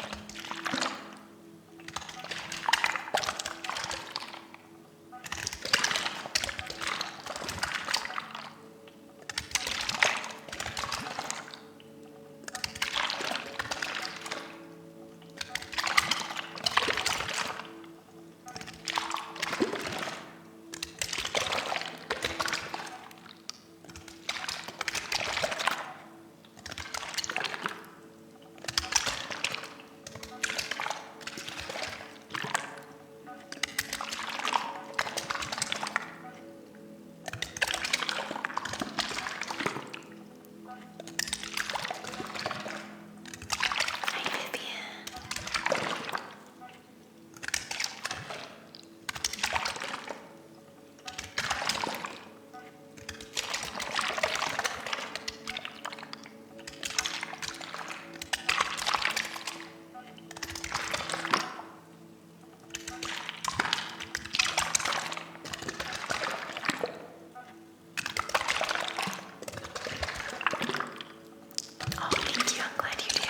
Hi, Vivian. Oh, thank you. I'm glad you do.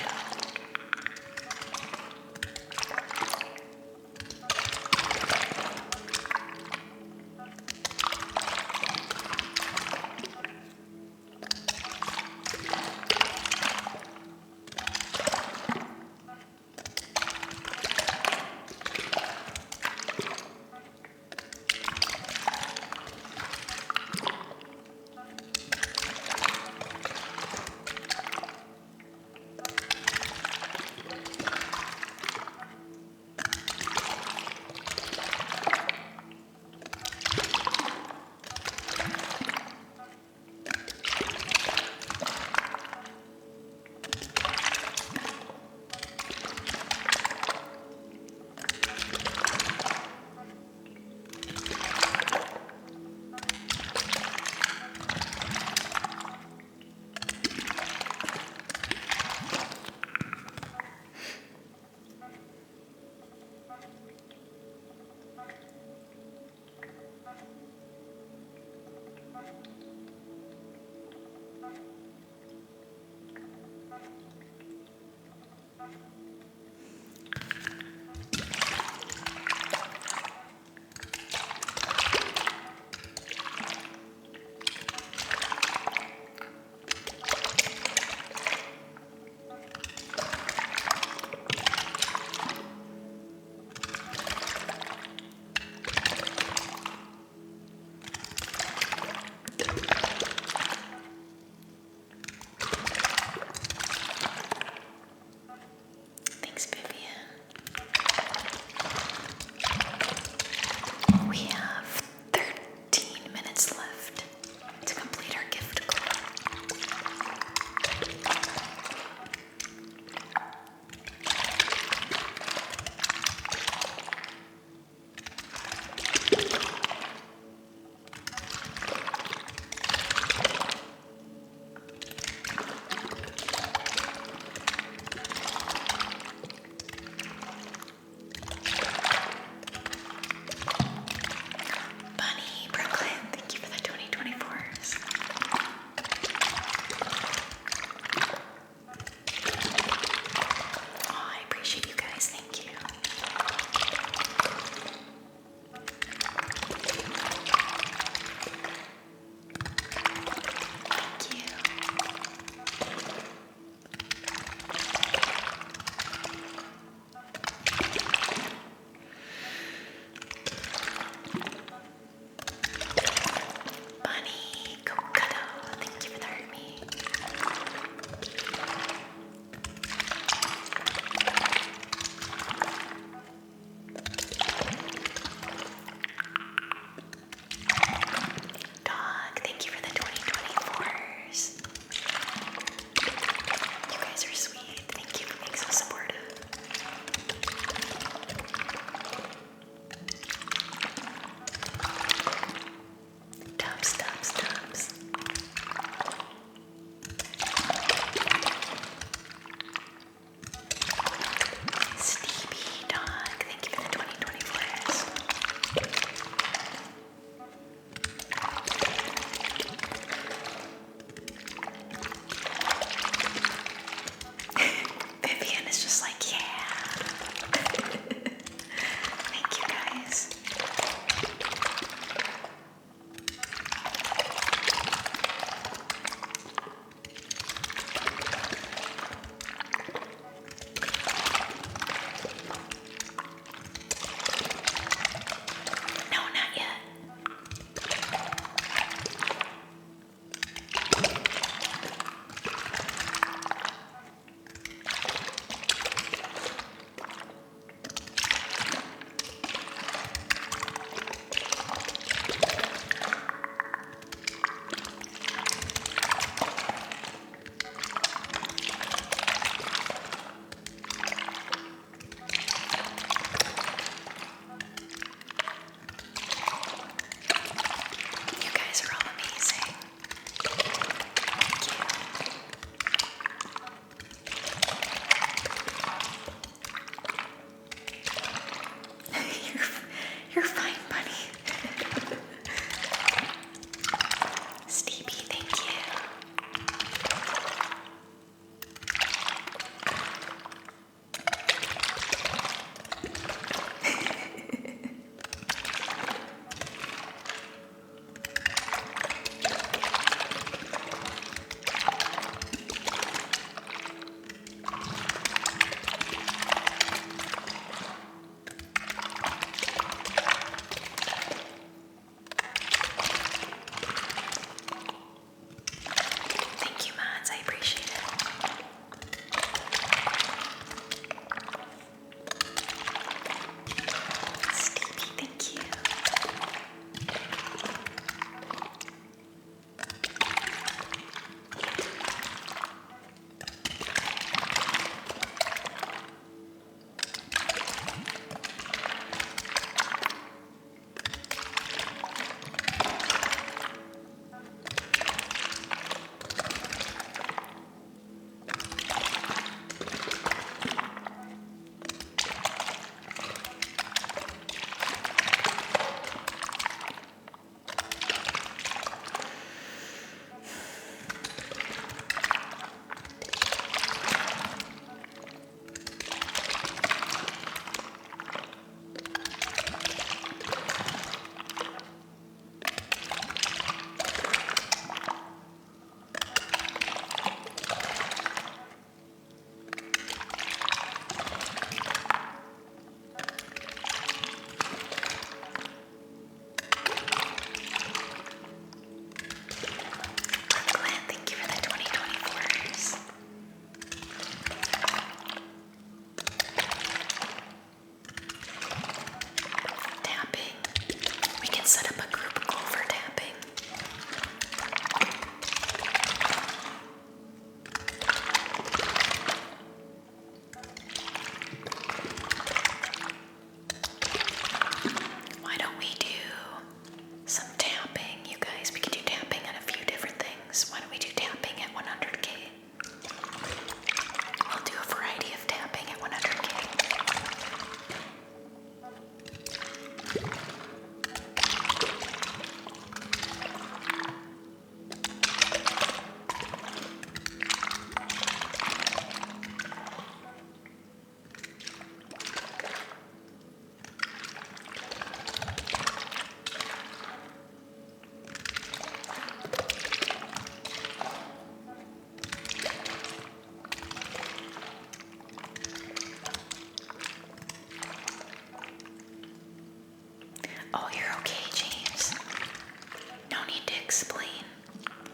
need to explain.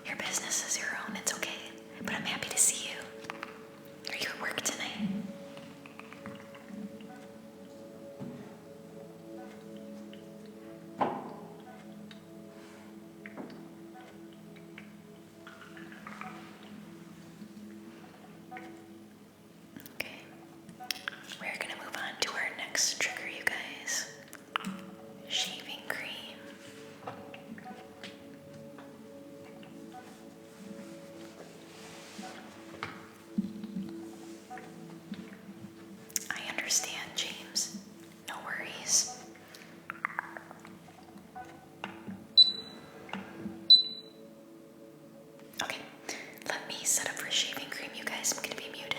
Your business is your own, it's okay. But I'm happy to see you. Are you at work tonight? Okay. We're gonna move on to our next trigger, you guys. Shaving cream. I understand, James. No worries. Okay, let me set up for shaving cream, you guys. I'm gonna be muted.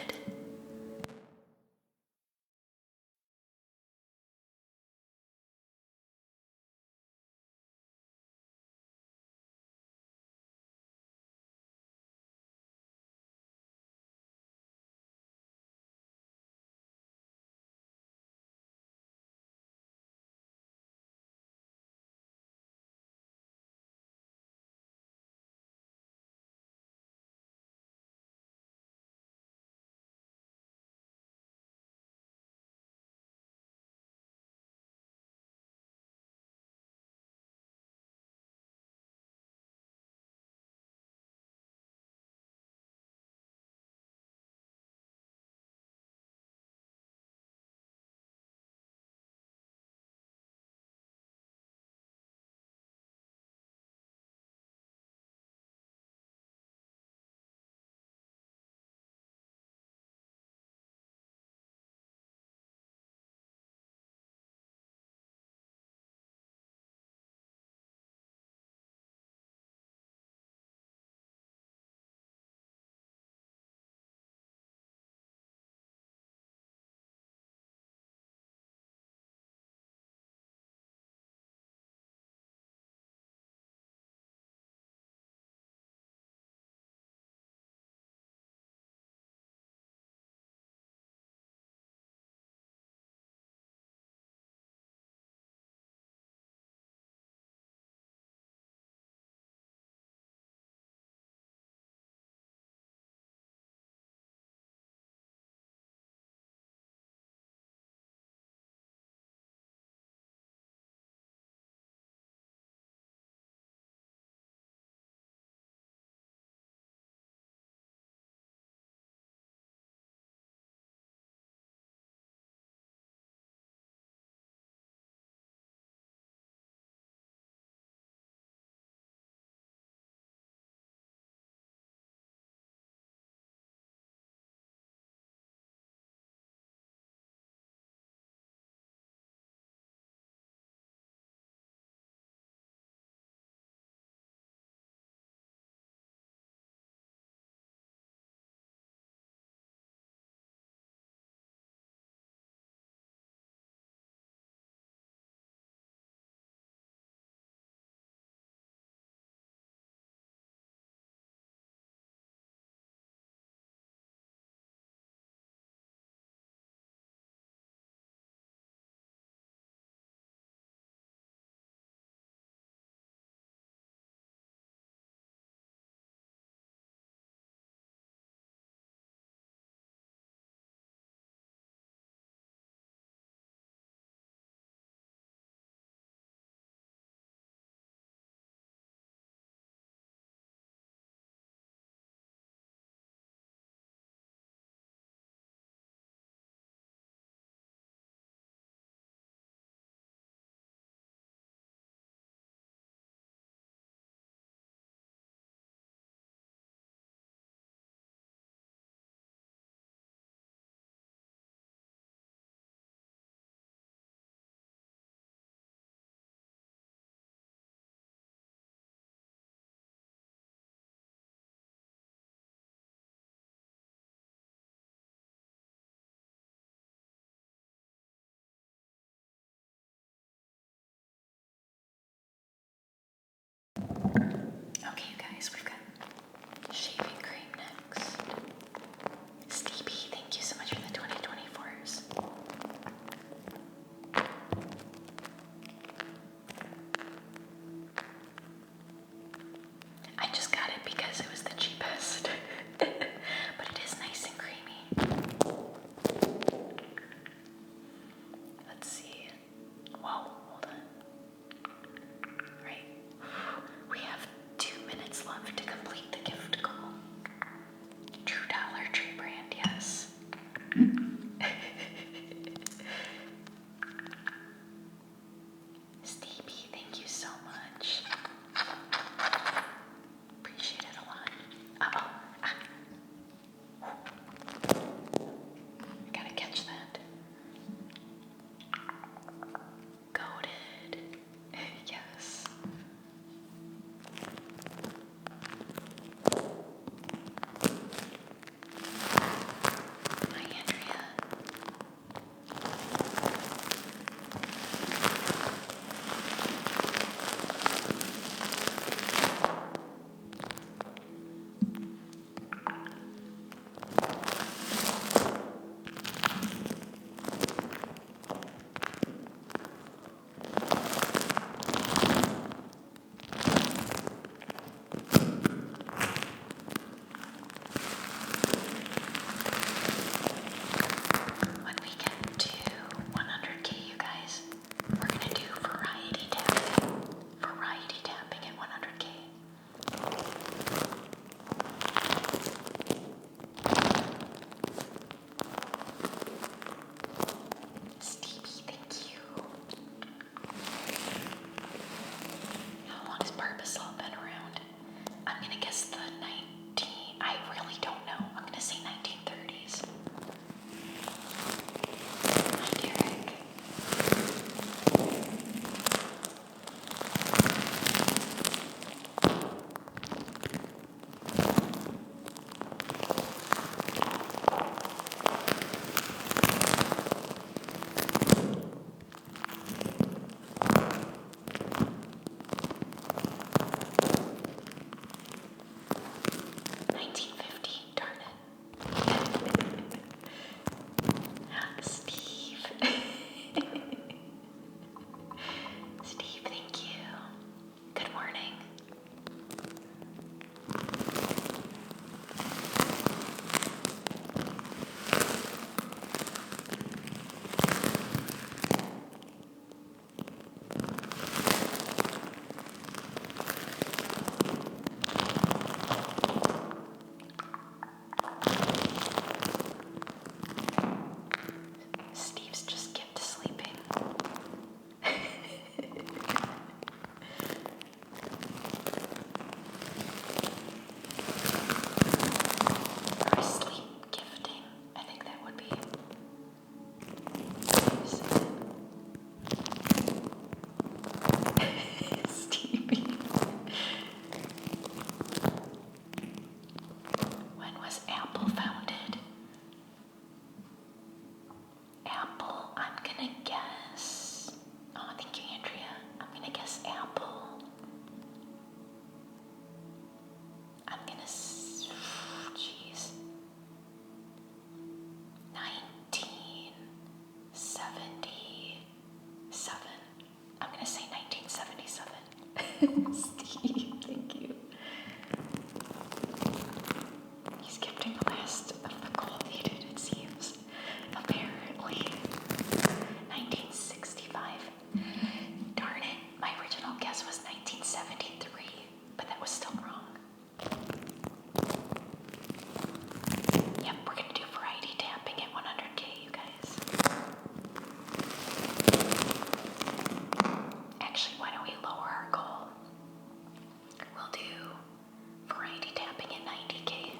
variety tapping in 90K.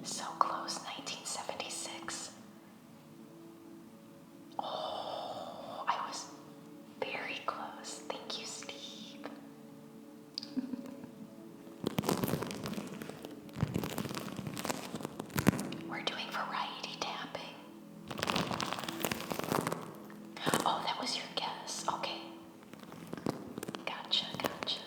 So close, 1976. Oh, I was very close. Thank you, Steve. We're doing variety tapping. Oh, that was your guess. Okay. Gotcha, gotcha.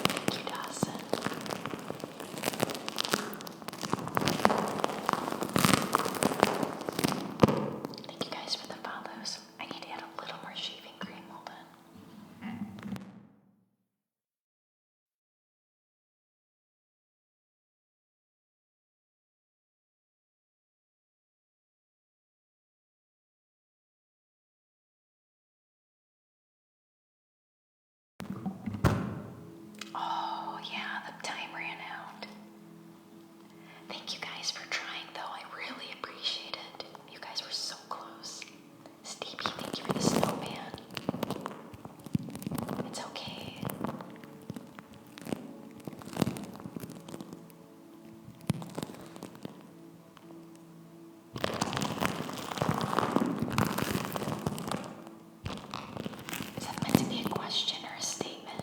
Thank you, Dawson. Thank you guys for the follows. I need to add a little more shaving cream. Hold on. Oh, yeah, the time ran out. Thank you guys for trying, though. I really appreciate it. You guys were so close. Stevie, thank you for the snowman. It's okay. Is that meant to be a question or a statement?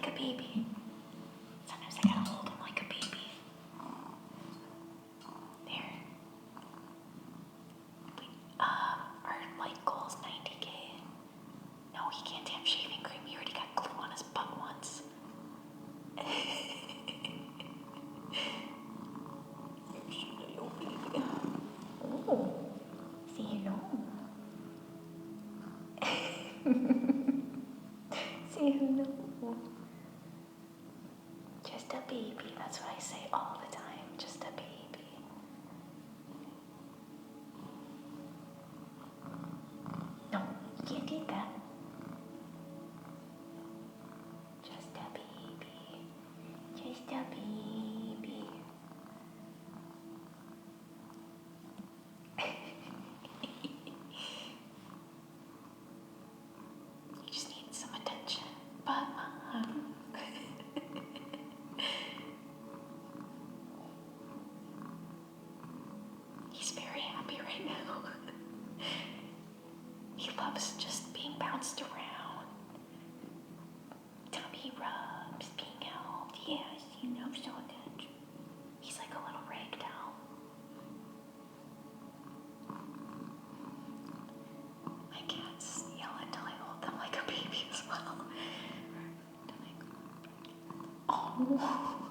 like a baby. Sometimes I gotta hold him like a baby. There. Our light goal is 90K. No, he can't have shaving cream. He already got glue on his butt once. Oh, say hello. Say hello. Just a baby. That's what I say all the time. Just a baby. No, you can't eat that. Just a baby. Just a baby. You just need some attention. But he's very happy right now. He loves just being bounced around. Tummy rubs, being held. Yes, he loves so good. He's like a little rag doll. My cats yell until I hold them like a baby as well. Oh.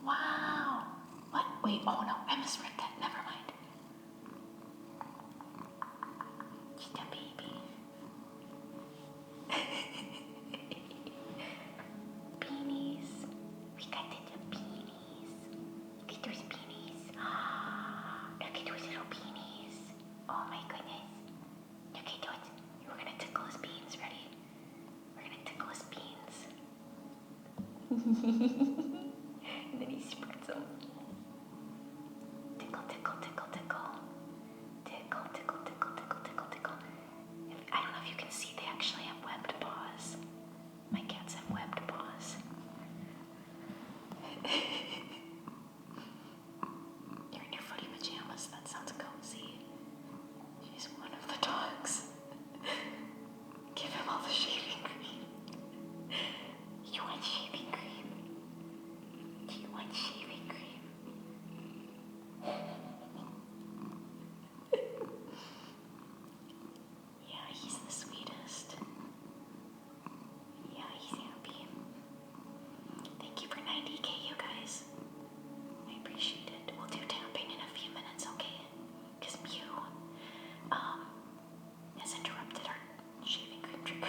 Wow. What? Wait, oh no, I misread that. Never mind. Just a baby. Beanies. We got the beanies. Look at those beanies. Look at those little beanies. Oh my goodness. Look at those. We're gonna tickle his beans. Ready? We're gonna tickle his beans. And then he spreads them. Tickle, tickle, tickle, tickle. Tickle, tickle, tickle, tickle, tickle, tickle. I don't know if you can see, they actually have webbed paws. My cats have webbed paws. You're in your footy pajamas. That sounds cozy. She's one of the dogs. Give him all the shaving cream. You want shaving cream? Do you want shaving cream? Yeah, he's the sweetest. Yeah, he's happy. Thank you for 90K, you guys. I appreciate it. We'll do tapping in a few minutes, okay? Because Mew has interrupted our shaving cream trigger.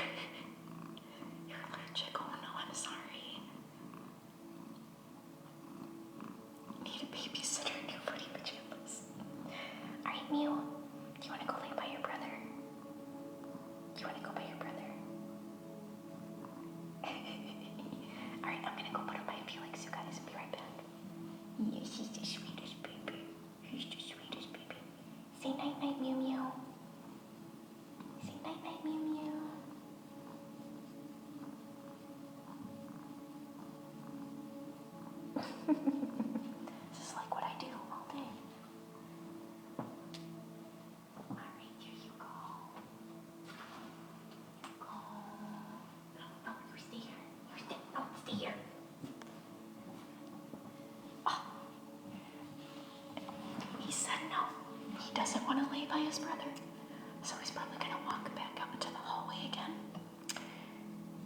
You're allergic. Oh no, I'm sorry. You need a babysitter in your footy pajamas. Alright, Mew. Do you want to go lay by your brother? Do you want to go by your brother? Alright, I'm gonna go put him by Felix, you guys. Be right back. Yes, he's the sweetest baby. He's the sweetest baby. Say night-night, Mew Mew. Say night-night, Mew Mew. This is like what I do all day. Alright, here you go. Go. No, you stay here. No, stay here. Oh. He said no. He doesn't want to lay by his brother. So he's probably going to walk back out into the hallway again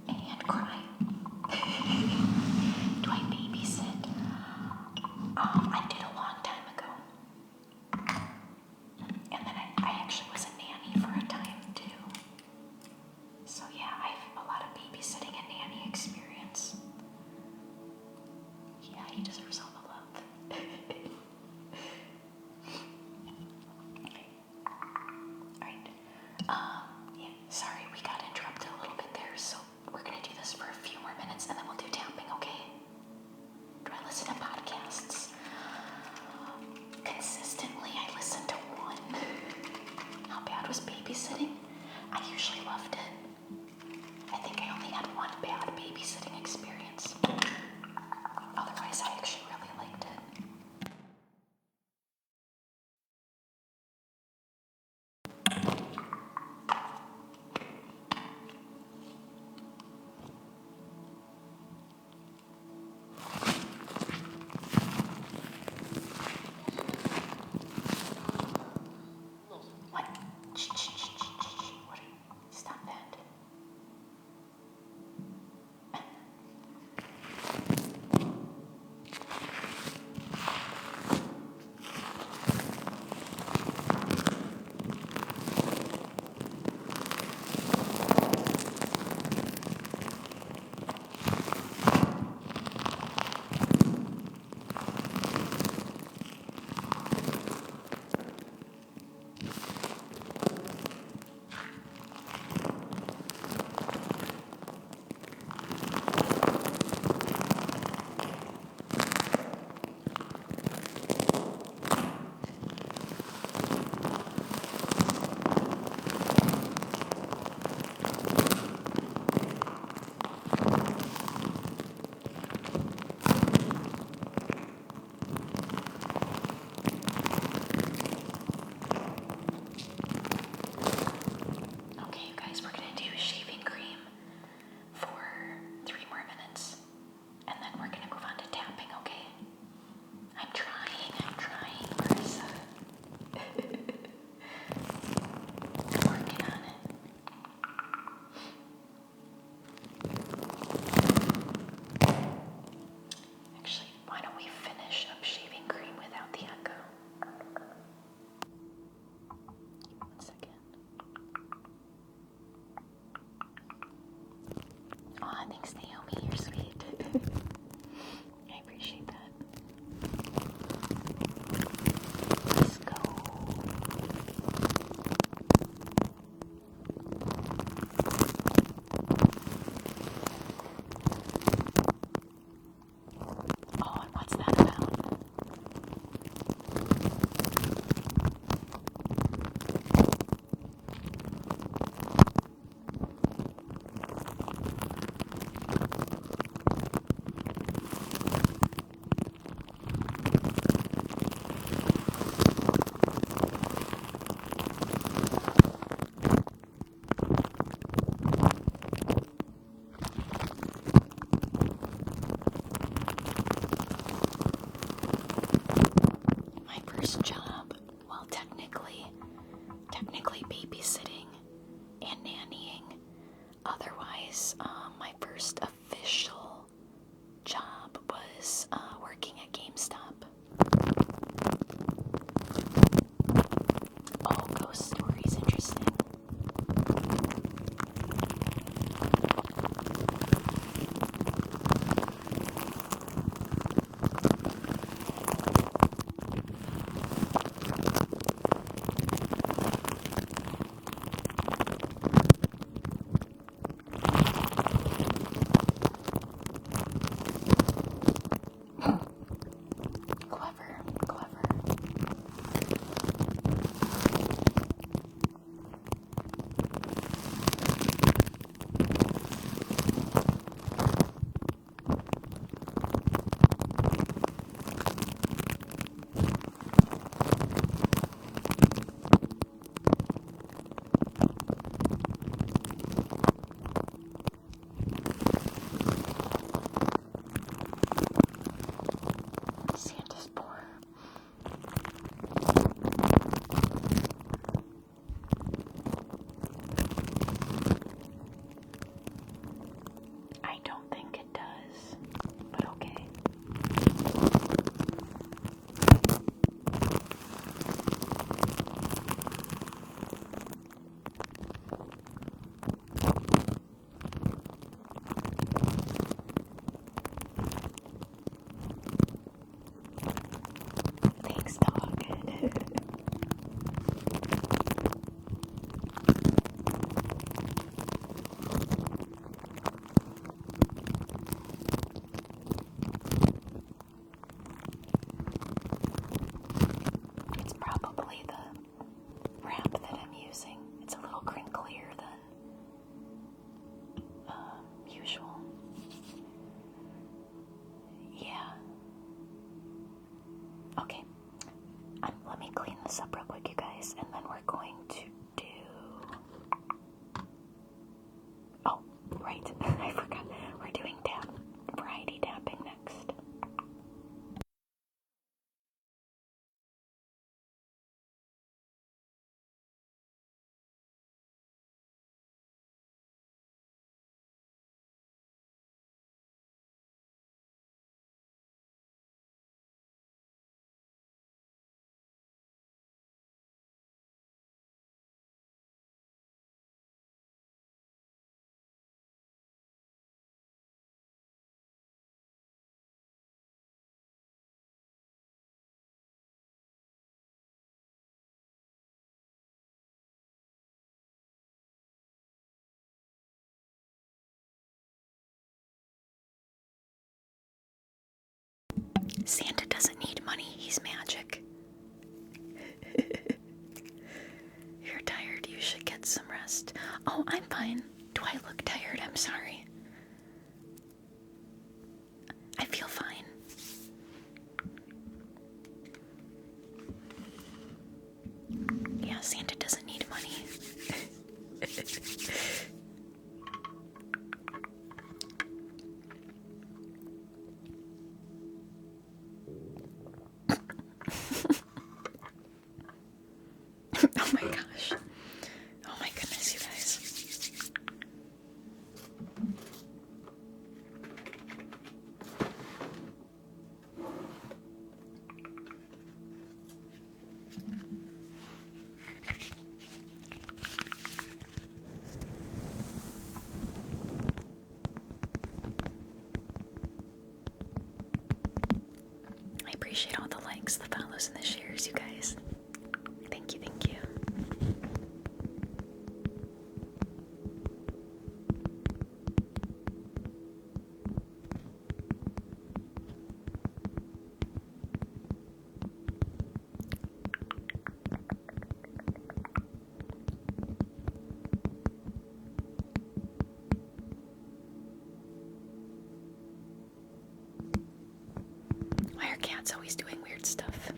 and cry. Do I babysit? I did a long time ago. And then I actually was a nanny for a time too. So yeah, I have a lot of babysitting and nanny experience. Yeah, he deserves all the love. Alright. Yeah, sorry, we got interrupted a little bit there, so we're gonna do this for a few more minutes and then we'll do tapping, okay? Do I listen to podcasts? Consistently, I listen to one. How bad was babysitting? I usually loved it. I think I only had one bad babysitting experience. Otherwise, I actually really liked it. and nannying. Otherwise, my first official job was working at GameStop. Oh, ghost stories, interesting. Clever, clever. Santa's poor. I don't think it does, but okay. Thanks, dog. It's probably the wrap that I'm using. It's a little crinklier than usual. Yeah. Okay. Let me clean this up real quick, you guys, and then we're going to do... Oh, right. I forgot. We're doing variety tapping next. Santa doesn't need money, he's magic. You're tired, you should get some rest. Oh, I'm fine. Do I look tired? I'm sorry. I feel fine. Yeah, Santa doesn't need money. Oh my gosh. Oh my goodness, you guys. I appreciate all the likes, the follows, and the shares, you guys. Thank you, thank you. Why are cats always doing weird stuff?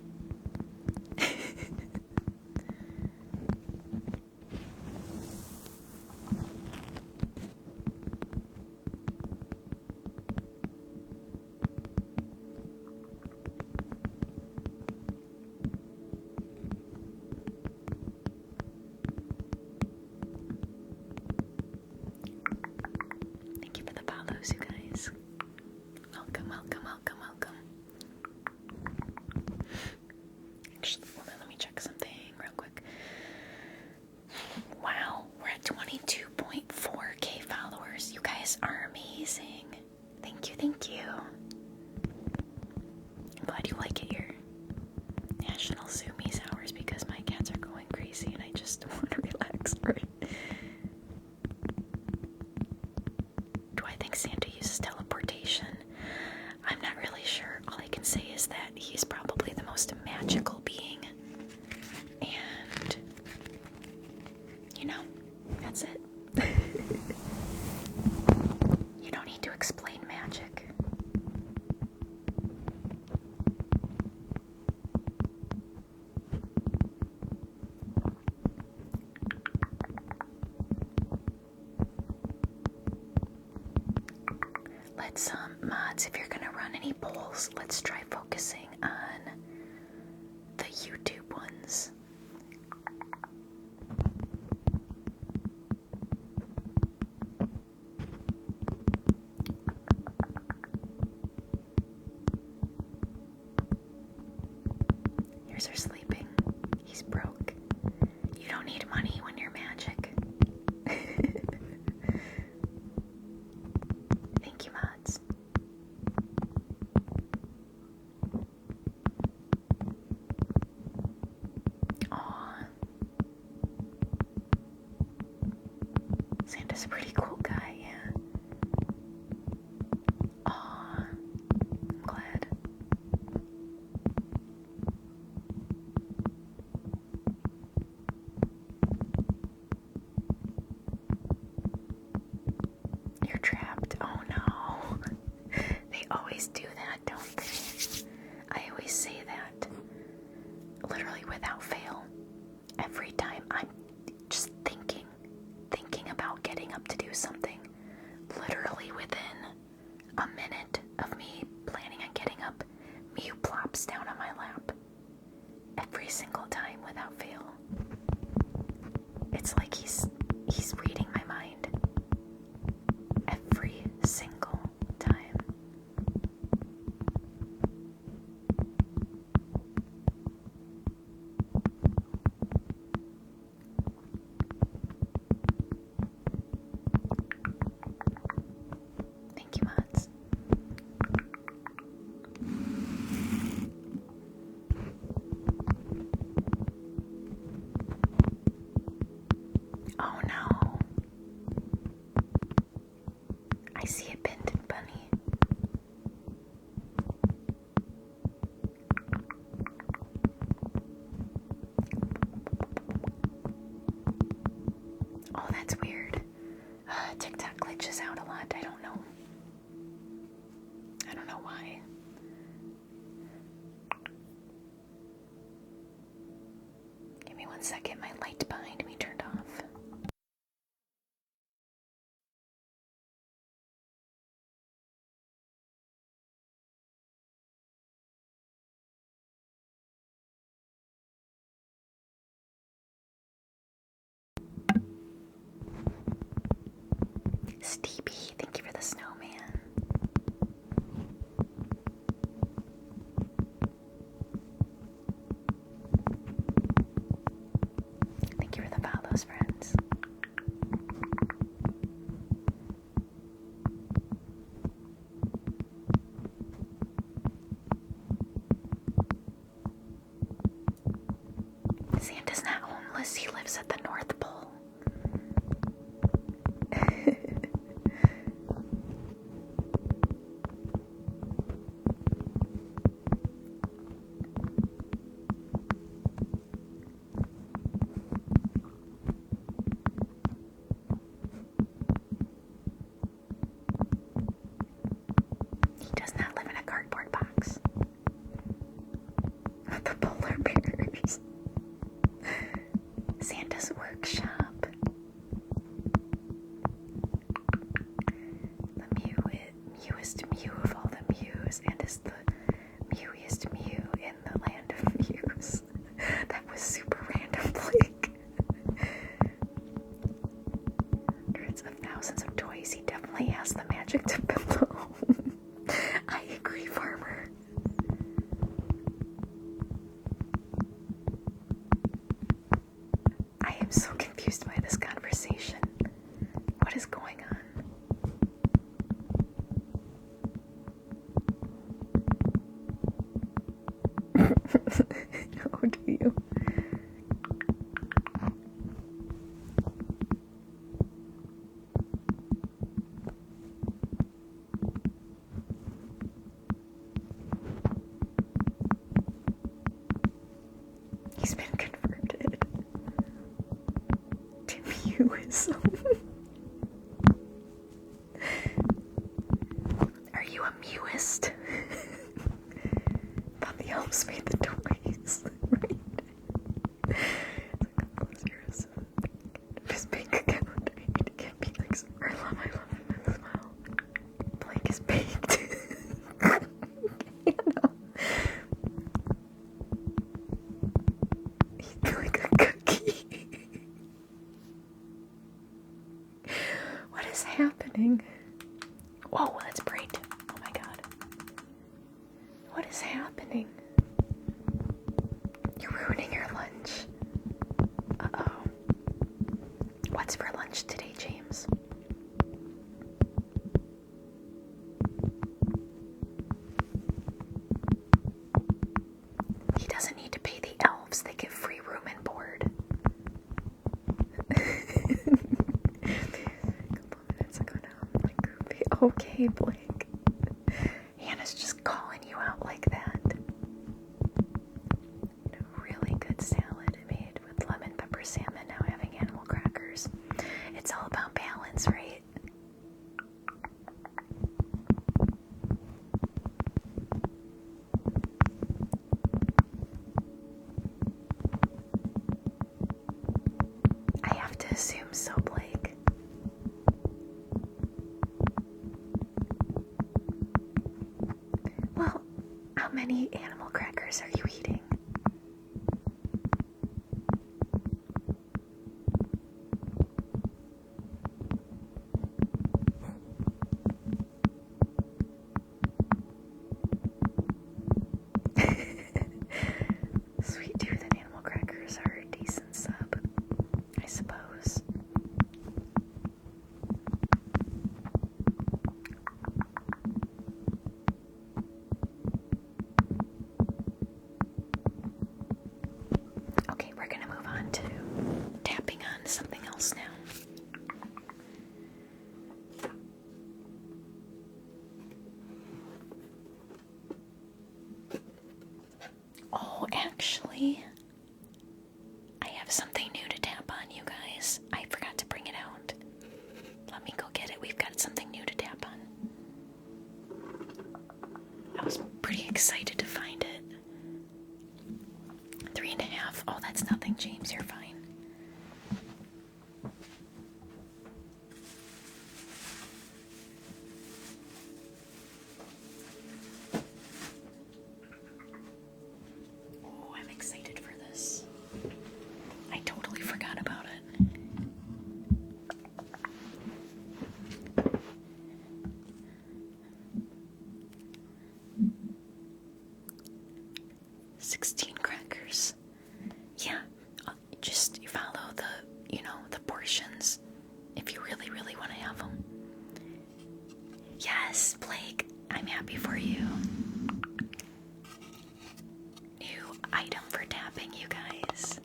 thank you. I'm glad you like it here. National Zoomies hours because my cats are going crazy and I just want to relax, right? Do I think Santa uses teleportation? I'm not really sure. All I can say is that he's probably the most magical being. And, you know, that's it. You don't need to explain magic. Let's, mods, if you're gonna run any polls, let's try focusing on the YouTube ones. Yours are sleeping. He's broke. You don't need money when you're magic. Thank you, mods. Aw. Santa's a pretty cool guy, yeah. Aw. I'm glad. You're trapped. Oh no. They always do that, don't they? I always say that. Literally without fail. Every time I'm just thinking about getting up to do something. Literally within a minute of me planning on getting up, Mew plops down on my lap. Every single time without fail. It's like he's reading my mind. Every single time. Thank you, mods. Oh no. I see a pendant bunny. Oh, that's weird. TikTok glitches out a lot. I don't know. I don't know why. Give me 1 second. My light behind me turned off. Stevie, thank you for the snowman. Thank you for the follows, friends. Santa's not homeless, he lives at the North Pole. He does not live in a cardboard box. The polar bears. Santa's workshop. The mewest mew of all the mews, and is the mewiest mew in the land of mews. That was super random, Blake. Hundreds of thousands of toys. He definitely has the magic to build a home. I agree, Farmer. I am so confused by this conversation. What is going on? is happening? Whoa, that's bright. Oh my god. What is happening? You're ruining your lunch. Uh-oh. What's for lunch today, James? He doesn't need to pay the elves. They get free room and board. A couple minutes ago now, like goofy. Okay, Blake. Hannah's just calling you out like that. A really good salad made with lemon pepper salmon, now having animal crackers. It's all about balance, right? I have to assume so, Blake. Well, how many animal crackers are you eating? Sweet Tooth and animal crackers are a decent sub, I suppose. Okay, we're gonna move on to tapping on something else now. Oh, actually, I have something new to tap on, you guys. I forgot to bring it out. Let me go get it. We've got something new to tap on. I was pretty excited to find it. 3.5. Oh, that's nothing, James. You're fine. Oh, I'm excited for this. I totally forgot about it. $16 crackers. Yeah, just follow the, the portions if you really, really want to have them. Yes, Blake, I'm happy for you. New item for tapping, you guys.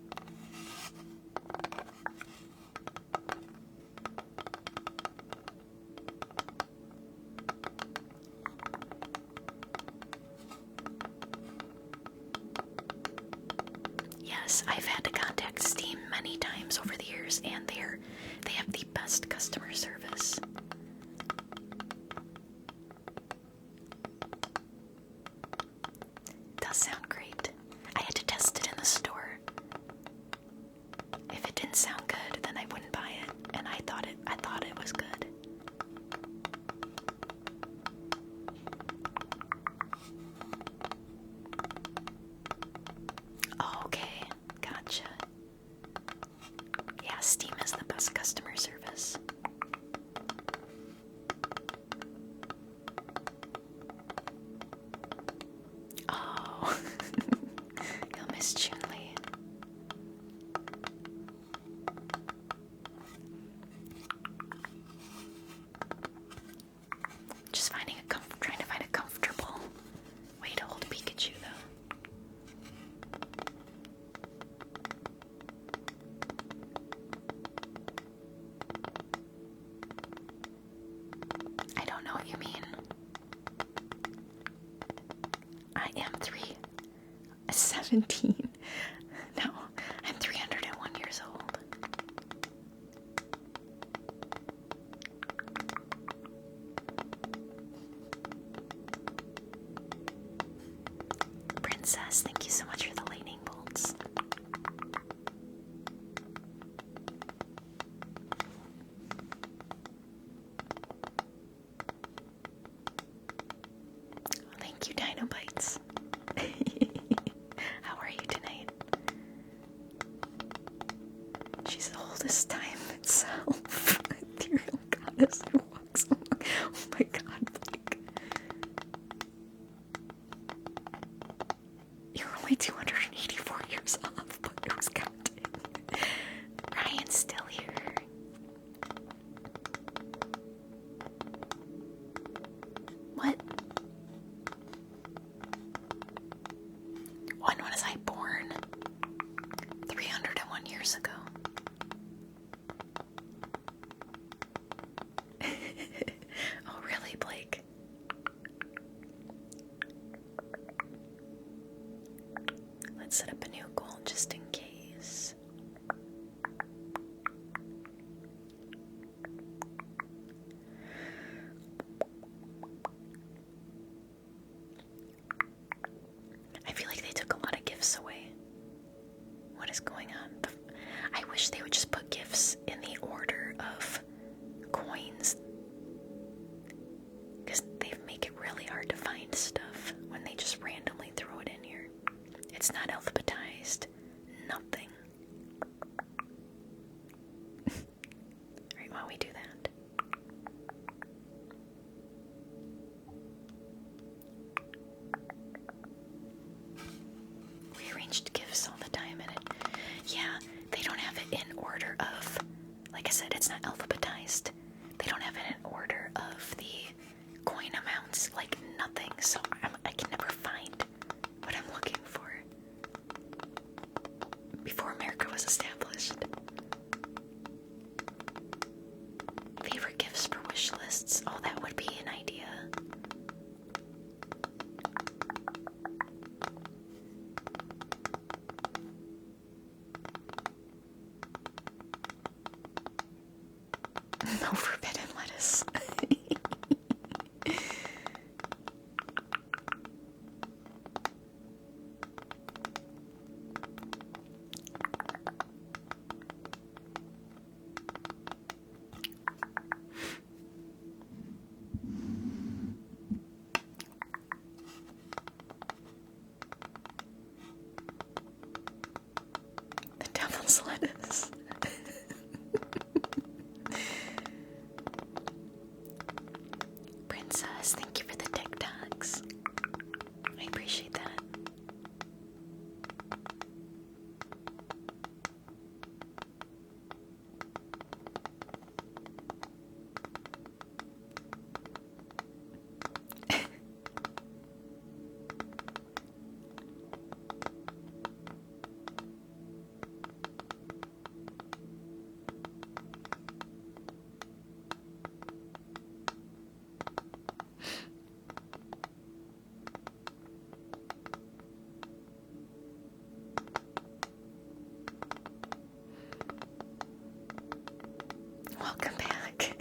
Yes, I've had to contact Steam many times over the years, and they have the best customer service. Does sound great. I had to test it in the store. If it didn't sound good, then I wouldn't buy it, and I thought it was good. Okay, gotcha. Yeah, Steam is the best customer service. Oh, you'll miss Chun-Li. Just trying to find a comfortable way to hold Pikachu, though. I don't know what you mean. I am 17. No, I'm 301 years old. Princess, thank you so much for the lightning bolts. Thank you, Dino Bites. How are you tonight? She's old as time itself. Ethereal God. As he walks along. Oh my god, Blake. You're only 284 years off, but it was counted. Ryan's still here. What? When was I born? 301 years ago. Oh, really, Blake? Let's set up a new goal just in case. I feel like they took a lot of gifts away. What is going on? I wish they would just put gifts in the order of coins. Because they make it really hard to find stuff when they just randomly throw it in here. It's not alphabetized. Nothing. Alright, while we do that. Rearranged gifts all the time, and yeah, they don't have it in order of, like I said, it's not alphabetized. They don't have it in order of the coin amounts, like nothing, so I can never find what I'm looking for. Before America was established. Favorite gifts for wish lists? Oh, that would be an idea. No forbidden lettuce. The devil's lettuce. Princess, thank you for the TikToks. I appreciate that. Welcome back.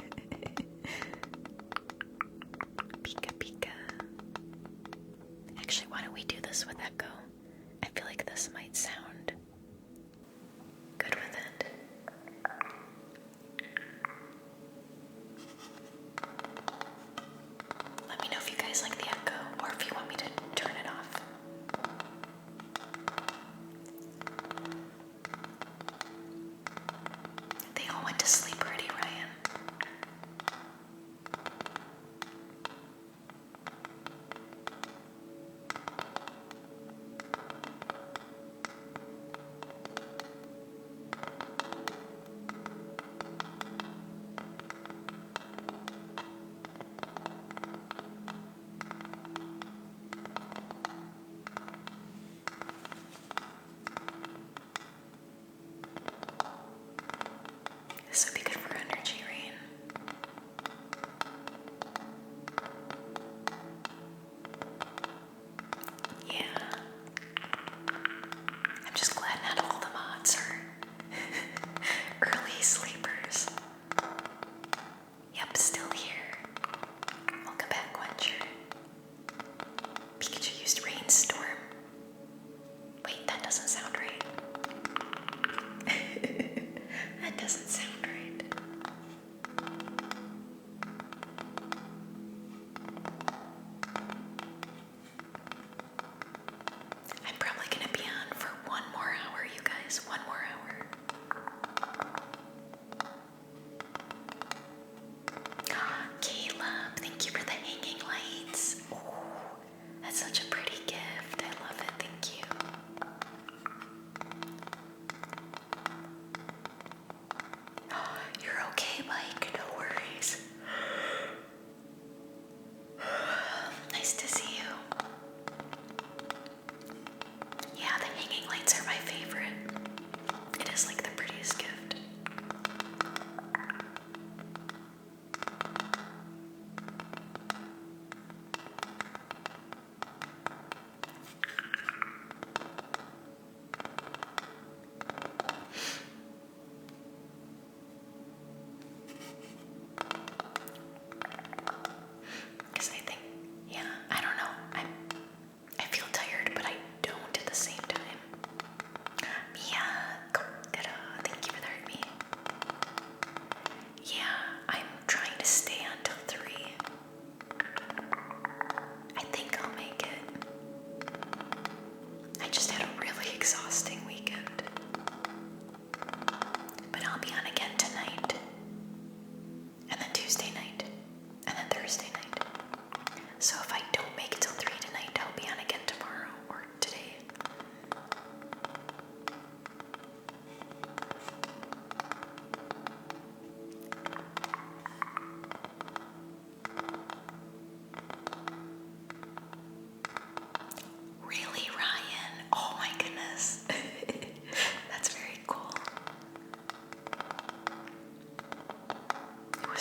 Pika Pika. Actually, why don't we do this with Echo? I feel like this might sound good with it. Let me know if you guys like the Echo, or if you want me to turn it off. They all went to sleep already, Ryan.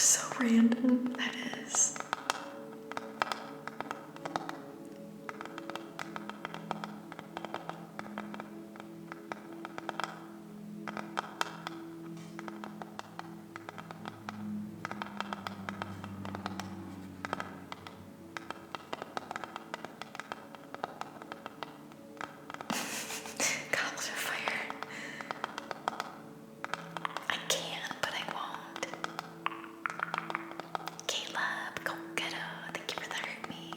so random that is. Goblet of fire. I can, but I won't. Caleb, go get her. Thank you for the hurt me.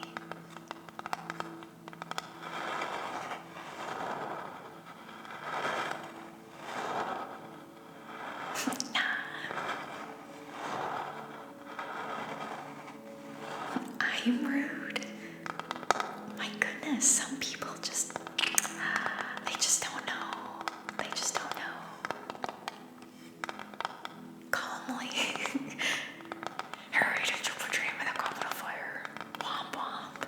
I'm rude. My goodness, some people they just don't know. They just don't know. Calmly. Hurry to triple dream with a goblet of fire. Womp womp.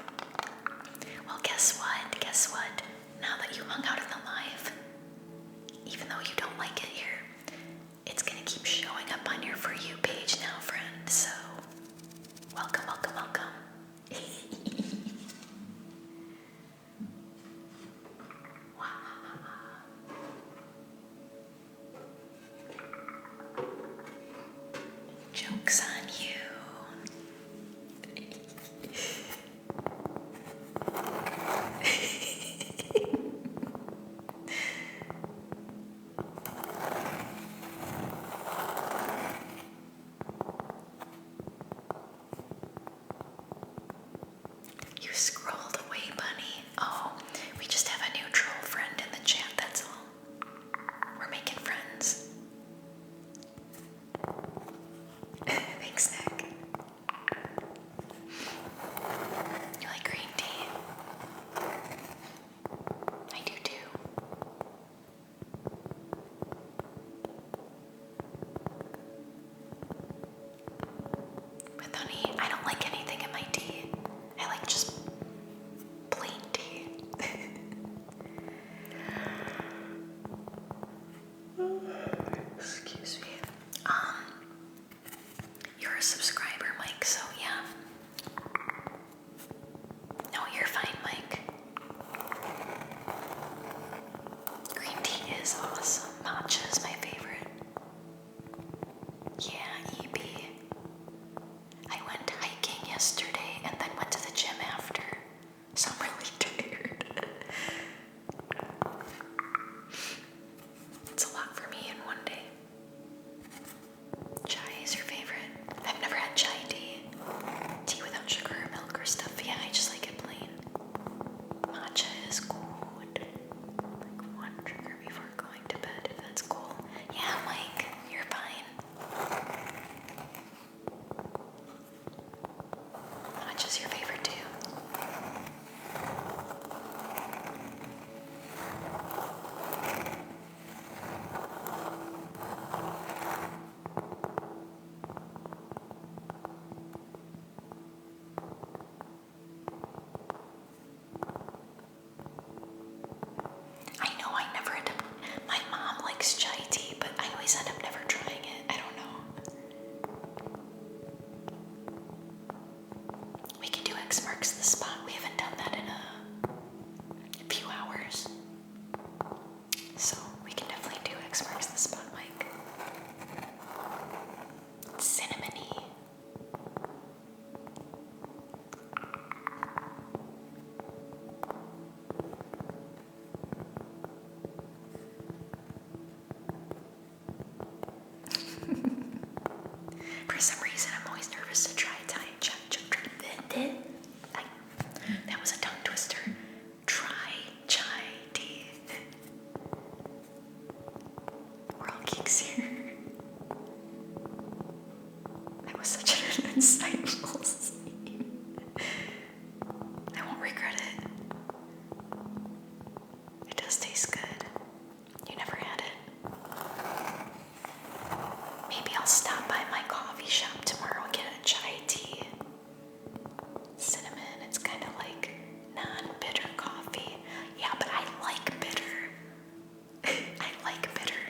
Well, guess what? Guess what? Now that you hung out in the live, even though you don't like it here, it's gonna keep showing up on your For You page now, friend. So, welcome, welcome, welcome. Joke's on you. You scrolled away, bunny. Oh, we just have a new troll friend in the chat, that's all. We're making friends. Thanks, Nick. You like green tea? I do too. But honey, I don't like anything in my tea. I like just plain tea. Excuse me. You're a subscriber, Mike, so yeah. No, you're fine, Mike. Green tea is awesome. Matcha is my favorite. Yeah, EB. I went hiking yesterday and then went to the gym after, so I'm really tired. It's a lot for me in one day. Chai is your favorite? I've never had chai tea. Tea without sugar or milk or stuff. Yeah, I just like it plain. Matcha is good. Like one sugar before going to bed, if that's cool. Yeah, Mike, you're fine. Matcha's your favorite too. I know I never end up. My mom likes chai tea, but I always end up never trying it. I don't know. We can do X marks the spot. We haven't done that in a few hours. So we can definitely do X marks the spot, Mike. Cinnamony. For some reason, I'm always nervous to try Thai chai. That was a tongue twister. Try chai tea. We're all geeks here. That was such an insightful scene. I won't regret it. It does taste good. You never had it. Maybe I'll stop by my coffee shop tomorrow and get a chai tea. Cinnamon, it's kind of like non-bitter coffee. Yeah, but I like bitter. I like bitter.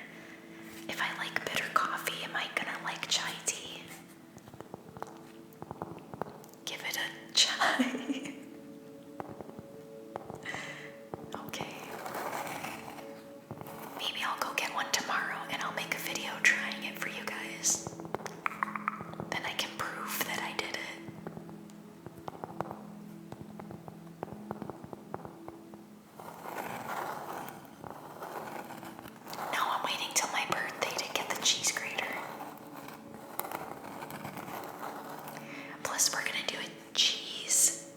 If I like bitter coffee, am I gonna like chai tea? Plus, we're gonna do a cheese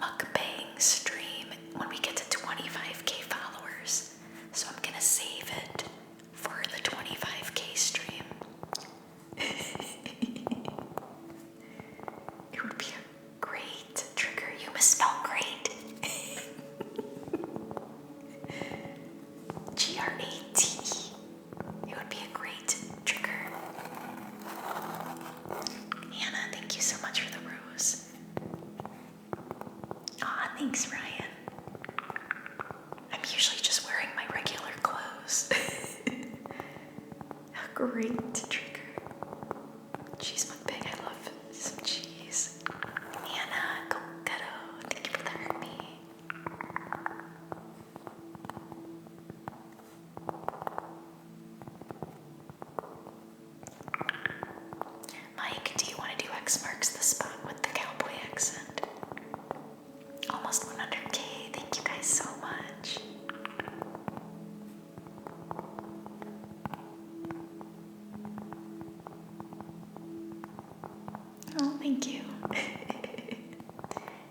mukbang stream when we get to 25K followers. So I'm gonna save it for the 25K stream. It would be a great trigger. You misspelled great. G-R-A-T-E. It would be a great trigger. Hannah, thank you so much for the rose. Aw, thanks, Ryan. I'm usually just wearing my regular clothes. A great trigger. Cheese mukbang, I love some cheese. Hannah, Coquetto, thank you for the herpy. Mike, do you want to do X marks the spot with the cowboy accent? Almost 100K, thank you guys so much. Oh, thank you.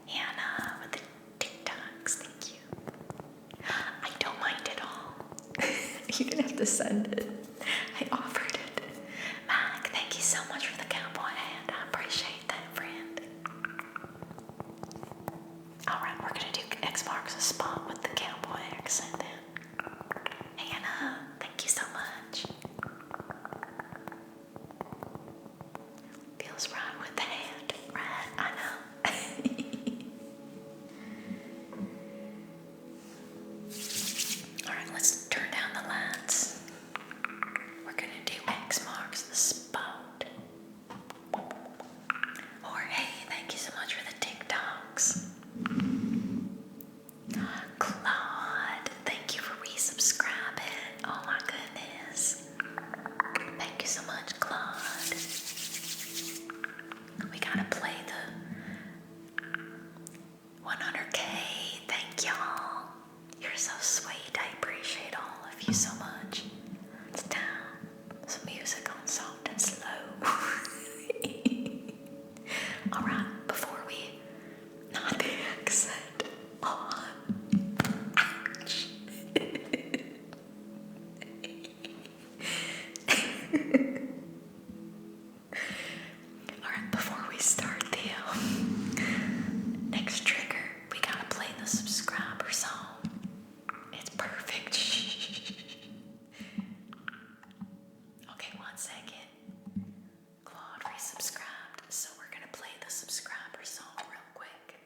Hannah with the TikToks, thank you. I don't mind at all. You didn't have to send it. I offered it. Mac, thank you so much for the cowboy hand. I appreciate that, friend. Alright, we're gonna do X marks the spot with the cowboy accent then. Hannah, thank you so much. Feels right with the hand, right? I know. Alright, let's turn down the lights. We're gonna do X marks the spot. Or hey, thank you so much for the TikToks. Claude, thank you for resubscribing. Oh my goodness. Thank you so much, Claude. We gotta play the 100K. Thank y'all. You're so sweet. I appreciate all of you so much. Let's down some music on soft and slow. Alright, before we not the accent on. Ouch. Alright, before we start the next trigger, we gotta play the subscriber song. It's perfect. Okay, 1 second. Claude resubscribed, so we're gonna play the subscriber song real quick.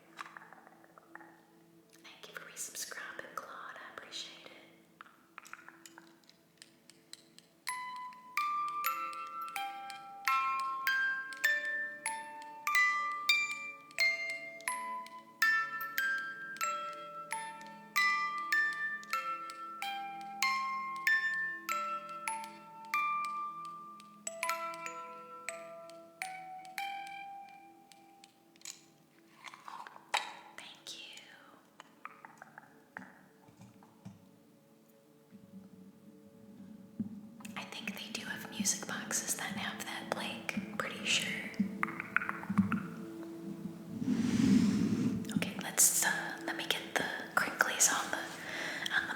Thank you for resubscribing, Claude. I appreciate it. Thank you. I think they do have music boxes that have that, Blake. Pretty sure. Okay, let me get the crinklies on the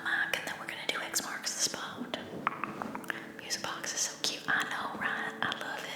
mic, and then we're gonna do X marks the spot. Music box is so cute. I know, right? I love it.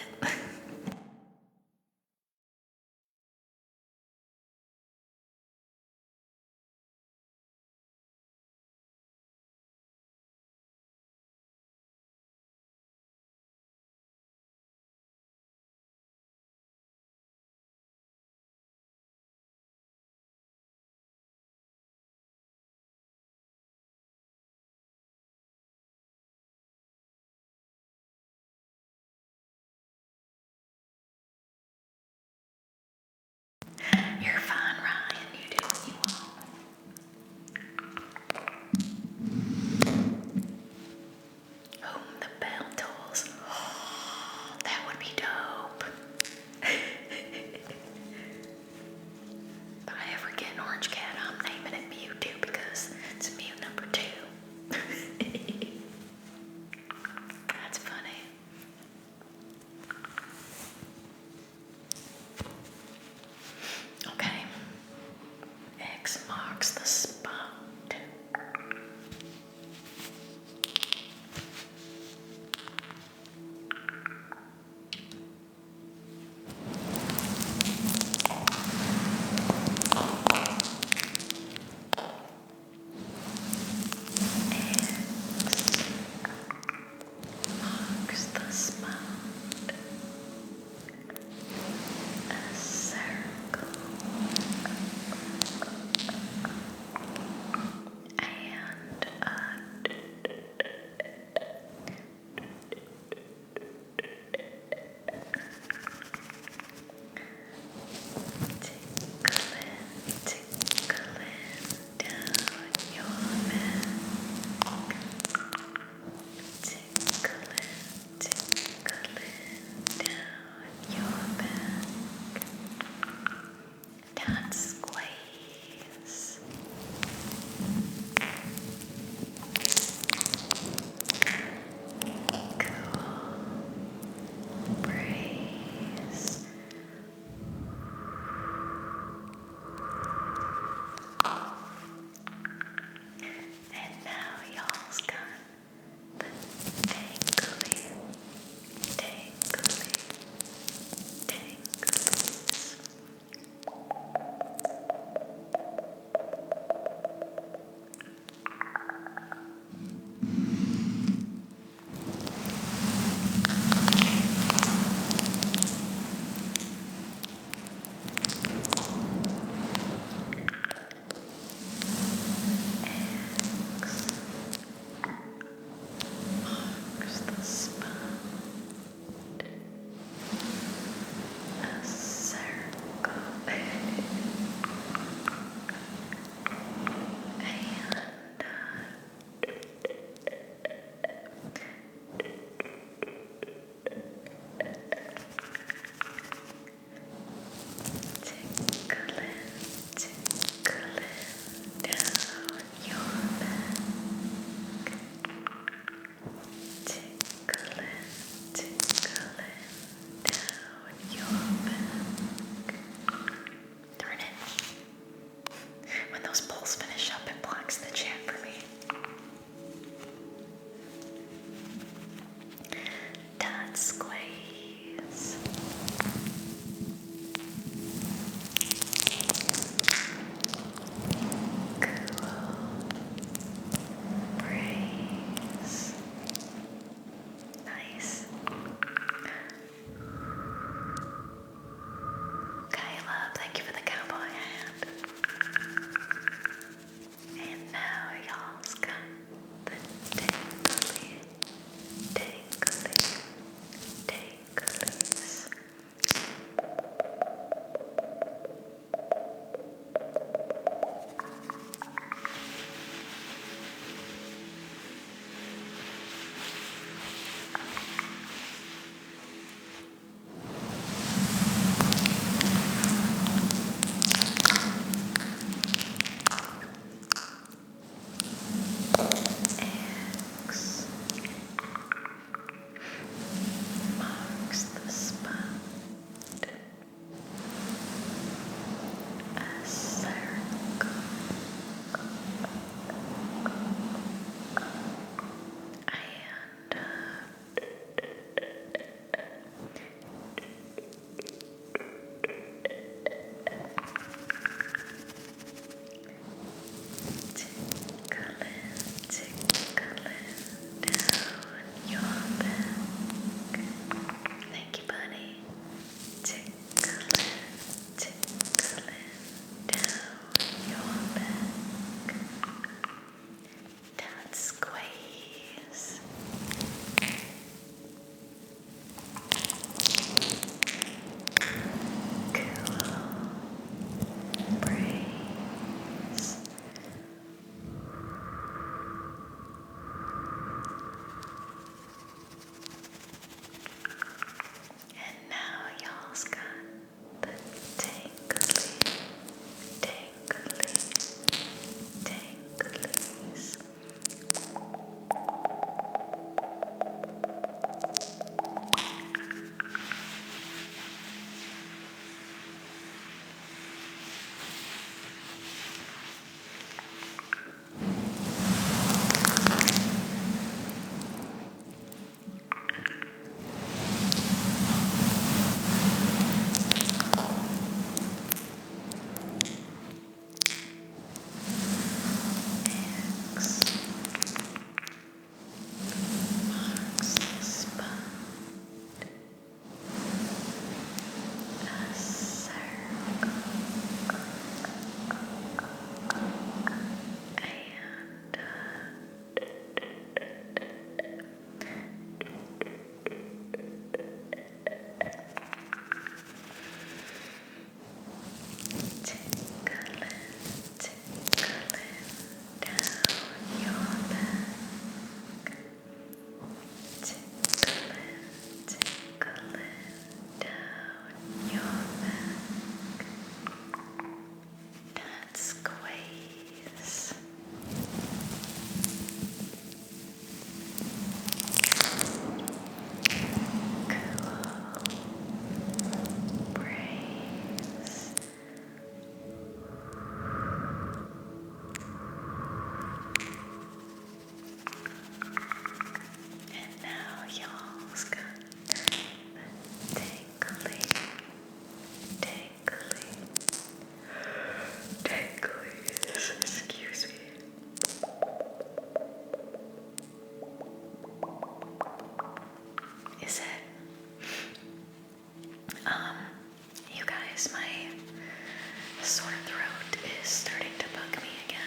sore throat is starting to bug me again.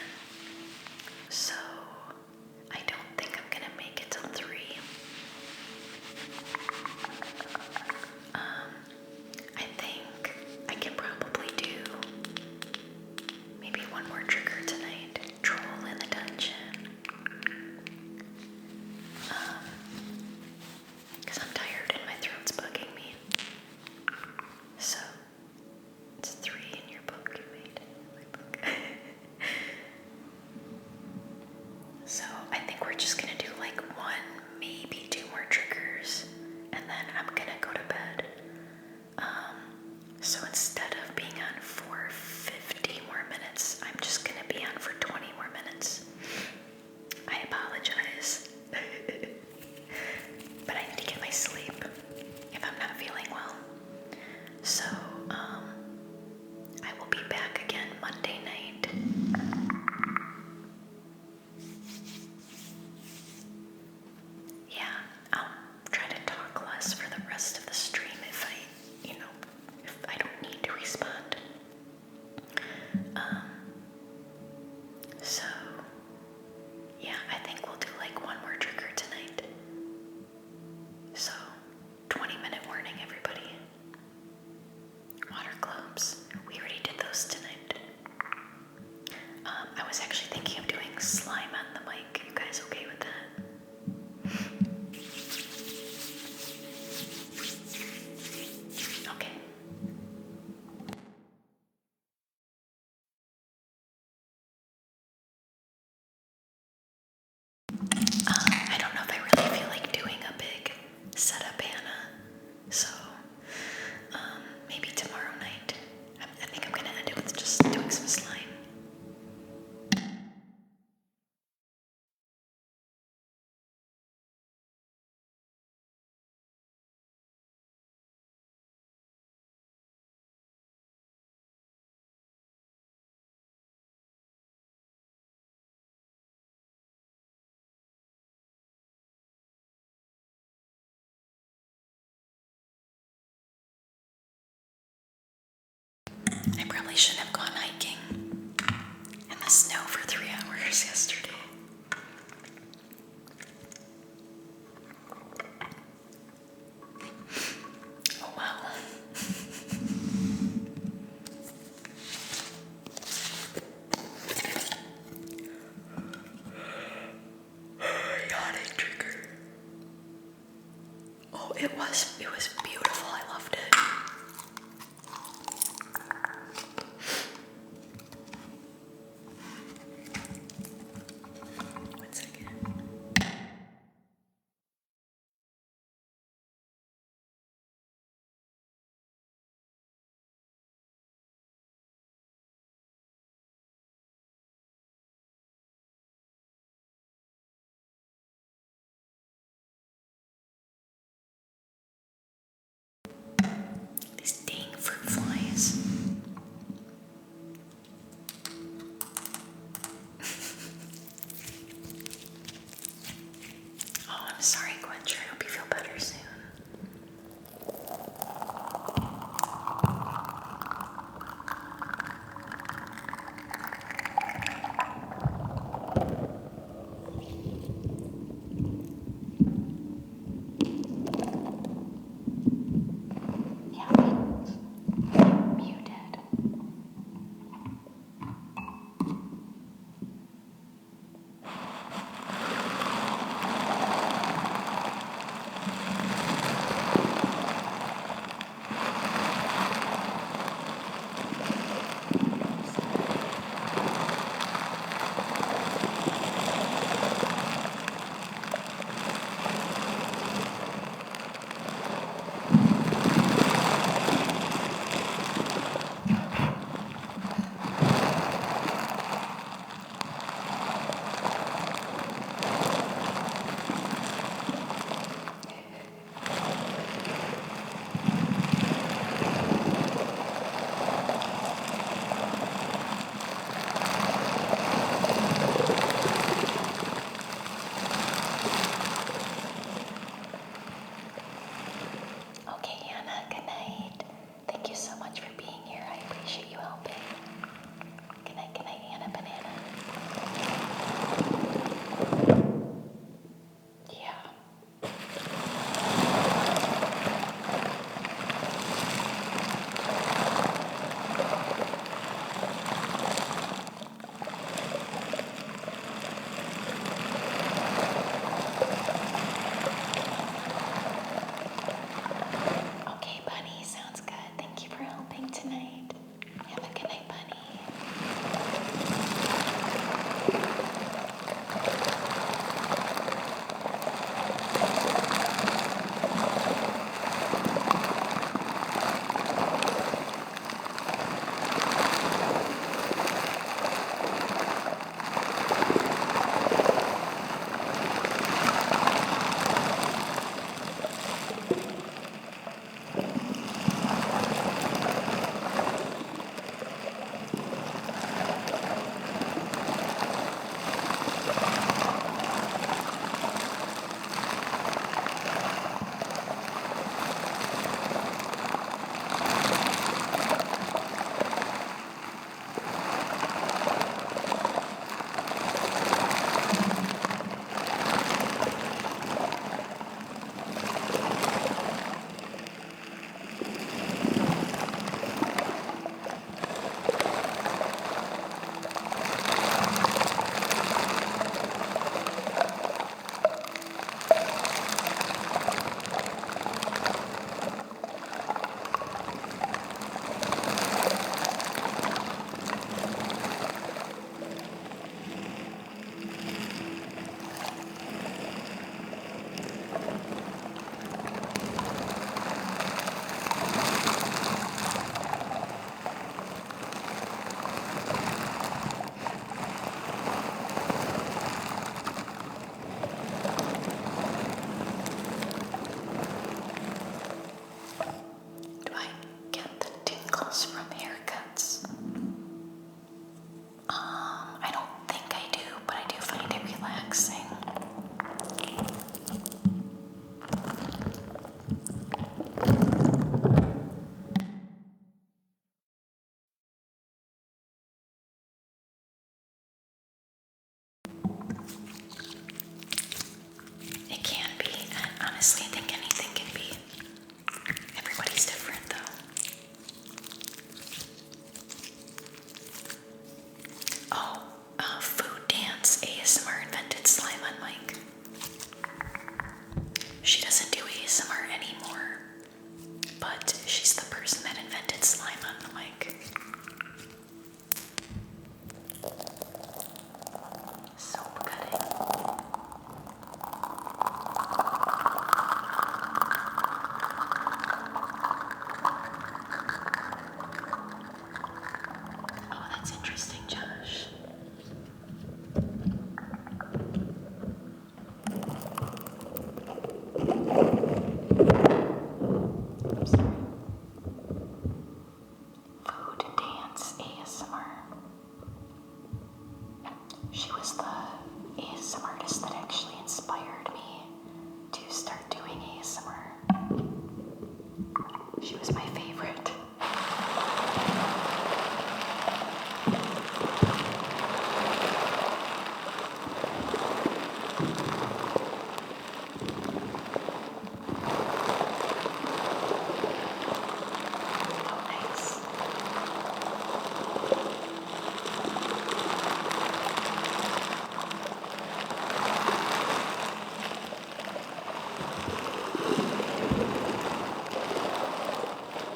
So I don't think I'm gonna make it till 3. I think I can probably do maybe one more trigger tonight. Troll in the dungeon. Because I'm tired and my throat's bugging me. So it's 3 in your book you made. My book. So I think we're just gonna do like 1, maybe 2 more triggers, and then I'm gonna go to bed. So instead of being on for 50 more minutes, I'm just gonna be on for 20 more minutes. I apologize. But I need to get my sleep if I'm not feeling well. So, I will be back again Monday night. Yeah, I'll try to talk less for the rest of the stream if I don't need to respond. So, yeah, I think we'll do like 1 more trigger tonight. So, 20-minute warning, everybody. Water globes. We already did those tonight. I was actually thinking of doing slime on the mic. You guys okay with that? Okay. I don't know if I really feel like doing a big setup, Hannah. So, maybe tomorrow night. I think I'm gonna end it with just doing some slime. I probably shouldn't have gone hiking in the snow for 3 hours yesterday. Oh wow. Yawning trigger. Oh, it was beautiful. I loved it. tonight. Have a good night, bunny. Tingles from haircuts? I don't think I do, but I do find it relaxing. It can be, and honestly, I think anything can be. Everybody's different, though. Oh, Food Dance ASMR invented slime on mic. She doesn't do ASMR anymore, but she's the person that invented slime on the mic. Soap cutting. Oh, that's interesting, Josh. I'm sorry. Food Dance ASMR. She was the ASMR artist that actually inspired me to start doing ASMR. She was my favorite. Oh, nice.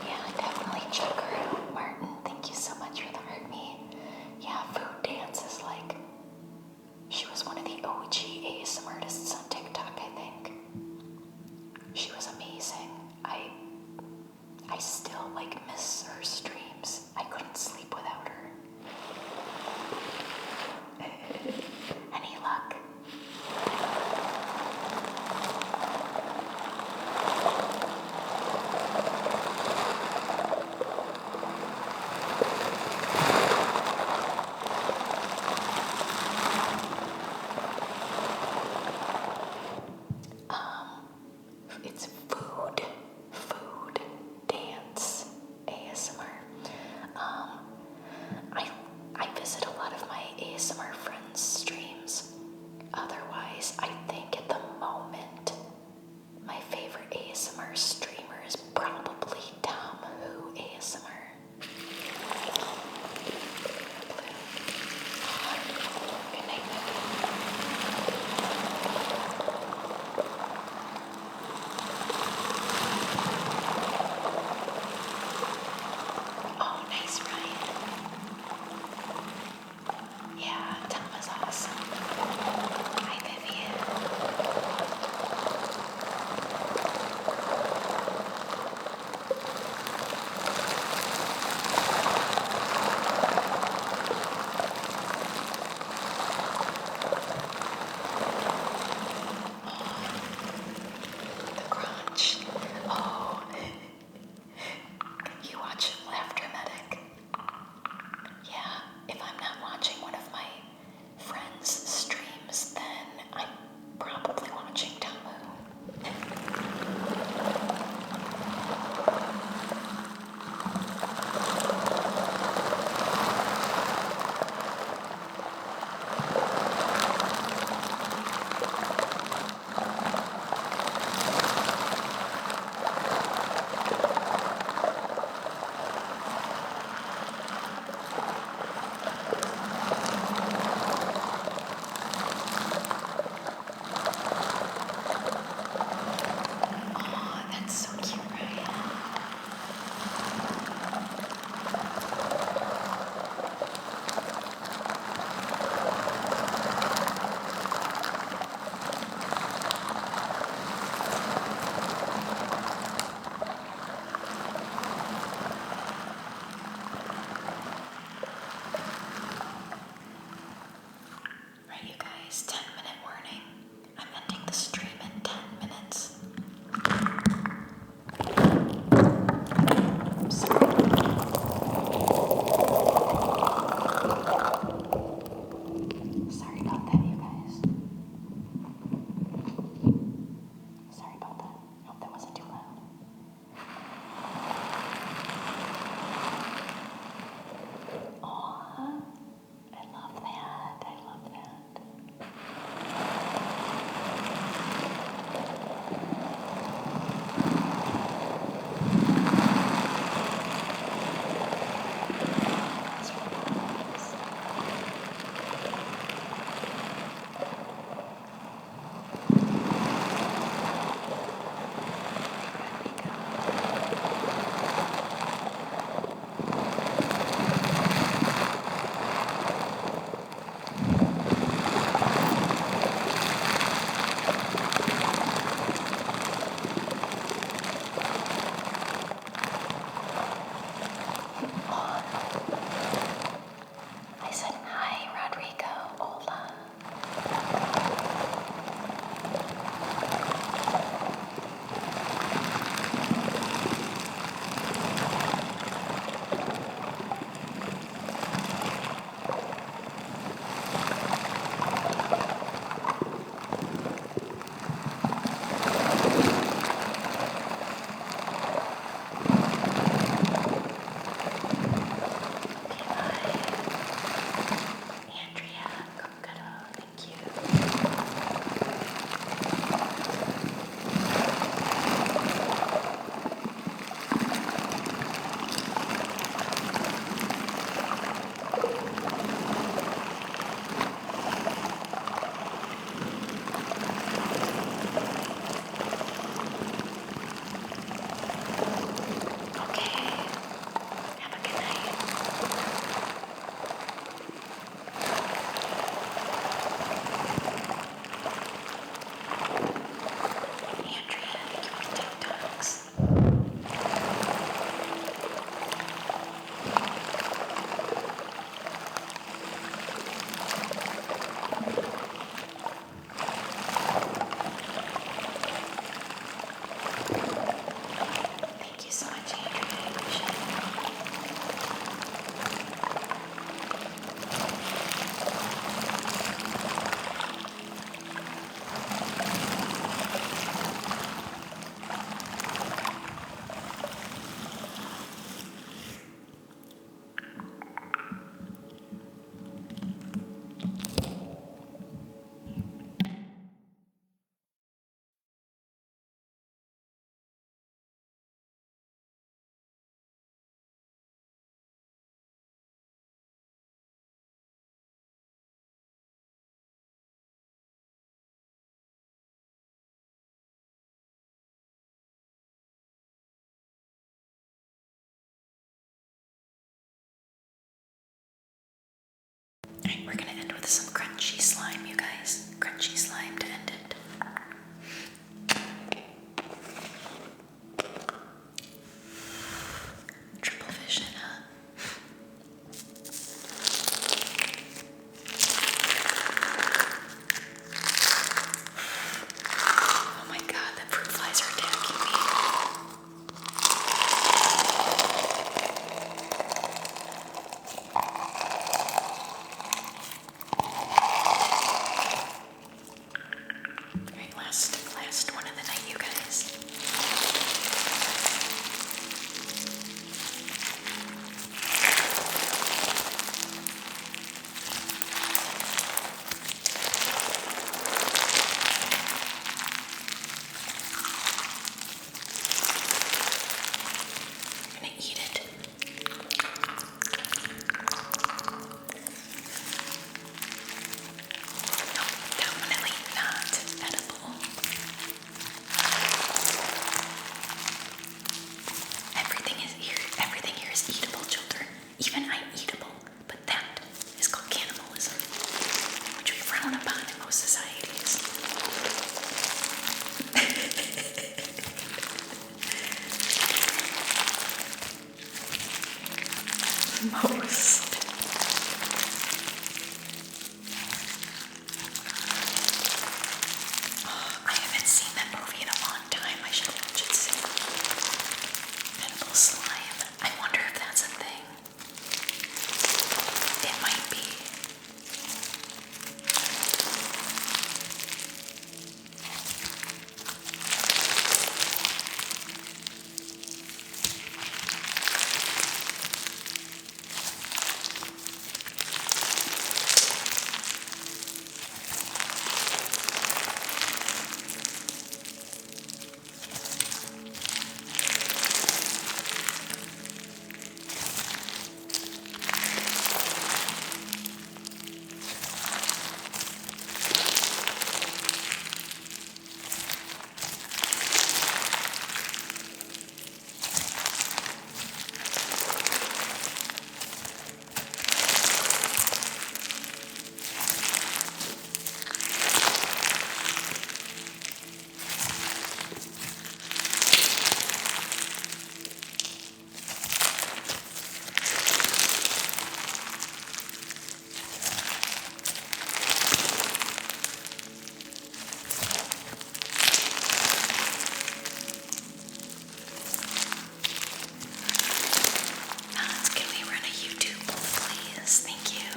Yeah, definitely check her out, Martin. Thank you so much for the heart me. Yeah, Food Dance is like, she was one of the OG ASMR artists on TikTok, I think. She was amazing. I still miss her streams. I couldn't sleep without her. Any luck? It's food dance ASMR. laughter medic. Yeah, if I'm not watching one of my friends' streams, then I'm probably watching Tamu. Oh, that's so cute, Ryan. Right, you guys, 10-minute warning. I'm ending the stream in 10 minutes. Sorry about that, you guys. Sorry about that. Hope that wasn't too loud. Aw, I love that. I love that. That's really nice. I said hi, Rodrigo. Hola. Andrea, Kokoro, thank you. Okay. Have a good night. Andrea, thank you for TikToks. Thank you so much, Andrea. I appreciate it. Alright, we're gonna end with some crunchy slime, you guys. Crunchy slime to end it. Triple vision, huh? Oh my god, the fruit flies are attacking me. Most. Oh, I haven't seen that movie in a long time. I should watch it soon. Edible slime. I wonder if that's a thing. It might be. Can we run a YouTube poll, please? Thank you.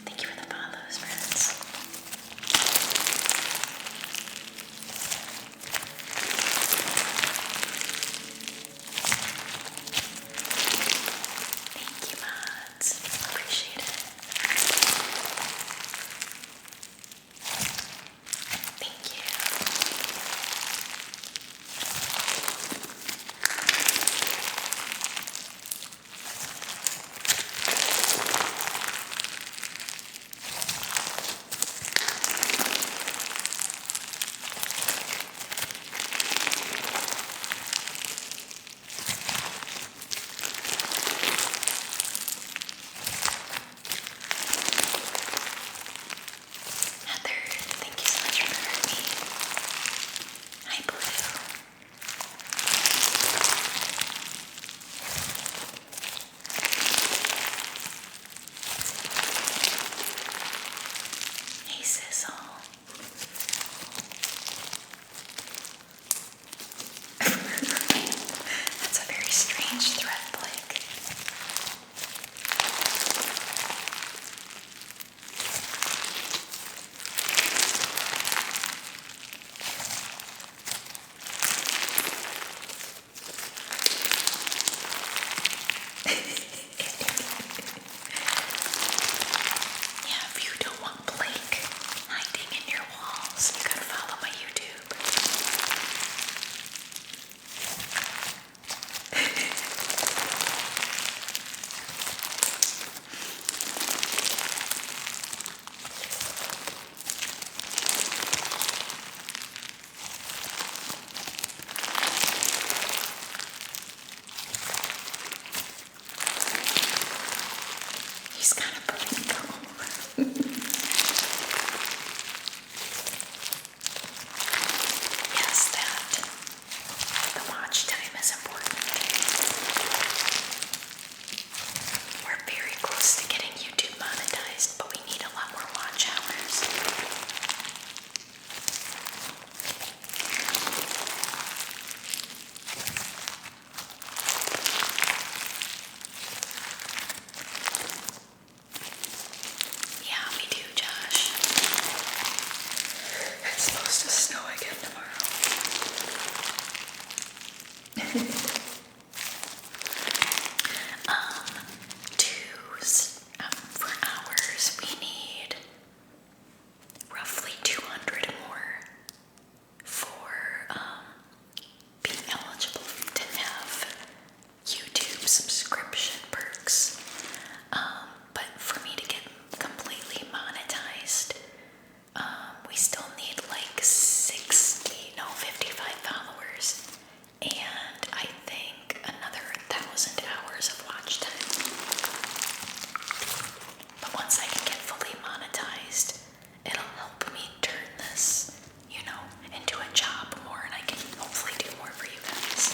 Thank you for the follows, friends. Thank you, mods. Appreciate it. Thank you. Heather, thank you so much for me. Hi, Blue. Hey, Sizzle. That's a very strange thread, Blake. Yeah, if you don't want Blake hiding in your walls, you gotta follow my YouTube. He's kind of Blake though. Yes, that. The watch time is important. We're very close to getting YouTube monetized, but we need a lot more watch hours. Yeah, we do, Josh. It's supposed to snow again tomorrow. For hours, we need roughly 200 more for being eligible to have YouTube subscription perks. But for me to get completely monetized, we still need like 55 followers, and I think another 1,000 hours of watch time. But once I can get fully monetized, it'll help me turn this, into a job more, and I can hopefully do more for you guys.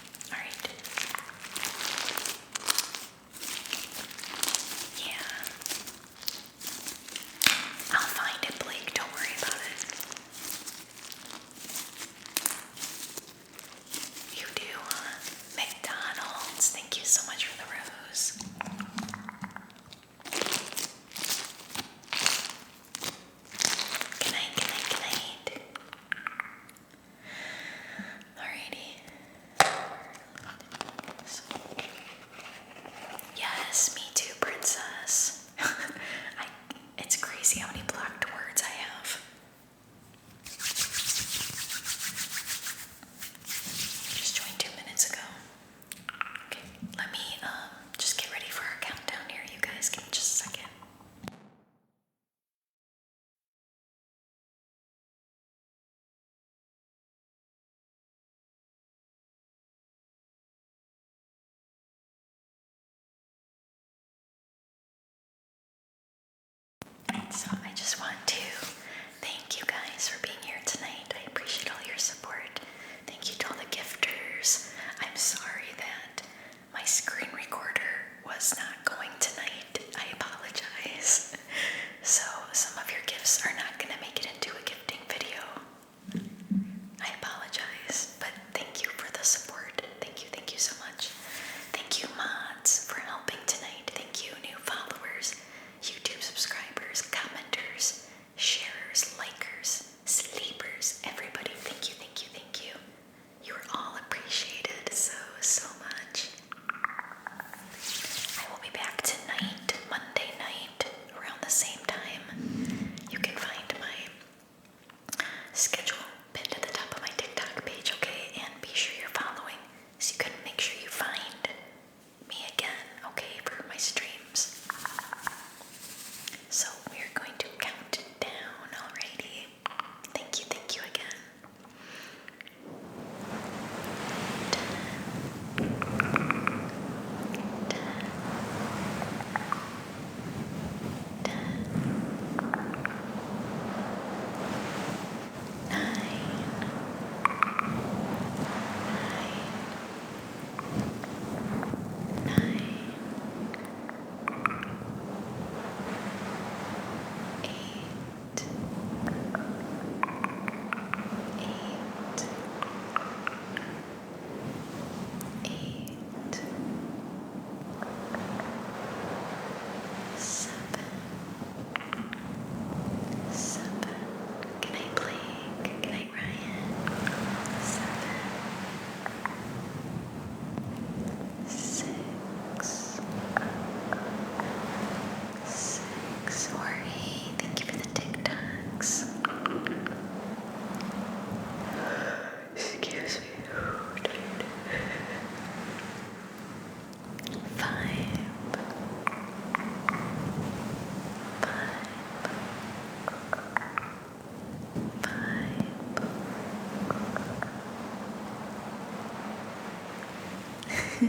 Hi,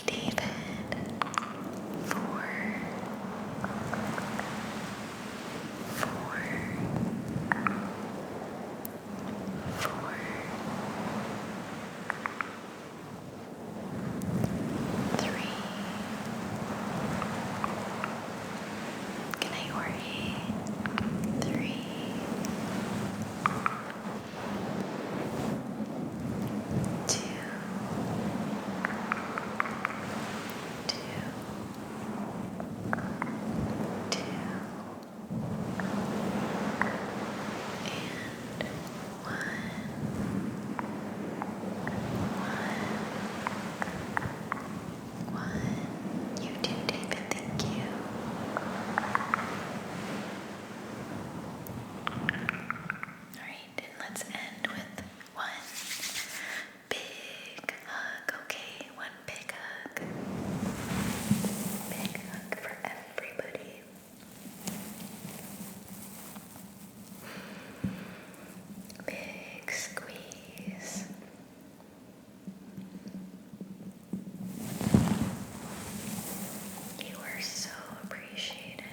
David. 4, 4, 4, 3. Good night, Jorge. 3, 2, 2, 2, and 1, 1, 1. You too, David. Thank you. Alright, and let's end with one big hug, okay? One big hug. Big hug for everybody. Big squeeze. You are so appreciated.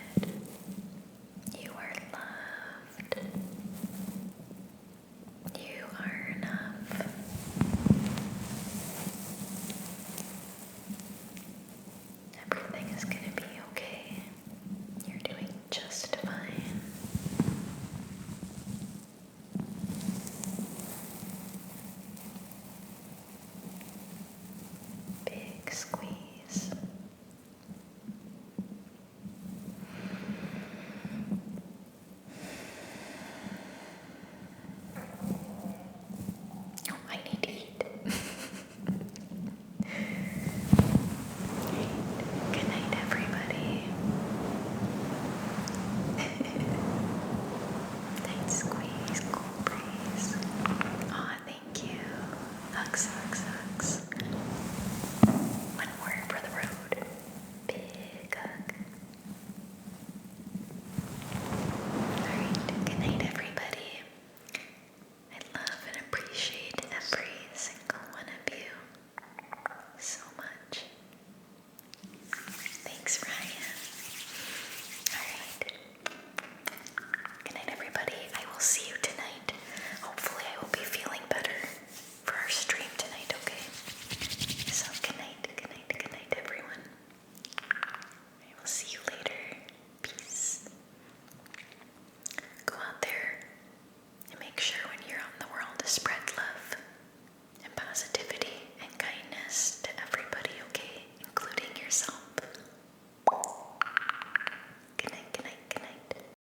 You are loved. You are enough. Everything is gonna be okay. You're doing just fine. Big squeeze. Oh, I need to eat. Good night, everybody. Night squeeze, cool breeze. Aw, thank you. Hugs.